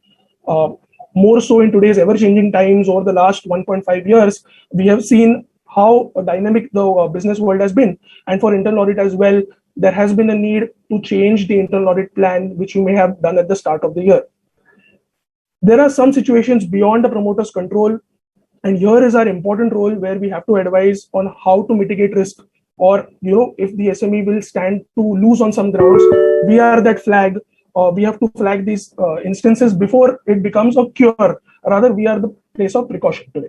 More so in today's ever-changing times. Over the last 1.5 years, we have seen how dynamic the business world has been. And for internal audit as well, there has been a need to change the internal audit plan, which you may have done at the start of the year. There are some situations beyond the promoter's control. And here is our important role where we have to advise on how to mitigate risk, or, if the SME will stand to lose on some grounds, we are that flag. We have to flag these instances before it becomes a cure. Rather, we are the place of precaution today.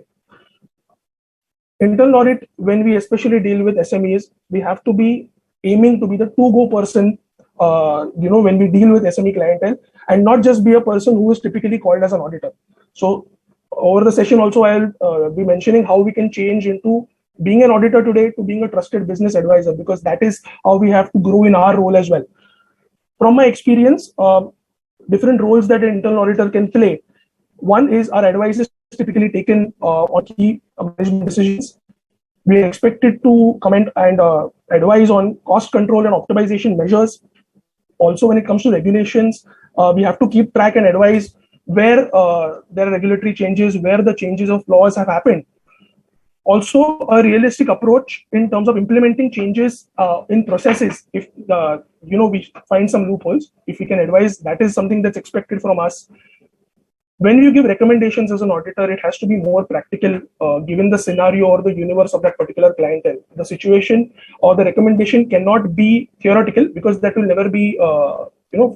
Internal audit, when we especially deal with SMEs, we have to be aiming to be the to-go person, when we deal with SME clientele, and not just be a person who is typically called as an auditor. So over the session also, I'll be mentioning how we can change into being an auditor today to being a trusted business advisor, because that is how we have to grow in our role as well. From my experience, different roles that an internal auditor can play. One is our advice is typically taken on key management decisions. We are expected to comment and advise on cost control and optimization measures. Also, when it comes to regulations, we have to keep track and advise where there are regulatory changes, where the changes of laws have happened. Also, a realistic approach in terms of implementing changes in processes. If we find some loopholes, if we can advise, that is something that's expected from us. When you give recommendations as an auditor, it has to be more practical, given the scenario or the universe of that particular clientele. The situation or the recommendation cannot be theoretical, because that will never be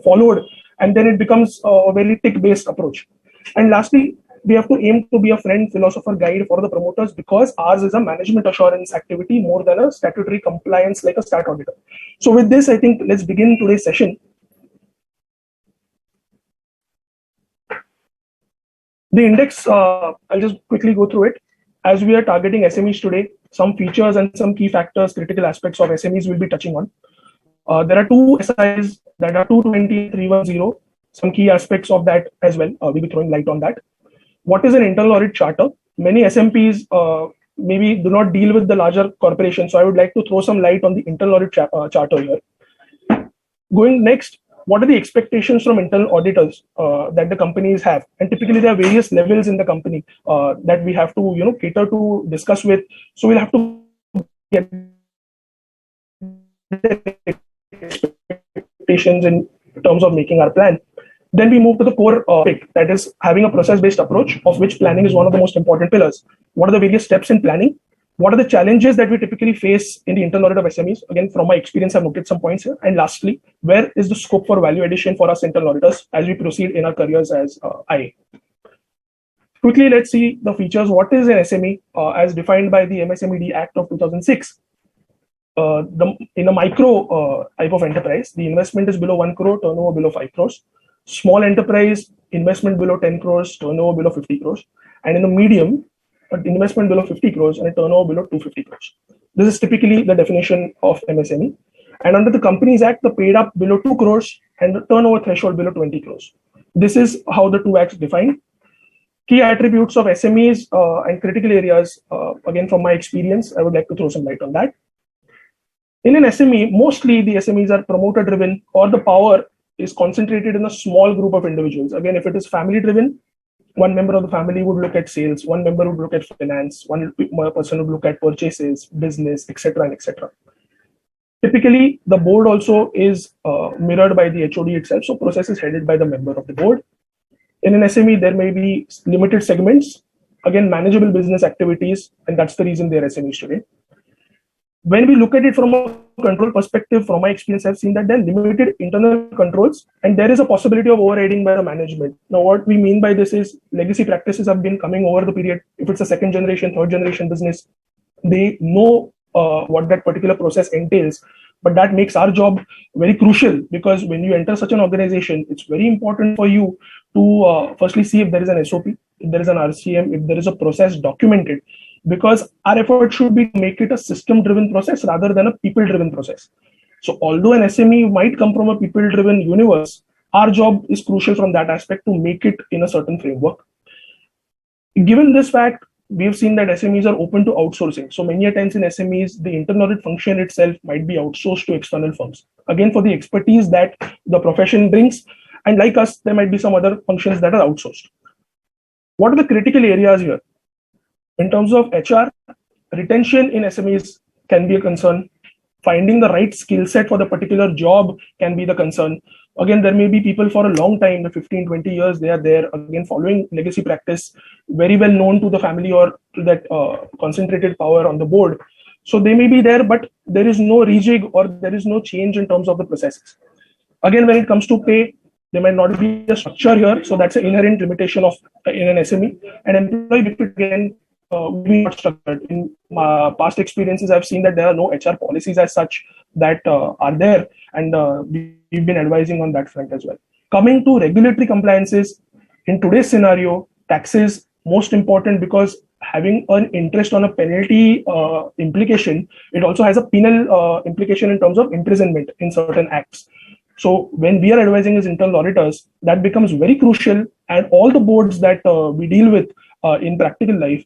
followed, and then it becomes a very tick-based approach. And lastly, we have to aim to be a friend, philosopher, guide for the promoters, because ours is a management assurance activity more than a statutory compliance like a stat auditor. So with this, I think let's begin today's session. The index, I'll just quickly go through it. As we are targeting SMEs today, some features and some key factors, critical aspects of SMEs we'll be touching on. There are two SIs that are 220, 310, some key aspects of that as well. We'll be throwing light on that. What is an internal audit charter? Many SMPs maybe do not deal with the larger corporations, so I would like to throw some light on the internal audit charter here. Going next, what are the expectations from internal auditors that the companies have? And typically there are various levels in the company that we have to cater to, discuss with. So we'll have to get expectations in terms of making our plan. Then we move to the core topic, that is having a process-based approach, of which planning is one of the most important pillars. What are the various steps in planning? What are the challenges that we typically face in the internal audit of SMEs? Again, from my experience, I've noted some points here. And lastly, where is the scope for value addition for us internal auditors as we proceed in our careers as IA? Quickly, let's see the features. What is an SME as defined by the MSMED Act of 2006? In a micro type of enterprise, the investment is below 1 crore, turnover below 5 crores. Small enterprise, investment below 10 crores, turnover below 50 crores. And in the medium, investment below 50 crores and a turnover below 250 crores. This is typically the definition of MSME. And under the Companies Act, the paid up below 2 crores and the turnover threshold below 20 crores. This is how the two acts define. Key attributes of SMEs and critical areas, again, from my experience, I would like to throw some light on that. In an SME, mostly the SMEs are promoter driven, or the power is concentrated in a small group of individuals. Again, if it is family driven, one member of the family would look at sales, one member would look at finance, one person would look at purchases, business, etc. and etc. Typically, the board also is mirrored by the HOD itself, so process is headed by the member of the board. In an SME, there may be limited segments, again, manageable business activities, and that's the reason they're SMEs today. When we look at it from a control perspective, from my experience, I've seen that there are limited internal controls and there is a possibility of overriding by the management. Now, what we mean by this is legacy practices have been coming over the period. If it's a second generation, third generation business, they know what that particular process entails. But that makes our job very crucial, because when you enter such an organization, it's very important for you to firstly see if there is an SOP, if there is an RCM, if there is a process documented. Because our effort should be to make it a system-driven process rather than a people-driven process. So although an SME might come from a people-driven universe, our job is crucial from that aspect to make it in a certain framework. Given this fact, we have seen that SMEs are open to outsourcing. So many times in SMEs, the internal audit function itself might be outsourced to external firms. Again, for the expertise that the profession brings, and like us, there might be some other functions that are outsourced. What are the critical areas here? In terms of HR, retention in SMEs can be a concern. Finding the right skill set for the particular job can be the concern. Again, there may be people for a long time, the 15, 20 years, they are there, again, following legacy practice, very well known to the family or to that concentrated power on the board. So they may be there, but there is no rejig or there is no change in terms of the processes. Again, when it comes to pay, there might not be a structure here. So that's an inherent limitation of in an SME. And employee benefit, again, we not structured. In past experiences, I've seen that there are no HR policies as such that are there, and we've been advising on that front as well. Coming to regulatory compliances, in today's scenario, taxes most important, because having an interest on a penalty implication, it also has a penal implication in terms of imprisonment in certain acts. So when we are advising as internal auditors, that becomes very crucial, and all the boards that we deal with in practical life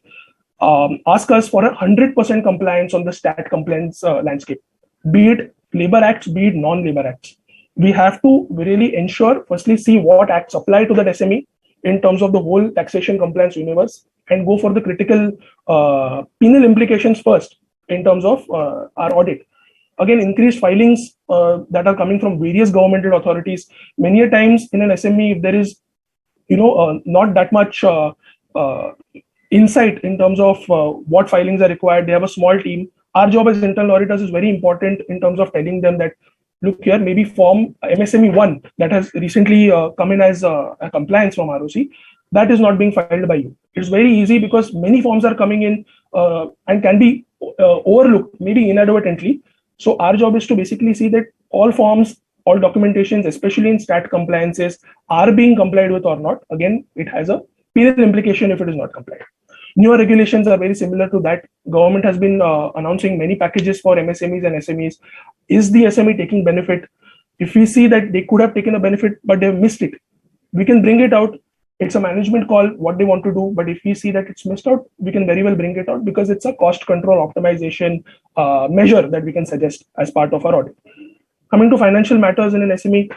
ask us for 100% compliance on the stat compliance landscape, be it labor acts, be it non-labor acts. We have to really ensure, firstly, see what acts apply to that SME in terms of the whole taxation compliance universe, and go for the critical penal implications first in terms of our audit. Again, increased filings that are coming from various governmental authorities. Many a times in an SME, if there is not that much insight in terms of what filings are required, they have a small team. Our job as internal auditors is very important in terms of telling them that, look here, maybe form MSME 1 that has recently come in as a compliance from ROC, that is not being filed by you. It's very easy because many forms are coming in and can be overlooked, maybe inadvertently. So our job is to basically see that all forms, all documentations, especially in stat compliances, are being complied with or not. Again, it has a penal implication if it is not complied. Newer regulations are very similar to that. Government has been announcing many packages for MSMEs and SMEs. Is the SME taking benefit? If we see that they could have taken a benefit, but they've missed it, we can bring it out. It's a management call, what they want to do. But if we see that it's missed out, we can very well bring it out because it's a cost control optimization measure that we can suggest as part of our audit. Coming to financial matters in an SME,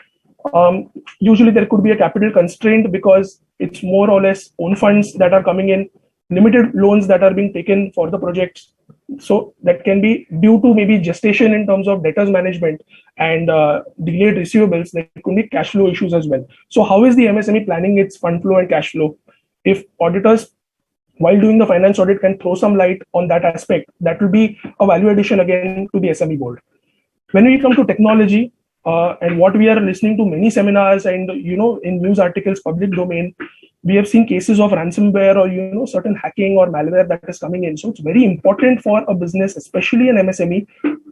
usually there could be a capital constraint because it's more or less own funds that are coming in, limited loans that are being taken for the projects. So that can be due to maybe gestation in terms of debtors management and delayed receivables. There could be cash flow issues as well. So how is the MSME planning its fund flow and cash flow? If auditors, while doing the finance audit, can throw some light on that aspect, that will be a value addition again to the SME board. When we come to technology and what we are listening to many seminars and in news articles, public domain, we have seen cases of ransomware or certain hacking or malware that is coming in. So it's very important for a business, especially an MSME,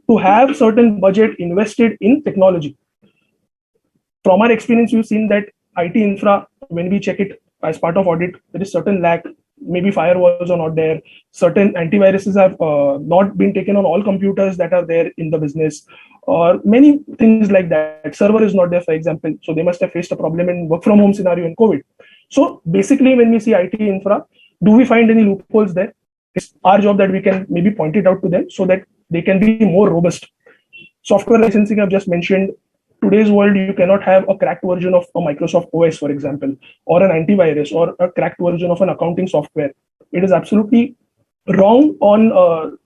to have certain budget invested in technology. From our experience, we've seen that IT infra, when we check it as part of audit, there is certain lack. Maybe firewalls are not there. Certain antiviruses have not been taken on all computers that are there in the business, or many things like that. Server is not there, for example. So they must have faced a problem in work from home scenario in COVID. So basically, when we see IT infra, do we find any loopholes there? It's our job that we can maybe point it out to them so that they can be more robust. Software licensing, I've just mentioned. Today's world, you cannot have a cracked version of a Microsoft OS, for example, or an antivirus, or a cracked version of an accounting software. It is absolutely wrong on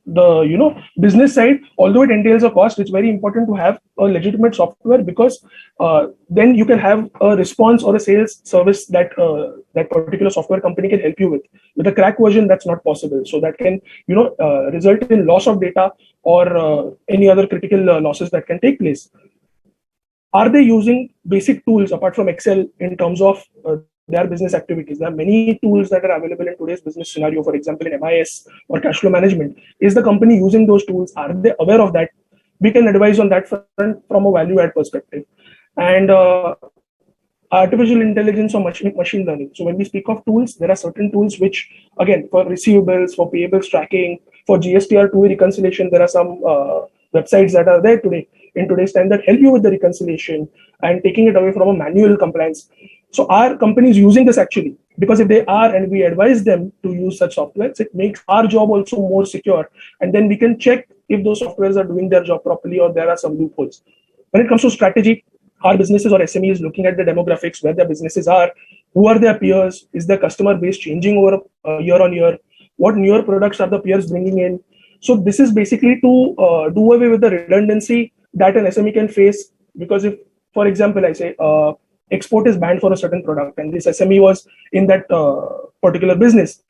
the business side. Although it entails a cost, it's very important to have a legitimate software because then you can have a response or a sales service that that particular software company can help you with. With a cracked version, that's not possible. So that can result in loss of data or any other critical losses that can take place. Are they using basic tools apart from Excel in terms of their business activities? There are many tools that are available in today's business scenario, for example, in MIS or cash flow management. Is the company using those tools? Are they aware of that? We can advise on that front from a value add perspective. And artificial intelligence or machine learning. So when we speak of tools, there are certain tools which, again, for receivables, for payables tracking, for GSTR 2 reconciliation, there are some websites that are there today in today's time that help you with the reconciliation and taking it away from a manual compliance. So our company is using this actually, because if they are and we advise them to use such softwares, it makes our job also more secure. And then we can check if those softwares are doing their job properly or there are some loopholes. When it comes to strategy, our businesses or SMEs looking at the demographics, where their businesses are, who are their peers, is their customer base changing over year on year, what newer products are the peers bringing in. So this is basically to do away with the redundancy that an SME can face, because if, for example, I say export is banned for a certain product and this SME was in that particular business,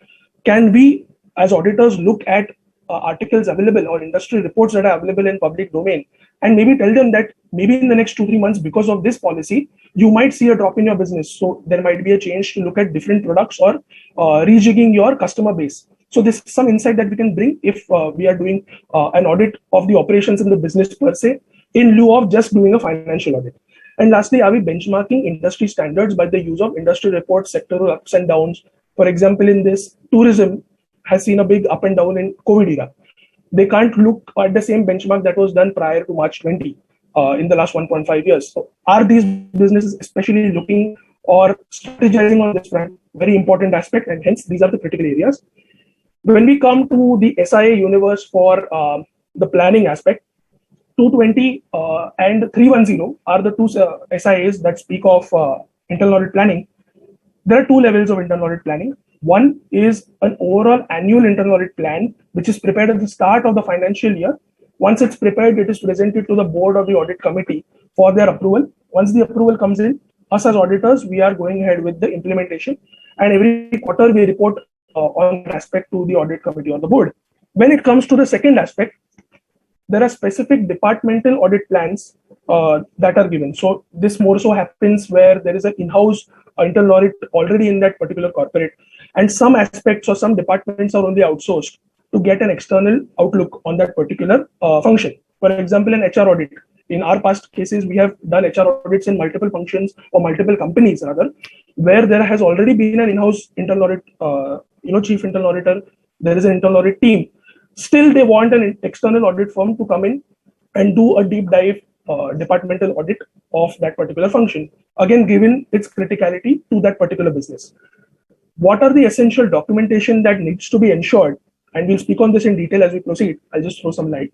can we as auditors look at articles available or industry reports that are available in public domain and maybe tell them that maybe in the next 2-3 months, because of this policy, you might see a drop in your business. So there might be a change to look at different products or rejigging your customer base. So this is some insight that we can bring if we are doing an audit of the operations in the business per se, in lieu of just doing a financial audit. And lastly, are we benchmarking industry standards by the use of industry reports, sectoral ups and downs? For example, in this, tourism has seen a big up and down in COVID era. They can't look at the same benchmark that was done prior to March 20 in the last 1.5 years. So are these businesses especially looking or strategizing on this front? Very important aspect, and hence these are the critical areas. When we come to the SIA universe for the planning aspect, 220 and 310 are the two SIAs that speak of internal audit planning. There are two levels of internal audit planning. One is an overall annual internal audit plan, which is prepared at the start of the financial year. Once it's prepared, it is presented to the board of the audit committee for their approval. Once the approval comes in, us as auditors, we are going ahead with the implementation. And every quarter, we report on that aspect to the audit committee on the board. When it comes to the second aspect, there are specific departmental audit plans that are given. So this more so happens where there is an in-house internal audit already in that particular corporate, and some aspects or some departments are only outsourced to get an external outlook on that particular function. For example, an HR audit. In our past cases, we have done HR audits in multiple functions or multiple companies rather, where there has already been an in-house internal audit, chief internal auditor. There is an internal audit team. Still, they want an external audit firm to come in and do a deep dive departmental audit of that particular function, again, given its criticality to that particular business. What are the essential documentation that needs to be ensured? And we'll speak on this in detail as we proceed. I'll just throw some light.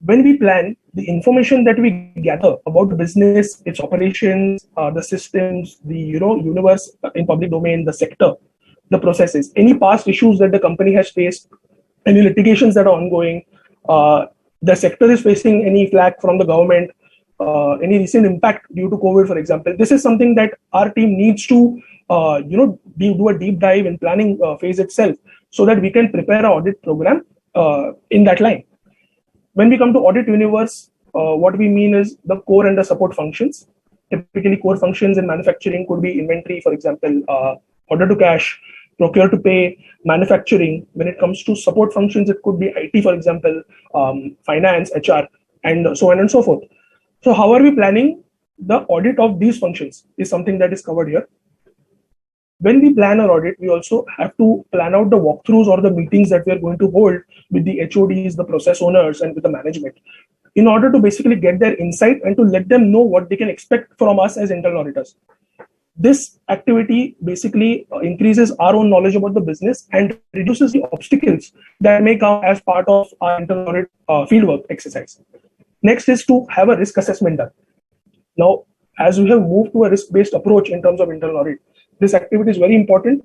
When we plan, the information that we gather about the business, its operations, the systems, the universe in public domain, the sector, the processes, any past issues that the company has faced, any litigations that are ongoing, the sector is facing any flack from the government, any recent impact due to COVID, for example. This is something that our team needs to do a deep dive in planning phase itself, so that we can prepare an audit program in that line. When we come to audit universe, what we mean is the core and the support functions. Typically, core functions in manufacturing could be inventory, for example, order to cash, procure to pay, manufacturing. When it comes to support functions, it could be IT, for example, finance, HR, and so on and so forth. So how are we planning the audit of these functions is something that is covered here. When we plan our audit, we also have to plan out the walkthroughs or the meetings that we are going to hold with the HODs, the process owners, and with the management, in order to basically get their insight and to let them know what they can expect from us as internal auditors. This activity basically increases our own knowledge about the business and reduces the obstacles that may come as part of our internal audit fieldwork exercise. Next is to have a risk assessment done. Now, as we have moved to a risk-based approach in terms of internal audit, this activity is very important.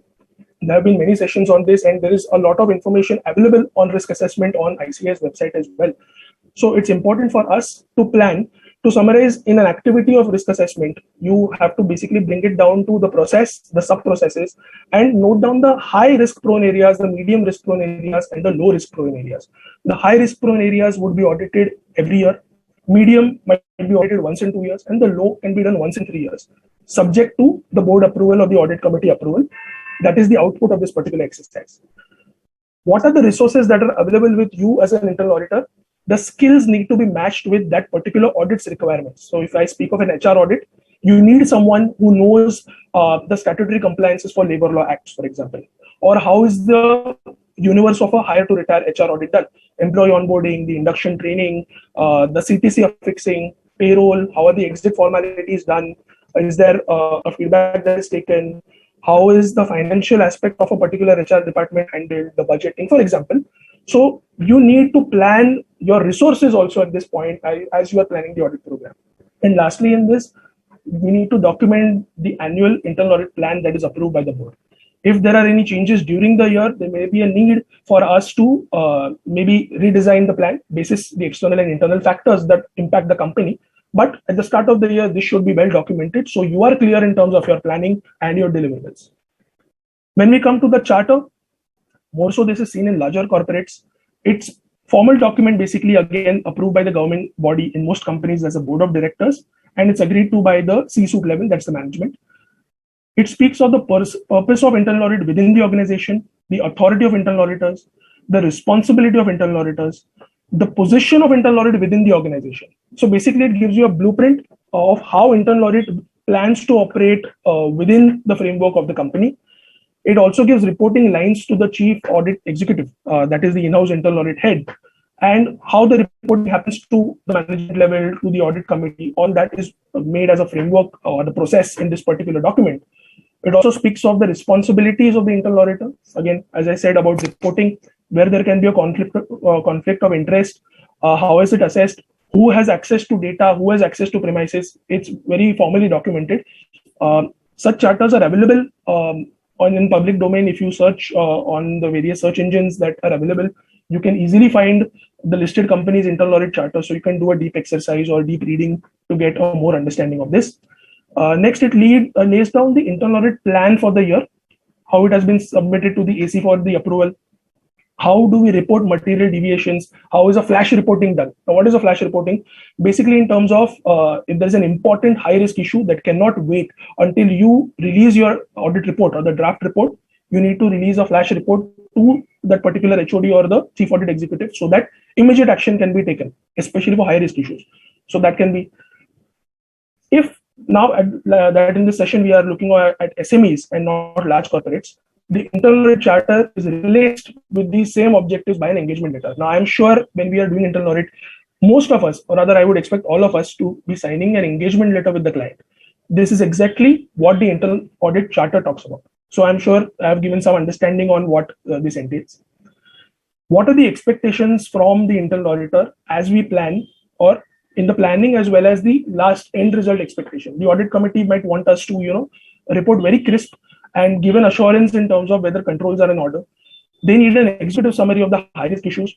There have been many sessions on this, and there is a lot of information available on risk assessment on ICAI's website as well. So it's important for us to plan. To summarize, in an activity of risk assessment, you have to basically bring it down to the process, the sub-processes, and note down the high risk prone areas, the medium risk prone areas, and the low risk prone areas. The high risk prone areas would be audited every year. Medium might be audited once in 2 years, and the low can be done once in 3 years, subject to the board approval or the audit committee approval. That is the output of this particular exercise. What are the resources that are available with you as an internal auditor? The skills need to be matched with that particular audit's requirements. So if I speak of an HR audit, you need someone who knows the statutory compliances for labor law acts, for example, or how is the universe of a hire to retire HR audit done, employee onboarding, the induction training, the CTC affixing, payroll, how are the exit formalities done, is there a feedback that is taken, how is the financial aspect of a particular HR department handled, the budgeting, for example. So you need to plan your resources also at this point as you are planning the audit program. And lastly, in this, we need to document the annual internal audit plan that is approved by the board. If there are any changes during the year, there may be a need for us to maybe redesign the plan basis the external and internal factors that impact the company. But at the start of the year, this should be well documented, so you are clear in terms of your planning and your deliverables. When we come to the charter, more so this is seen in larger corporates. It's formal document, basically again approved by the government body in most companies as a board of directors, and it's agreed to by the C-suite level, that's the management. It speaks of the purpose of internal audit within the organization, the authority of internal auditors, the responsibility of internal auditors, the position of internal audit within the organization. So basically, it gives you a blueprint of how internal audit plans to operate within the framework of the company. It also gives reporting lines to the chief audit executive, that is the in-house internal audit head, and how the reporting happens to the management level, to the audit committee. All that is made as a framework or the process in this particular document. It also speaks of the responsibilities of the internal auditor. Again, as I said about reporting, where there can be a conflict of interest, how is it assessed, who has access to data, who has access to premises. It's very formally documented. Such charters are available in public domain, if you search on the various search engines that are available, you can easily find the listed company's internal audit charter. So you can do a deep exercise or deep reading to get a more understanding of this. Next, it lays down the internal audit plan for the year, how it has been submitted to the AC for the approval. How do we report material deviations? How is a flash reporting done? Now, what is a flash reporting? Basically, in terms of if there's an important high-risk issue that cannot wait until you release your audit report or the draft report, you need to release a flash report to that particular HOD or the chief audit executive so that immediate action can be taken, especially for high-risk issues. So that can be, if now that in this session we are looking at SMEs and not large corporates, the internal audit charter is replaced with these same objectives by an engagement letter. Now, I'm sure when we are doing internal audit, most of us, or rather I would expect all of us to be signing an engagement letter with the client. This is exactly what the internal audit charter talks about. So I'm sure I have given some understanding on what this entails. What are the expectations from the internal auditor as we plan, or in the planning as well as the last end result expectation? The audit committee might want us to, report very crisp and give an assurance in terms of whether controls are in order. They need an executive summary of the high-risk issues.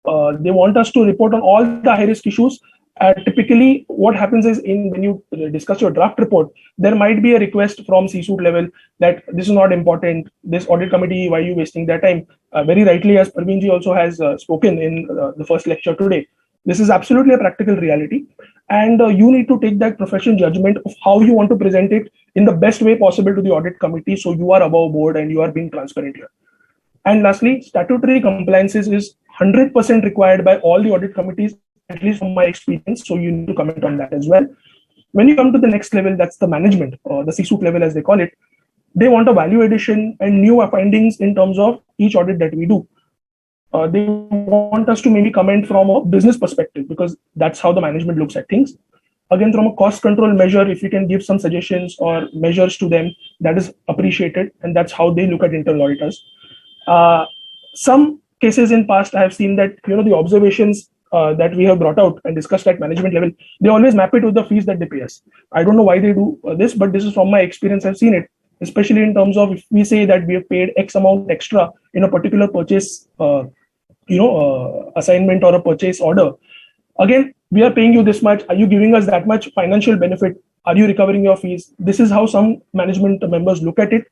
They want us to report on all the high-risk issues. Typically, what happens is when you discuss your draft report, there might be a request from C-suite level that this is not important. This audit committee, why are you wasting their time? Very rightly, as Parveenji also has spoken in the first lecture today, this is absolutely a practical reality. And you need to take that professional judgment of how you want to present it in the best way possible to the audit committee, so you are above board and you are being transparent here. And lastly, statutory compliances is 100% required by all the audit committees, at least from my experience. So you need to comment on that as well. When you come to the next level, that's the management, or the C-suite level as they call it, they want a value addition and new findings in terms of each audit that we do. They want us to maybe comment from a business perspective, because that's how the management looks at things. Again, from a cost control measure, if you can give some suggestions or measures to them, that is appreciated. And that's how they look at internal auditors. Some cases in past, I have seen that, the observations that we have brought out and discussed at management level, they always map it with the fees that they pay us. I don't know why they do this, but this is from my experience. I've seen it, especially in terms of if we say that we have paid X amount extra in a particular purchase, assignment or a purchase order. Again, we are paying you this much. Are you giving us that much financial benefit? Are you recovering your fees? This is how some management members look at it.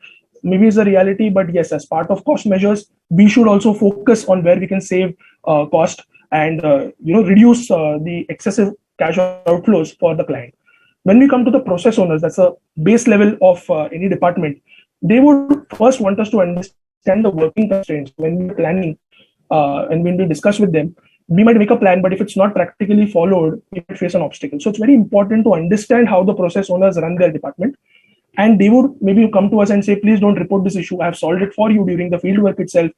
Maybe it's a reality, but yes, as part of cost measures, we should also focus on where we can save cost and reduce the excessive cash outflows for the client. When we come to the process owners, that's a base level of any department. They would first want us to understand the working constraints when we're planning, and when we discuss with them. We might make a plan, but if it's not practically followed, we might face an obstacle. So it's very important to understand how the process owners run their department. And they would maybe come to us and say, please don't report this issue. I have solved it for you during the field work itself.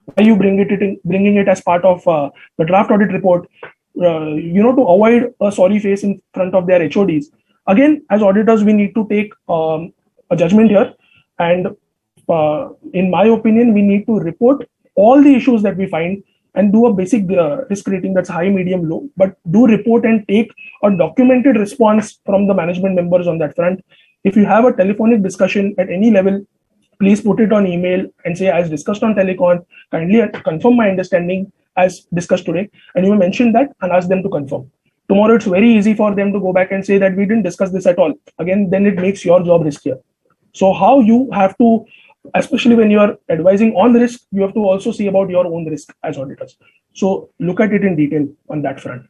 Why are you bringing it as part of the draft audit report? To avoid a sorry face in front of their HODs. Again, as auditors, we need to take a judgment here. And in my opinion, we need to report all the issues that we find and do a basic risk rating that's high, medium, low, but do report and take a documented response from the management members on that front. If you have a telephonic discussion at any level, please put it on email and say, as discussed on telecon, kindly confirm my understanding as discussed today. And you mention that and ask them to confirm. Tomorrow, it's very easy for them to go back and say that we didn't discuss this at all. Again, then it makes your job riskier. So how you have to, especially when you are advising on risk, you have to also see about your own risk as auditors. So look at it in detail on that front.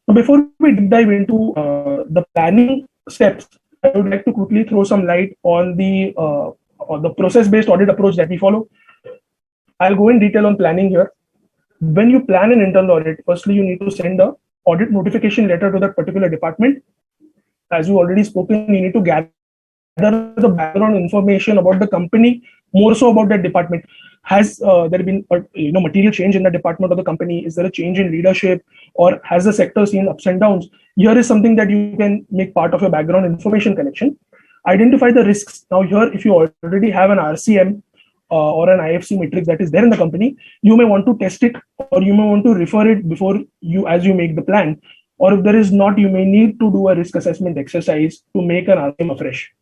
Now, before we dive into the planning steps, I would like to quickly throw some light on the process-based audit approach that we follow. I'll go in detail on planning here. When you plan an internal audit, firstly, you need to send a audit notification letter to that particular department. As you already spoken, you need to gather the background information about the company, more so about that department. Has there been a material change in the department or the company? Is there a change in leadership, or has the sector seen ups and downs? Here is something that you can make part of your background information collection. Identify the risks. Now here, if you already have an RCM or an IFC matrix that is there in the company, you may want to test it, or you may want to refer it before as you make the plan. Or if there is not, you may need to do a risk assessment exercise to make an RCM afresh.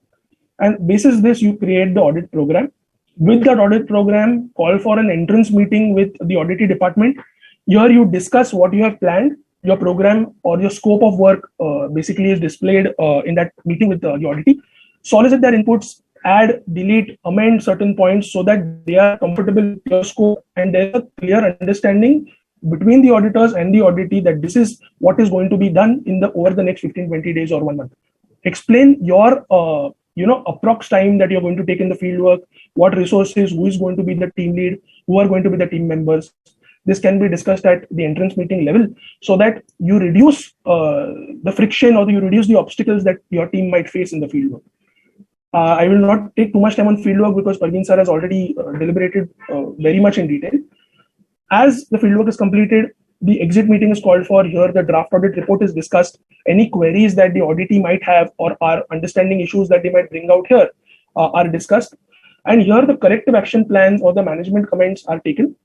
And basis this, you create the audit program. With that audit program, call for an entrance meeting with the auditing department. Here you discuss what you have planned. Your program or your scope of work basically is displayed in that meeting with the auditee. Solicit their inputs, add, delete, amend certain points so that they are comfortable with your scope, and there's a clear understanding between the auditors and the auditee that this is what is going to be done in the over the next 15-20 days or 1 month. Explain your approx time that you're going to take in the field work, what resources, who is going to be the team lead, who are going to be the team members. This can be discussed at the entrance meeting level so that you reduce the friction or you reduce the obstacles that your team might face in the field work. I will not take too much time on fieldwork because Parveen sir has already deliberated very much in detail. As the fieldwork is completed, the exit meeting is called for. Here, the draft audit report is discussed. Any queries that the auditee might have or are understanding issues that they might bring out here are discussed. And here, the corrective action plans or the management comments are taken.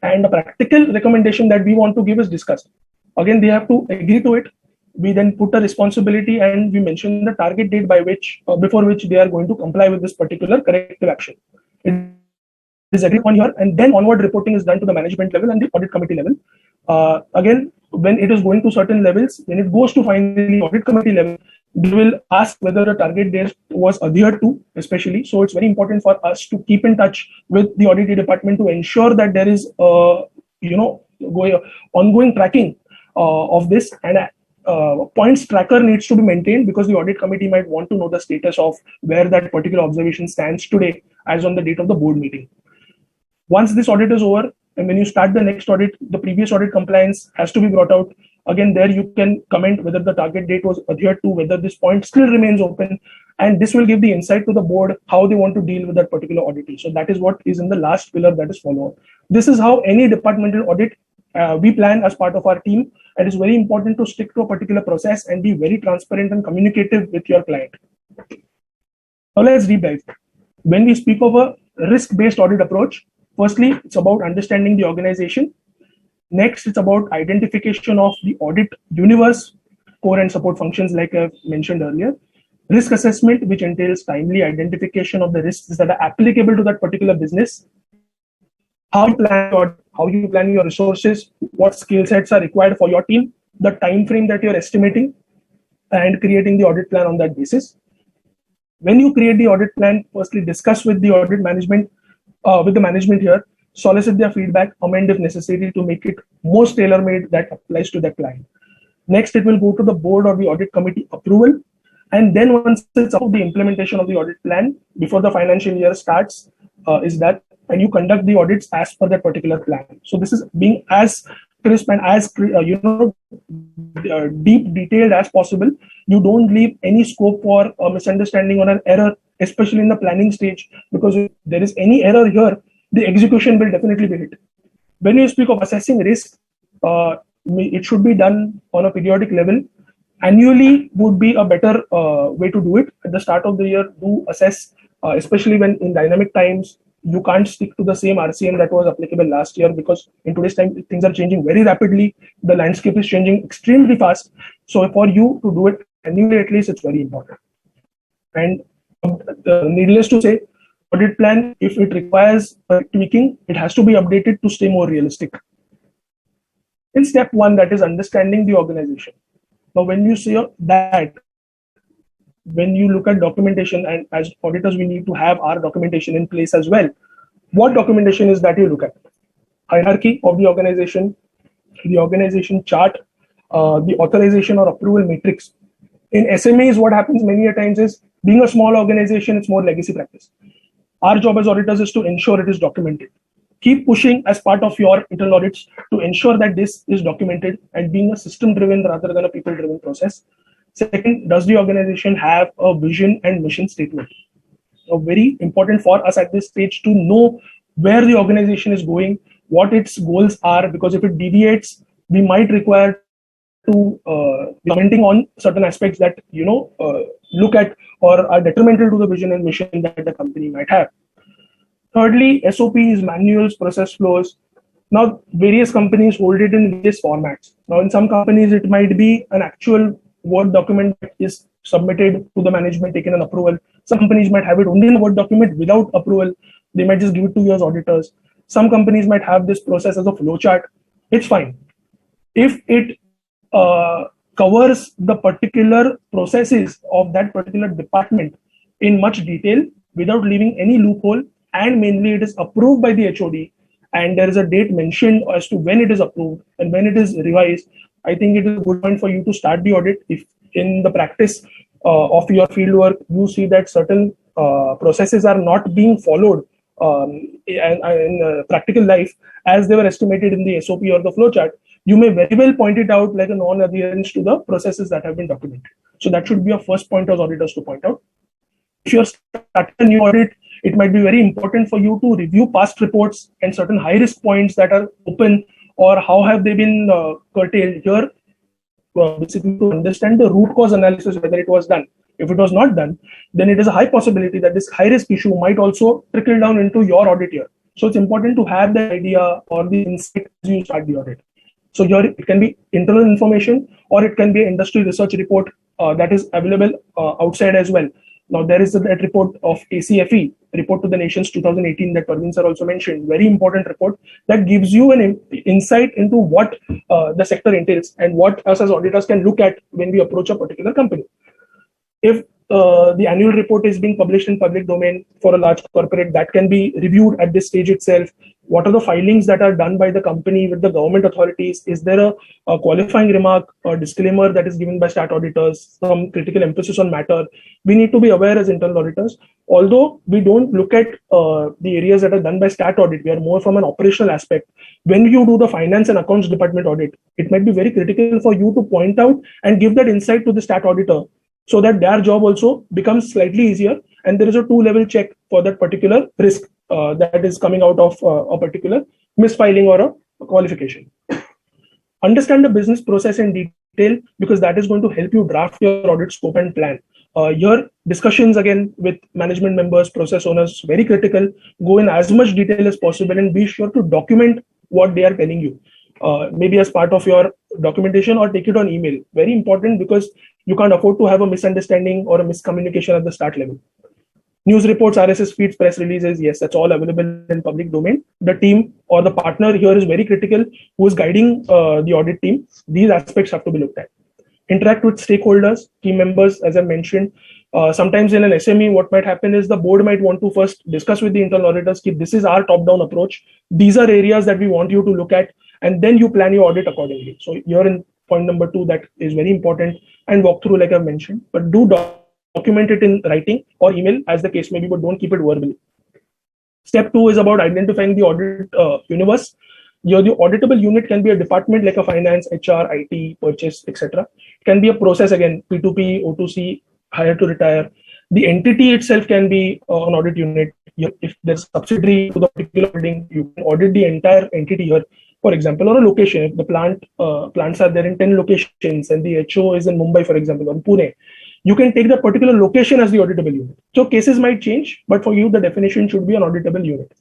And the practical recommendation that we want to give is discussed. Again, they have to agree to it. We then put a responsibility and we mention the target date by which, before which they are going to comply with this particular corrective action. It is agreed on here, and then onward reporting is done to the management level and the audit committee level. Again, when it is going to certain levels, when it goes to finally audit committee level, they will ask whether the target date was adhered to, especially. So it's very important for us to keep in touch with the audit department to ensure that there is, ongoing tracking of this, and points tracker needs to be maintained because the audit committee might want to know the status of where that particular observation stands today as on the date of the board meeting. Once this audit is over, and when you start the next audit, the previous audit compliance has to be brought out. Again, there you can comment whether the target date was adhered to, whether this point still remains open, and this will give the insight to the board how they want to deal with that particular audit. So that is what is in the last pillar that is followed. This is how any departmental audit we plan as part of our team. It is very important to stick to a particular process and be very transparent and communicative with your client. Now let's deep dive. When we speak of a risk-based audit approach, firstly, it's about understanding the organization. Next, it's about identification of the audit universe, core and support functions like I mentioned earlier. Risk assessment, which entails timely identification of the risks that are applicable to that particular business. How you plan your resources, what skill sets are required for your team, the time frame that you're estimating, and creating the audit plan on that basis. When you create the audit plan, firstly discuss with the audit management, with the management here, solicit their feedback, amend if necessary to make it most tailor-made that applies to that client. Next, it will go to the board or the audit committee approval. And then once it's up, the implementation of the audit plan before the financial year starts is that, and you conduct the audits as per that particular plan. So this is being as crisp and as deep detailed as possible. You don't leave any scope for a misunderstanding or an error, especially in the planning stage, because if there is any error here, the execution will definitely be hit. When you speak of assessing risk, it should be done on a periodic level. Annually would be a better way to do it. At the start of the year, do assess, especially when in dynamic times, you can't stick to the same RCM that was applicable last year, because in today's time, things are changing very rapidly. The landscape is changing extremely fast. So for you to do it annually, at least, it's very important. And needless to say, audit plan, if it requires tweaking, it has to be updated to stay more realistic. In step one, that is understanding the organization. Now, when you say that, when you look at documentation, and as auditors, we need to have our documentation in place as well. What documentation is that you look at? Hierarchy of the organization chart, the authorization or approval matrix. In SMEs, what happens many a times is, being a small organization, it's more legacy practice. Our job as auditors is to ensure it is documented. Keep pushing as part of your internal audits to ensure that this is documented and being a system-driven rather than a people-driven process. Second, does the organization have a vision and mission statement? So very important for us at this stage to know where the organization is going, what its goals are, because if it deviates, we might require to be commenting on certain aspects that look at or are detrimental to the vision and mission that the company might have. Thirdly, SOPs, manuals, process flows. Now, various companies hold it in various formats. Now, in some companies, it might be an actual Word document that is submitted to the management, taken an approval. Some companies might have it only in a Word document without approval. They might just give it to you as auditors. Some companies might have this process as a flowchart. It's fine. If it covers the particular processes of that particular department in much detail without leaving any loophole, and mainly it is approved by the HOD, and there is a date mentioned as to when it is approved and when it is revised, I think it is a good point for you to start the audit. If in the practice of your fieldwork you see that certain processes are not being followed in practical life as they were estimated in the SOP or the flowchart, you may very well point it out like a non-adherence to the processes that have been documented. So that should be a first point as auditors to point out. If you're starting a new audit, it might be very important for you to review past reports and certain high-risk points that are open, or how have they been curtailed here, basically to understand the root cause analysis, whether it was done. If it was not done, then it is a high possibility that this high-risk issue might also trickle down into your audit year. So it's important to have the idea or the insight as you start the audit. So here it can be internal information, or it can be an industry research report that is available outside as well. Now there is that report of ACFE, Report to the Nations 2018, that Parveen sir also mentioned. Very important report that gives you an insight into what the sector entails and what us as auditors can look at when we approach a particular company. If the annual report is being published in public domain for a large corporate, that can be reviewed at this stage itself. What are the filings that are done by the company with the government authorities? Is there a qualifying remark or disclaimer that is given by stat auditors, some critical emphasis on matter? We need to be aware as internal auditors. Although we don't look at the areas that are done by stat audit, we are more from an operational aspect. When you do the finance and accounts department audit, it might be very critical for you to point out and give that insight to the stat auditor, so that their job also becomes slightly easier, and there is a 2-level check for that particular risk that is coming out of a particular misfiling or a qualification. Understand the business process in detail, because that is going to help you draft your audit scope and plan. Your discussions again with management members, process owners, very critical. Go in as much detail as possible and be sure to document what they are telling you. Maybe as part of your documentation, or take it on email. Very important, because you can't afford to have a misunderstanding or a miscommunication at the start level. News reports, RSS feeds, press releases, yes, that's all available in public domain. The team or the partner here is very critical, who is guiding the audit team. These aspects have to be looked at. Interact with stakeholders, team members, as I mentioned. Sometimes in an SME, what might happen is the board might want to first discuss with the internal auditors, this is our top-down approach. These are areas that we want you to look at, and then you plan your audit accordingly. So you're in point number 2, that is very important, and walk through like I've mentioned, but do document it in writing or email as the case may be, but don't keep it verbally. Step 2 is about identifying the audit universe. The auditable unit can be a department like a finance, HR, IT, purchase, etc. It can be a process, again, P2P, O2C, hire to retire. The entity itself can be an audit unit. If there's a subsidiary to the particular building, you can audit the entire entity here. For example, or a location. If the plants are there in 10 locations and the HO is in Mumbai, for example, or Pune, you can take that particular location as the auditable unit. So cases might change, but for you, the definition should be an auditable unit.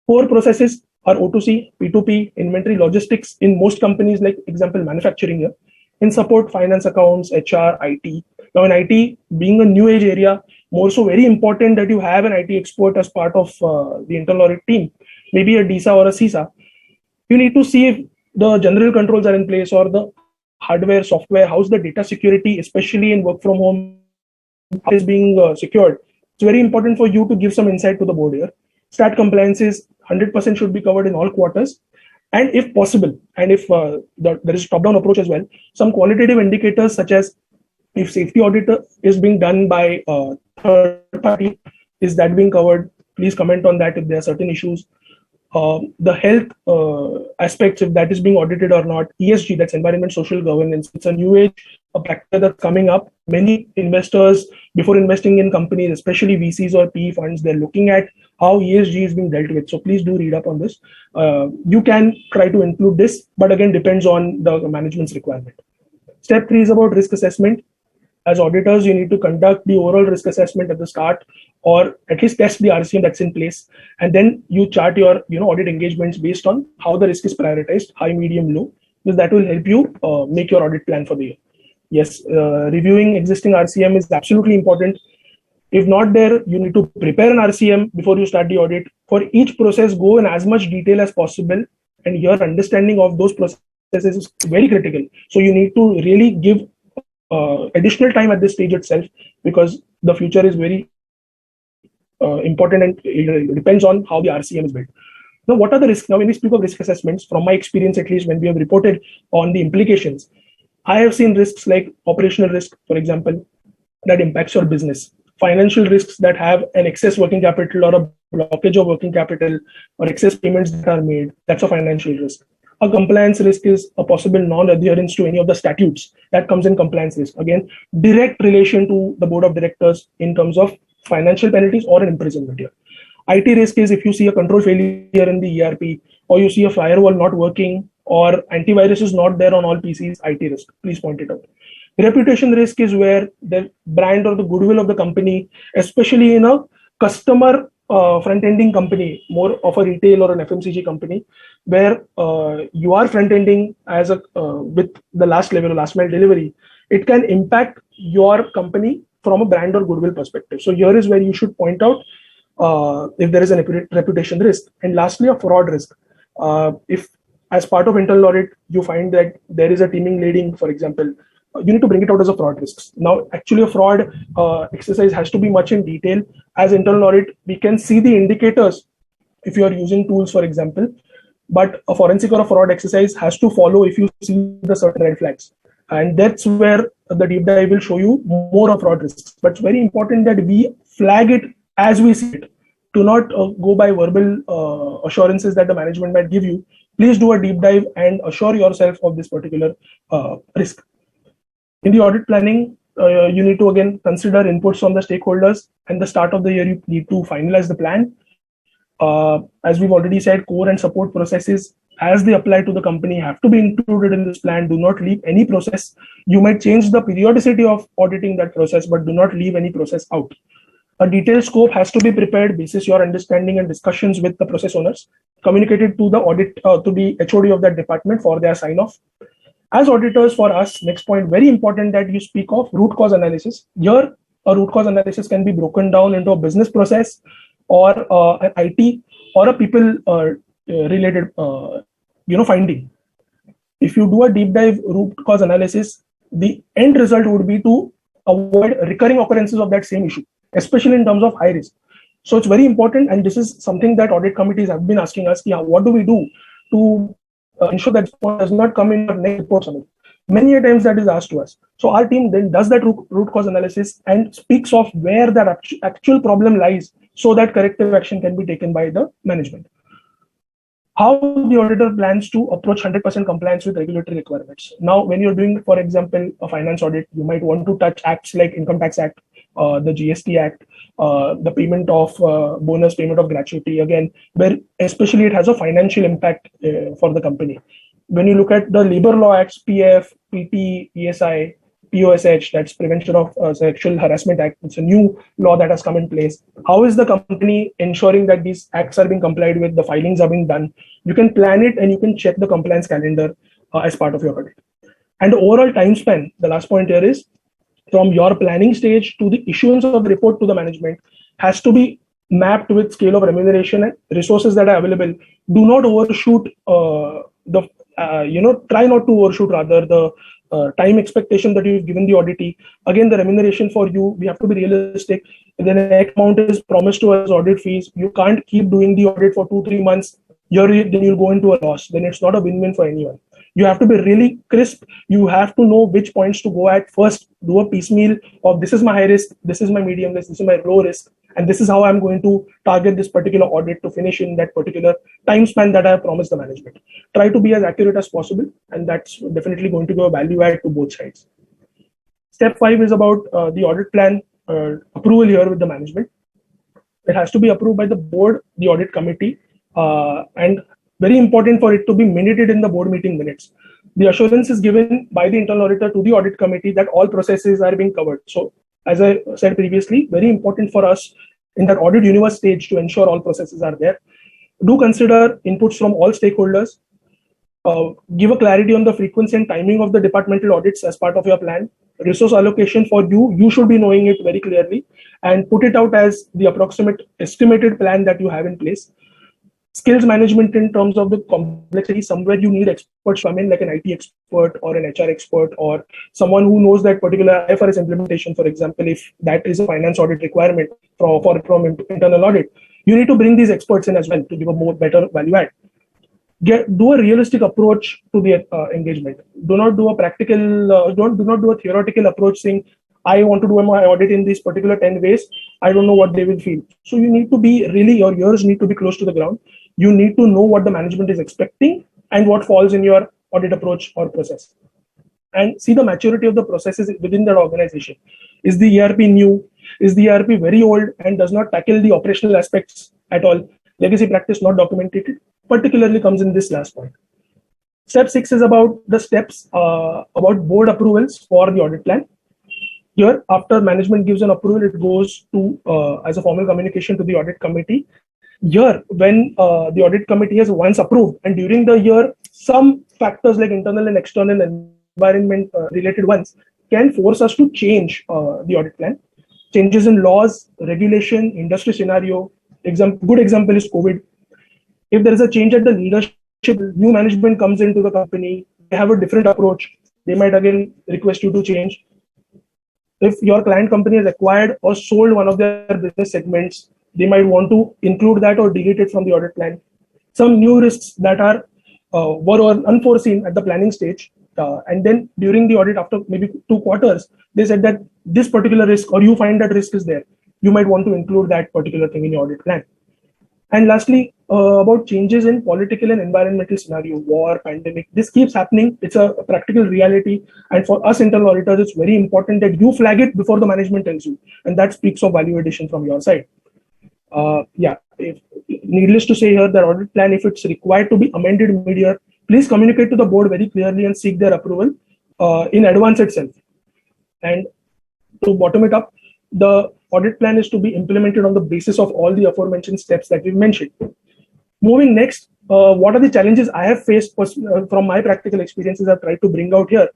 Core processes are O2C, P2P, inventory, logistics in most companies, like example, manufacturing here. In support, finance, accounts, HR, IT. Now in IT, being a new age area, more so very important that you have an IT expert as part of the internal audit team, maybe a DISA or a CISA. You need to see if the general controls are in place, or the hardware, software, how's the data security, especially in work from home, is being secured. It's very important for you to give some insight to the board here. Stat compliances, 100% should be covered in all quarters. And if possible, and if there is a top-down approach as well, some qualitative indicators such as if safety audit is being done by a third party, is that being covered? Please comment on that if there are certain issues. The health aspects, if that is being audited or not. ESG, that's environment, social governance. It's a new age, a practice that's coming up. Many investors, before investing in companies, especially VCs or PE funds, they're looking at how ESG is being dealt with. So please do read up on this. You can try to include this, but again, depends on the management's requirement. Step 3 is about risk assessment. As auditors, you need to conduct the overall risk assessment at the start, or at least test the RCM that's in place. And then you chart your audit engagements based on how the risk is prioritized, high, medium, low, because that will help you make your audit plan for the year. yes, reviewing existing RCM is absolutely important. If not there, you need to prepare an RCM before you start the audit. For each process, go in as much detail as possible, and your understanding of those processes is very critical. So you need to really give additional time at this stage itself, because the future is very important, and it depends on how the RCM is built. Now, what are the risks? Now, when we speak of risk assessments, from my experience, at least when we have reported on the implications, I have seen risks like operational risk, for example, that impacts your business. Financial risks that have an excess working capital or a blockage of working capital or excess payments that are made. That's a financial risk. A compliance risk is a possible non-adherence to any of the statutes. That comes in compliance risk. Again, direct relation to the board of directors in terms of financial penalties or an imprisonment here. IT risk is if you see a control failure in the ERP, or you see a firewall not working, or antivirus is not there on all PCs, IT risk. Please point it out. Reputation risk is where the brand or the goodwill of the company, especially in a customer front-ending company, more of a retail or an FMCG company, where you are front-ending as a with the last level or last mile delivery, it can impact your company from a brand or goodwill perspective. So here is where you should point out if there is a reputation risk. And lastly, a fraud risk. If as part of internal audit, you find that there is a teaming leading, for example, you need to bring it out as a fraud risk. Now, actually, a fraud exercise has to be much in detail. As internal audit, we can see the indicators if you are using tools, for example, but a forensic or a fraud exercise has to follow if you see the certain red flags. And that's where the deep dive will show you more of fraud risks. But it's very important that we flag it as we see it. Do not go by verbal assurances that the management might give you. Please do a deep dive and assure yourself of this particular risk. In the audit planning, you need to again consider inputs from the stakeholders. And the start of the year, you need to finalize the plan. As we've already said, core and support processes as they apply to the company have to be included in this plan. Do not leave any process. You might change the periodicity of auditing that process, but do not leave any process out. A detailed scope has to be prepared basis your understanding and discussions with the process owners, communicated to the audit to the HOD of that department for their sign off. As auditors, for us, next point, very important that you speak of root cause analysis. Here, a root cause analysis can be broken down into a business process or an IT or a people related finding. If you do a deep dive root cause analysis, the end result would be to avoid recurring occurrences of that same issue, especially in terms of high risk. So it's very important, and this is something that audit committees have been asking us, what do we do to ensure that does not come in our next report summary. Many times that is asked to us. So our team then does that root cause analysis and speaks of where that actual problem lies, so that corrective action can be taken by the management. How the auditor plans to approach 100% compliance with regulatory requirements. Now, when you're doing, for example, a finance audit, you might want to touch acts like Income Tax Act, the GST Act, the payment of bonus, payment of gratuity, again, where especially it has a financial impact for the company. When you look at the labor law acts, PF, PT, ESI, POSH, that's Prevention of Sexual Harassment Act. It's a new law that has come in place. How is the company ensuring that these acts are being complied with, the filings are being done? You can plan it and you can check the compliance calendar as part of your audit. And the overall time span, the last point here is, from your planning stage to the issuance of the report to the management has to be mapped with scale of remuneration and resources that are available. Do not overshoot try not to overshoot rather the time expectation that you've given the auditee. Again, the remuneration for you, we have to be realistic. Then an amount is promised to us audit fees. You can't keep doing the audit for 2-3 months. Then you'll go into a loss. Then it's not a win-win for anyone. You have to be really crisp. You have to know which points to go at first. Do a piecemeal of this is my high risk, this is my medium risk, this is my low risk, and this is how I'm going to target this particular audit to finish in that particular time span that I have promised the management. Try to be as accurate as possible, and that's definitely going to give a value add to both sides. Step 5 is about the audit plan approval here with the management. It has to be approved by the board, the audit committee, and very important for it to be minuted in the board meeting minutes. The assurance is given by the internal auditor to the audit committee that all processes are being covered. So, as I said previously, very important for us in that audit universe stage to ensure all processes are there. Do consider inputs from all stakeholders. Give a clarity on the frequency and timing of the departmental audits as part of your plan. resource allocation for you, you should be knowing it very clearly and put it out as the approximate estimated plan that you have in place. Skills management in terms of the complexity, somewhere you need experts come in, like an IT expert or an HR expert or someone who knows that particular IFRS implementation, for example, if that is a finance audit requirement from internal audit, you need to bring these experts in as well to give a more better value add. Do a realistic approach to the engagement. Do not do a practical, do not do a theoretical approach saying, I want to do my audit in these particular 10 ways. I don't know what they will feel. So you need to be really, your ears need to be close to the ground. You need to know what the management is expecting and what falls in your audit approach or process. And see the maturity of the processes within that organization. Is the ERP new? Is the ERP very old and does not tackle the operational aspects at all? Legacy practice not documented, particularly comes in this last point. Step 6 is about the steps about board approvals for the audit plan. Here, after management gives an approval, it goes to as a formal communication to the audit committee. Here, when the audit committee has once approved, and during the year, some factors like internal and external environment related ones can force us to change the audit plan. Changes in laws, regulation, industry scenario. Good example is COVID. If there is a change at the leadership, new management comes into the company, they have a different approach. They might again request you to change. If your client company has acquired or sold one of their business segments, they might want to include that or delete it from the audit plan. Some new risks that are were unforeseen at the planning stage. And then during the audit, after maybe 2 quarters, they said that this particular risk, or you find that risk is there, you might want to include that particular thing in your audit plan. And lastly, about changes in political and environmental scenario, war, pandemic, this keeps happening. It's a practical reality. And for us internal auditors, it's very important that you flag it before the management tells you. And that speaks of value addition from your side. Needless to say here, the audit plan, if it's required to be amended mid-year, please communicate to the board very clearly and seek their approval in advance itself. And to bottom it up, the audit plan is to be implemented on the basis of all the aforementioned steps that we've mentioned. Moving next, what are the challenges I have faced from my practical experiences I've tried to bring out here.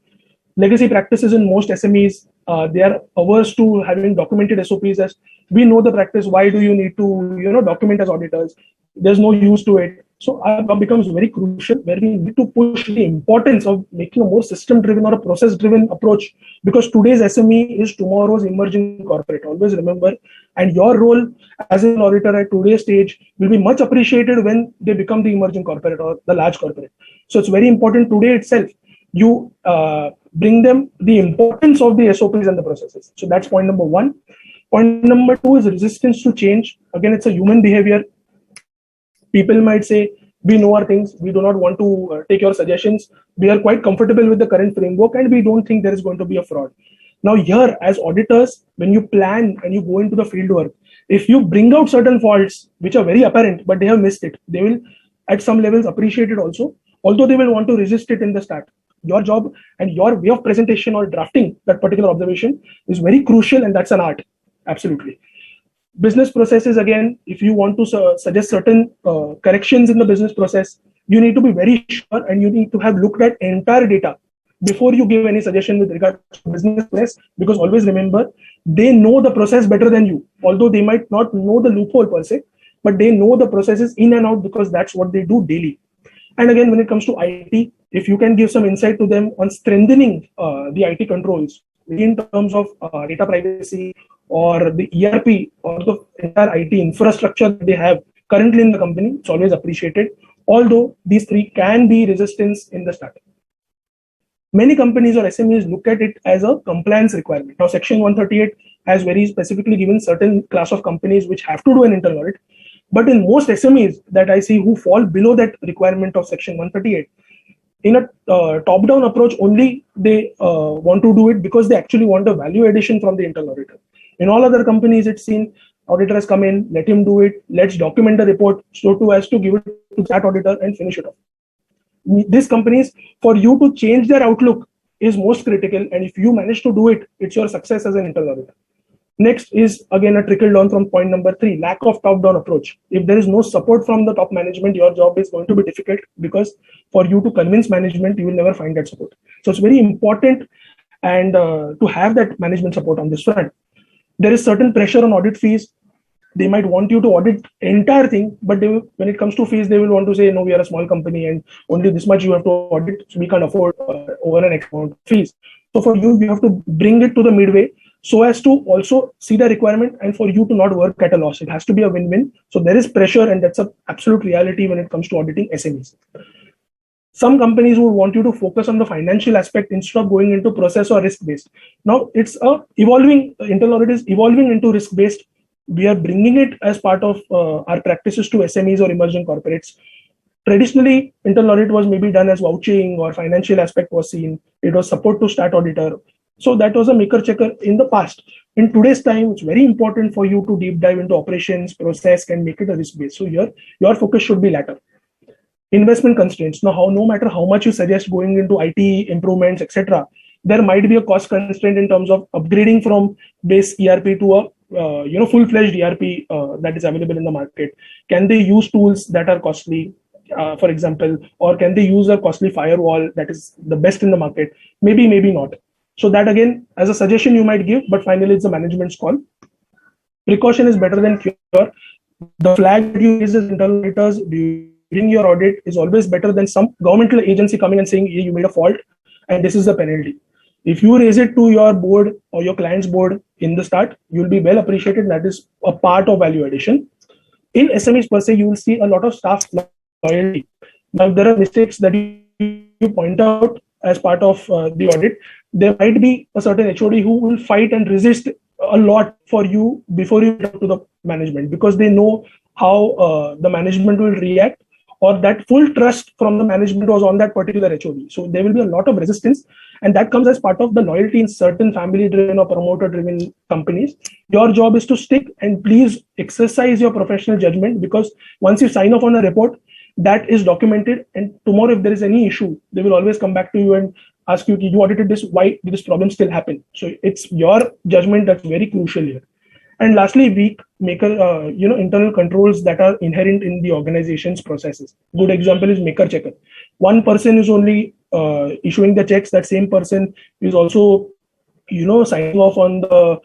Legacy practices in most SMEs, they are averse to having documented SOPs as we know the practice. Why do you need to document as auditors? There's no use to it. So it becomes very crucial where we need to push the importance of making a more system-driven or a process-driven approach, because today's SME is tomorrow's emerging corporate. Always remember, and your role as an auditor at today's stage will be much appreciated when they become the emerging corporate or the large corporate. So it's very important today itself you bring them the importance of the SOPs and the processes. So that's point number 1. Point number 2 is resistance to change. Again, it's a human behavior. People might say, we know our things, we do not want to take your suggestions, we are quite comfortable with the current framework and we don't think there is going to be a fraud. Now here, as auditors, when you plan and you go into the field work, if you bring out certain faults which are very apparent but they have missed it, they will at some levels appreciate it also, although they will want to resist it in the start. Your job and your way of presentation or drafting that particular observation is very crucial, and that's an art. Absolutely. Business processes, again, if you want to suggest certain corrections in the business process, you need to be very sure and you need to have looked at entire data before you give any suggestion with regard to business process, because always remember, they know the process better than you, although they might not know the loophole per se, but they know the processes in and out because that's what they do daily. And again, when it comes to IT, if you can give some insight to them on strengthening the IT controls in terms of data privacy or the ERP or the entire IT infrastructure they have currently in the company, it's always appreciated, although these 3 can be resistance in the start. Many companies or SMEs look at it as a compliance requirement. Now, Section 138 has very specifically given certain class of companies which have to do an internal audit. But in most SMEs that I see who fall below that requirement of Section 138, in a top-down approach only, they want to do it because they actually want a value addition from the internal auditor. In all other companies, it's seen auditor has come in, let him do it, let's document the report so to as to give it to that auditor and finish it off. These companies, for you to change their outlook is most critical, and if you manage to do it, it's your success as an internal auditor. Next is again a trickle down from point number 3, lack of top-down approach. If there is no support from the top management, your job is going to be difficult, because for you to convince management, you will never find that support. So it's very important and to have that management support on this front. There is certain pressure on audit fees. They might want you to audit entire thing, but when it comes to fees, they will want to say, no, we are a small company and only this much you have to audit, so we can't afford over an X amount of fees. So for you, you have to bring it to the midway so as to also see the requirement and for you to not work at a loss. It has to be a win-win. So there is pressure, and that's an absolute reality when it comes to auditing SMEs. Some companies would want you to focus on the financial aspect instead of going into process or risk-based. Now it's evolving. Internal audit is evolving into risk-based. We are bringing it as part of our practices to SMEs or emerging corporates. Traditionally, internal audit was maybe done as vouching or financial aspect was seen. It was support to stat auditor. So that was a maker checker in the past. In today's time, it's very important for you to deep dive into operations, process, and make it a risk-based. So here, your focus should be latter. Investment constraints. Now, no matter how much you suggest going into IT improvements, etc., there might be a cost constraint in terms of upgrading from base ERP to a full-fledged ERP that is available in the market. Can they use tools that are costly, for example, or can they use a costly firewall that is the best in the market? Maybe, maybe not. So that again, as a suggestion you might give, but finally it's the management's call. Precaution is better than cure. The flag that you raise as internal auditors during your audit is always better than some governmental agency coming and saying, hey, you made a fault and this is the penalty. If you raise it to your board or your client's board in the start, you'll be well appreciated. That is a part of value addition. In SMEs per se, you will see a lot of staff loyalty. Now, there are mistakes that you point out as part of the audit. There might be a certain HOD who will fight and resist a lot for you before you talk to the management, because they know how the management will react, or that full trust from the management was on that particular HOD. So there will be a lot of resistance, and that comes as part of the loyalty in certain family-driven or promoter-driven companies. Your job is to stick, and please exercise your professional judgment, because once you sign off on a report, that is documented, and tomorrow if there is any issue, they will always come back to you and ask you, you audited this, why did this problem still happen? So it's your judgment that's very crucial here. And lastly, weak maker, internal controls that are inherent in the organization's processes. Good example is maker checker. One person is only issuing the checks. That same person is also, signing off on the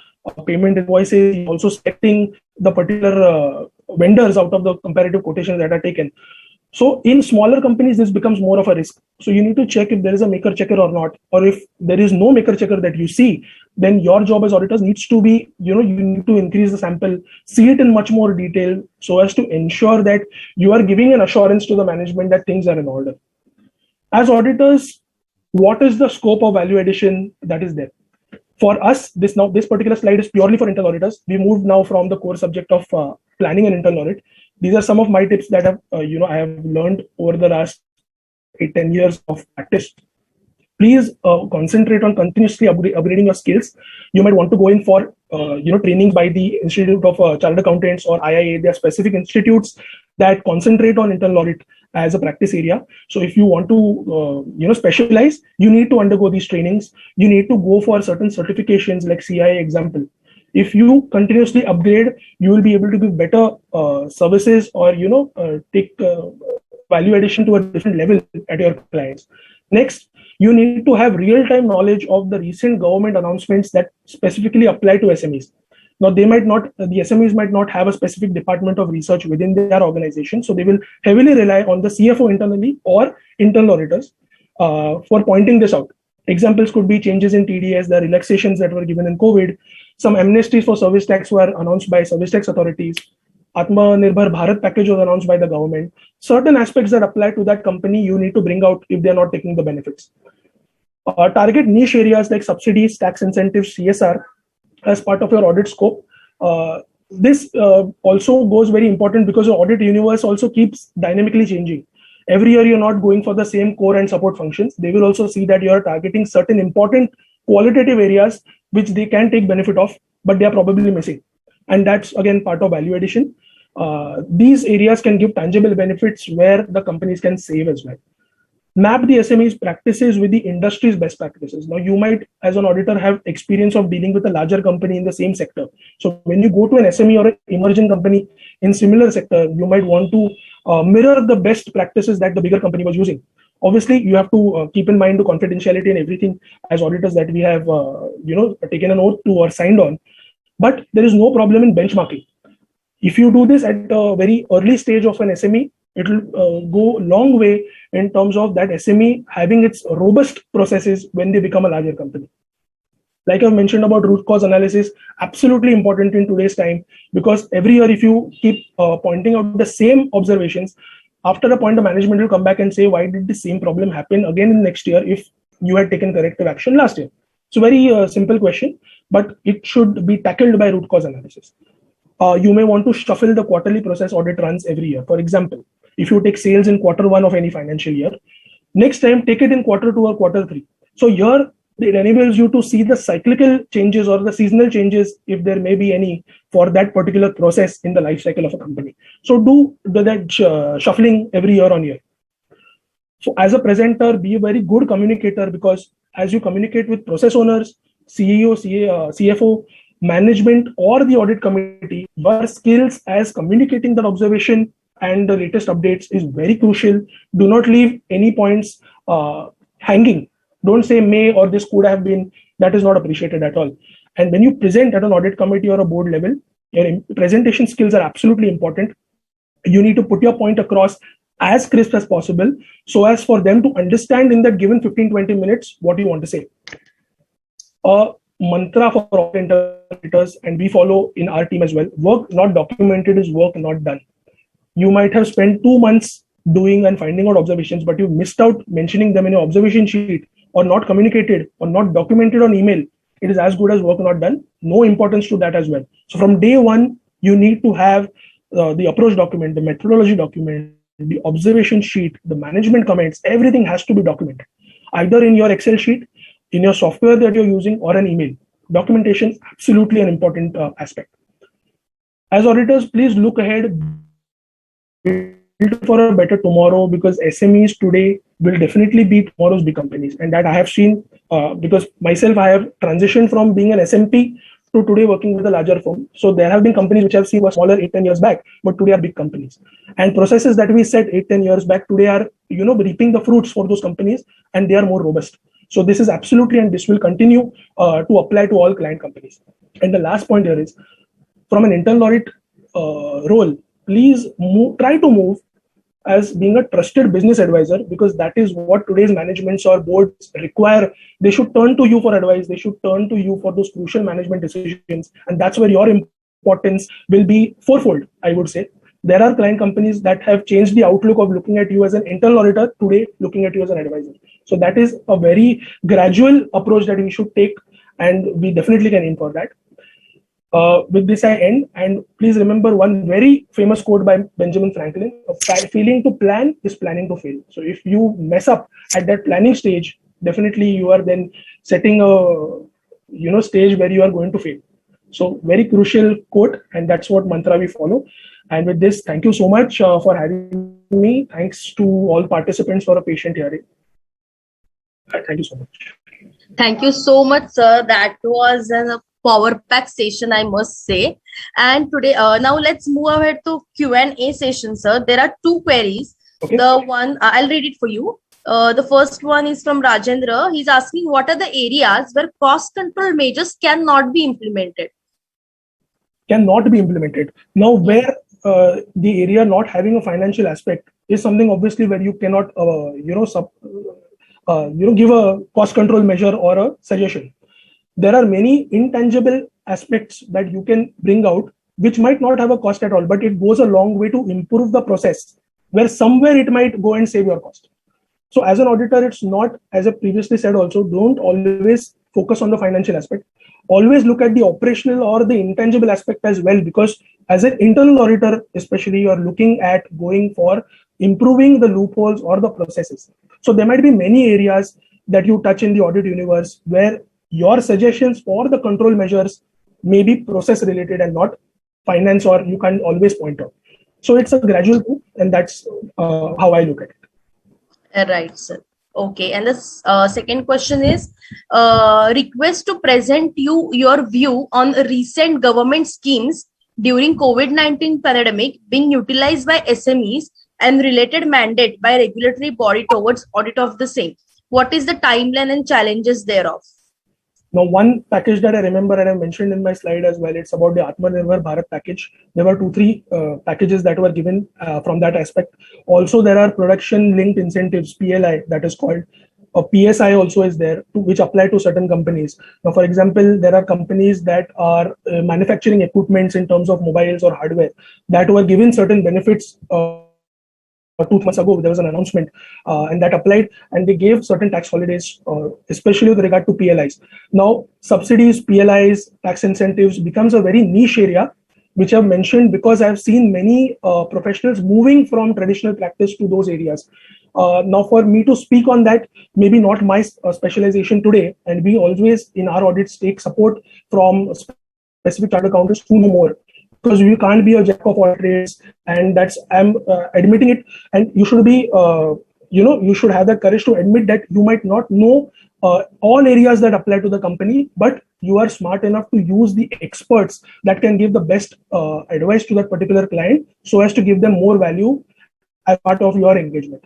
payment invoices, also selecting the particular vendors out of the comparative quotations that are taken. So in smaller companies, this becomes more of a risk. So you need to check if there is a maker checker or not, or if there is no maker checker that you see, then your job as auditors needs to be, you need to increase the sample, see it in much more detail so as to ensure that you are giving an assurance to the management that things are in order. As auditors, what is the scope of value addition that is there? For us, this particular slide is purely for internal auditors. We moved now from the core subject of planning and internal audit. These are some of my tips that I have learned over the last 8-10 years of practice. Please concentrate on continuously upgrading your skills. You might want to go in for trainings by the Institute of Chartered Accountants or IIA. There are specific institutes that concentrate on internal audit as a practice area. So if you want to specialize, you need to undergo these trainings. You need to go for certain certifications like CII example. If you continuously upgrade, you will be able to give better services, or take value addition to a different level at your clients. Next, you need to have real-time knowledge of the recent government announcements that specifically apply to SMEs. Now, the SMEs might not have a specific department of research within their organization, so they will heavily rely on the CFO internally or internal auditors for pointing this out. Examples could be changes in TDS, the relaxations that were given in COVID, some amnesties for service tax were announced by service tax authorities, Atmanirbhar Bharat package was announced by the government. Certain aspects that apply to that company, you need to bring out if they're not taking the benefits. Target niche areas like subsidies, tax incentives, CSR as part of your audit scope. This also goes very important because your audit universe also keeps dynamically changing. Every year, you're not going for the same core and support functions. They will also see that you're targeting certain important qualitative areas which they can take benefit of, but they are probably missing. And that's, again, part of value addition. These areas can give tangible benefits where the companies can save as well. Map the SME's practices with the industry's best practices. Now, you might, as an auditor, have experience of dealing with a larger company in the same sector. So when you go to an SME or an emerging company in similar sector, you might want to mirror the best practices that the bigger company was using. Obviously, you have to keep in mind the confidentiality and everything as auditors that we have, taken an oath to or signed on. But there is no problem in benchmarking. If you do this at a very early stage of an SME, it will go a long way in terms of that SME having its robust processes when they become a larger company. Like I've mentioned about root cause analysis, absolutely important in today's time, because every year if you keep pointing out the same observations, after a point the management will come back and say, why did the same problem happen again in next year if you had taken corrective action last year? It's a very simple question, but it should be tackled by root cause analysis. You may want to shuffle the quarterly process audit runs every year. For example, if you take sales in quarter 1 of any financial year, next time take it in quarter 2 or quarter 3. So here it enables you to see the cyclical changes or the seasonal changes, if there may be any, for that particular process in the life cycle of a company. So do that shuffling every year on year. So as a presenter, be a very good communicator, because as you communicate with process owners, CEO, CFO, management, or the audit committee, your skills as communicating that observation and the latest updates is very crucial. Do not leave any points hanging. Don't say may or this could have been. That is not appreciated at all. And when you present at an audit committee or a board level, your presentation skills are absolutely important. You need to put your point across as crisp as possible, so as for them to understand in that given 15-20 minutes what you want to say. A mantra for all interpreters, and we follow in our team as well: work not documented is work not done. You might have spent 2 months doing and finding out observations, but you missed out mentioning them in your observation sheet, or not communicated or not documented on email. It is as good as work not done. No importance to that as well. So from day one, you need to have the approach document, the methodology document, the observation sheet, the management comments. Everything has to be documented, either in your Excel sheet, in your software that you're using, or an email. Documentation is absolutely an important aspect. As auditors, please look ahead, build for a better tomorrow, because SMEs today will definitely be tomorrow's big companies. And that I have seen, because myself, I have transitioned from being an SMP to today working with a larger firm. So there have been companies which I've seen were smaller 8-10 years back, but today are big companies. And processes that we set 8-10 years back today are, reaping the fruits for those companies, and they are more robust. So this is absolutely, and this will continue to apply to all client companies. And the last point here is, from an internal audit role, please try to move as being a trusted business advisor, because that is what today's managements or boards require. They should turn to you for advice. They should turn to you for those crucial management decisions. And that's where your importance will be fourfold, I would say. There are client companies that have changed the outlook of looking at you as an internal auditor, today looking at you as an advisor. So that is a very gradual approach that we should take, and we definitely can aim for that. With this, I end. And please remember one very famous quote by Benjamin Franklin: failing to plan is planning to fail. So if you mess up at that planning stage, definitely you are then setting a stage where you are going to fail. So very crucial quote, and that's what mantra we follow. And with this, thank you so much for having me. Thanks to all participants for a patient hearing. Thank you so much. Thank you so much, sir. That was a power-packed session, I must say. And today, now let's move ahead to Q&A session, sir. There are 2 queries. Okay. The one, I'll read it for you. The first one is from Rajendra. He's asking, what are the areas where cost control measures cannot be implemented? Cannot be implemented. Now, where the area not having a financial aspect is something obviously where you cannot, give a cost control measure or a suggestion. There are many intangible aspects that you can bring out, which might not have a cost at all, but it goes a long way to improve the process, where somewhere it might go and save your cost. So as an auditor, it's not, as I previously said also, don't always focus on the financial aspect. Always look at the operational or the intangible aspect as well, because as an internal auditor, especially, you are looking at going for improving the loopholes or the processes. So there might be many areas that you touch in the audit universe where your suggestions for the control measures may be process related and not finance, or you can always point out. So it's a gradual move, and that's how I look at it. Right, sir. Okay. And the second question is, request to present your view on recent government schemes during COVID-19 pandemic being utilized by SMEs and related mandate by regulatory body towards audit of the same. What is the timeline and challenges thereof? Now, one package that I remember and I mentioned in my slide as well, it's about the Atmanirbhar Bharat package. There were 2-3 packages that were given from that aspect. Also, there are production linked incentives, PLI, that is called. PSI also is there, which apply to certain companies. Now, for example, there are companies that are manufacturing equipments in terms of mobiles or hardware that were given certain benefits. 2 months ago, there was an announcement and that applied, and they gave certain tax holidays, especially with regard to PLIs. Now, subsidies, PLIs, tax incentives becomes a very niche area, which I've mentioned because I've seen many professionals moving from traditional practice to those areas. Now, for me to speak on that, maybe not my specialization today, and we always in our audits take support from specific chartered accountants who know more. Because you can't be a jack of all trades, and that's I'm admitting it. And you should be, you should have that courage to admit that you might not know all areas that apply to the company, but you are smart enough to use the experts that can give the best advice to that particular client, so as to give them more value as part of your engagement.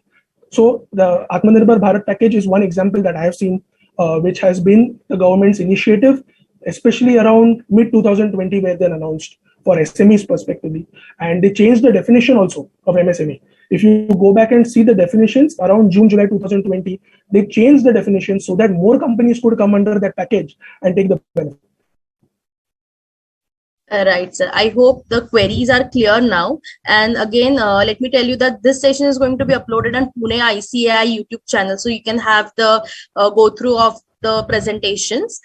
So the Atmanirbhar Bharat package is one example that I have seen, which has been the government's initiative, especially around mid-2020, where they announced for SMEs perspectively, and they changed the definition also of MSME. If you go back and see the definitions around June, July 2020, they changed the definition so that more companies could come under that package and take the benefit. Right, sir. I hope the queries are clear now. And again, let me tell you that this session is going to be uploaded on Pune ICAI YouTube channel, so you can have the go through of the presentations.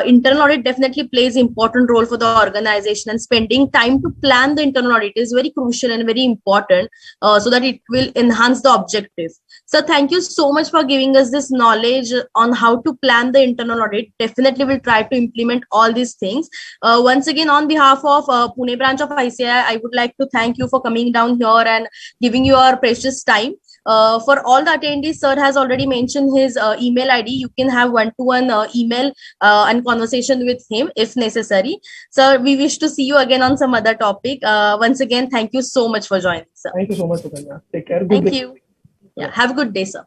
Internal audit definitely plays important role for the organization, and spending time to plan the internal audit is very crucial and very important, so that it will enhance the objective. So thank you so much for giving us this knowledge on how to plan the internal audit. Definitely will try to implement all these things. Once again, on behalf of Pune branch of ICAI, I would like to thank you for coming down here and giving your precious time. For all the attendees, sir has already mentioned his email ID. You can have one-to-one email and conversation with him if necessary. Sir, we wish to see you again on some other topic. Once again, thank you so much for joining, sir. Thank you so much, Sukanya. Take care. Thank you. Yeah, have a good day, sir.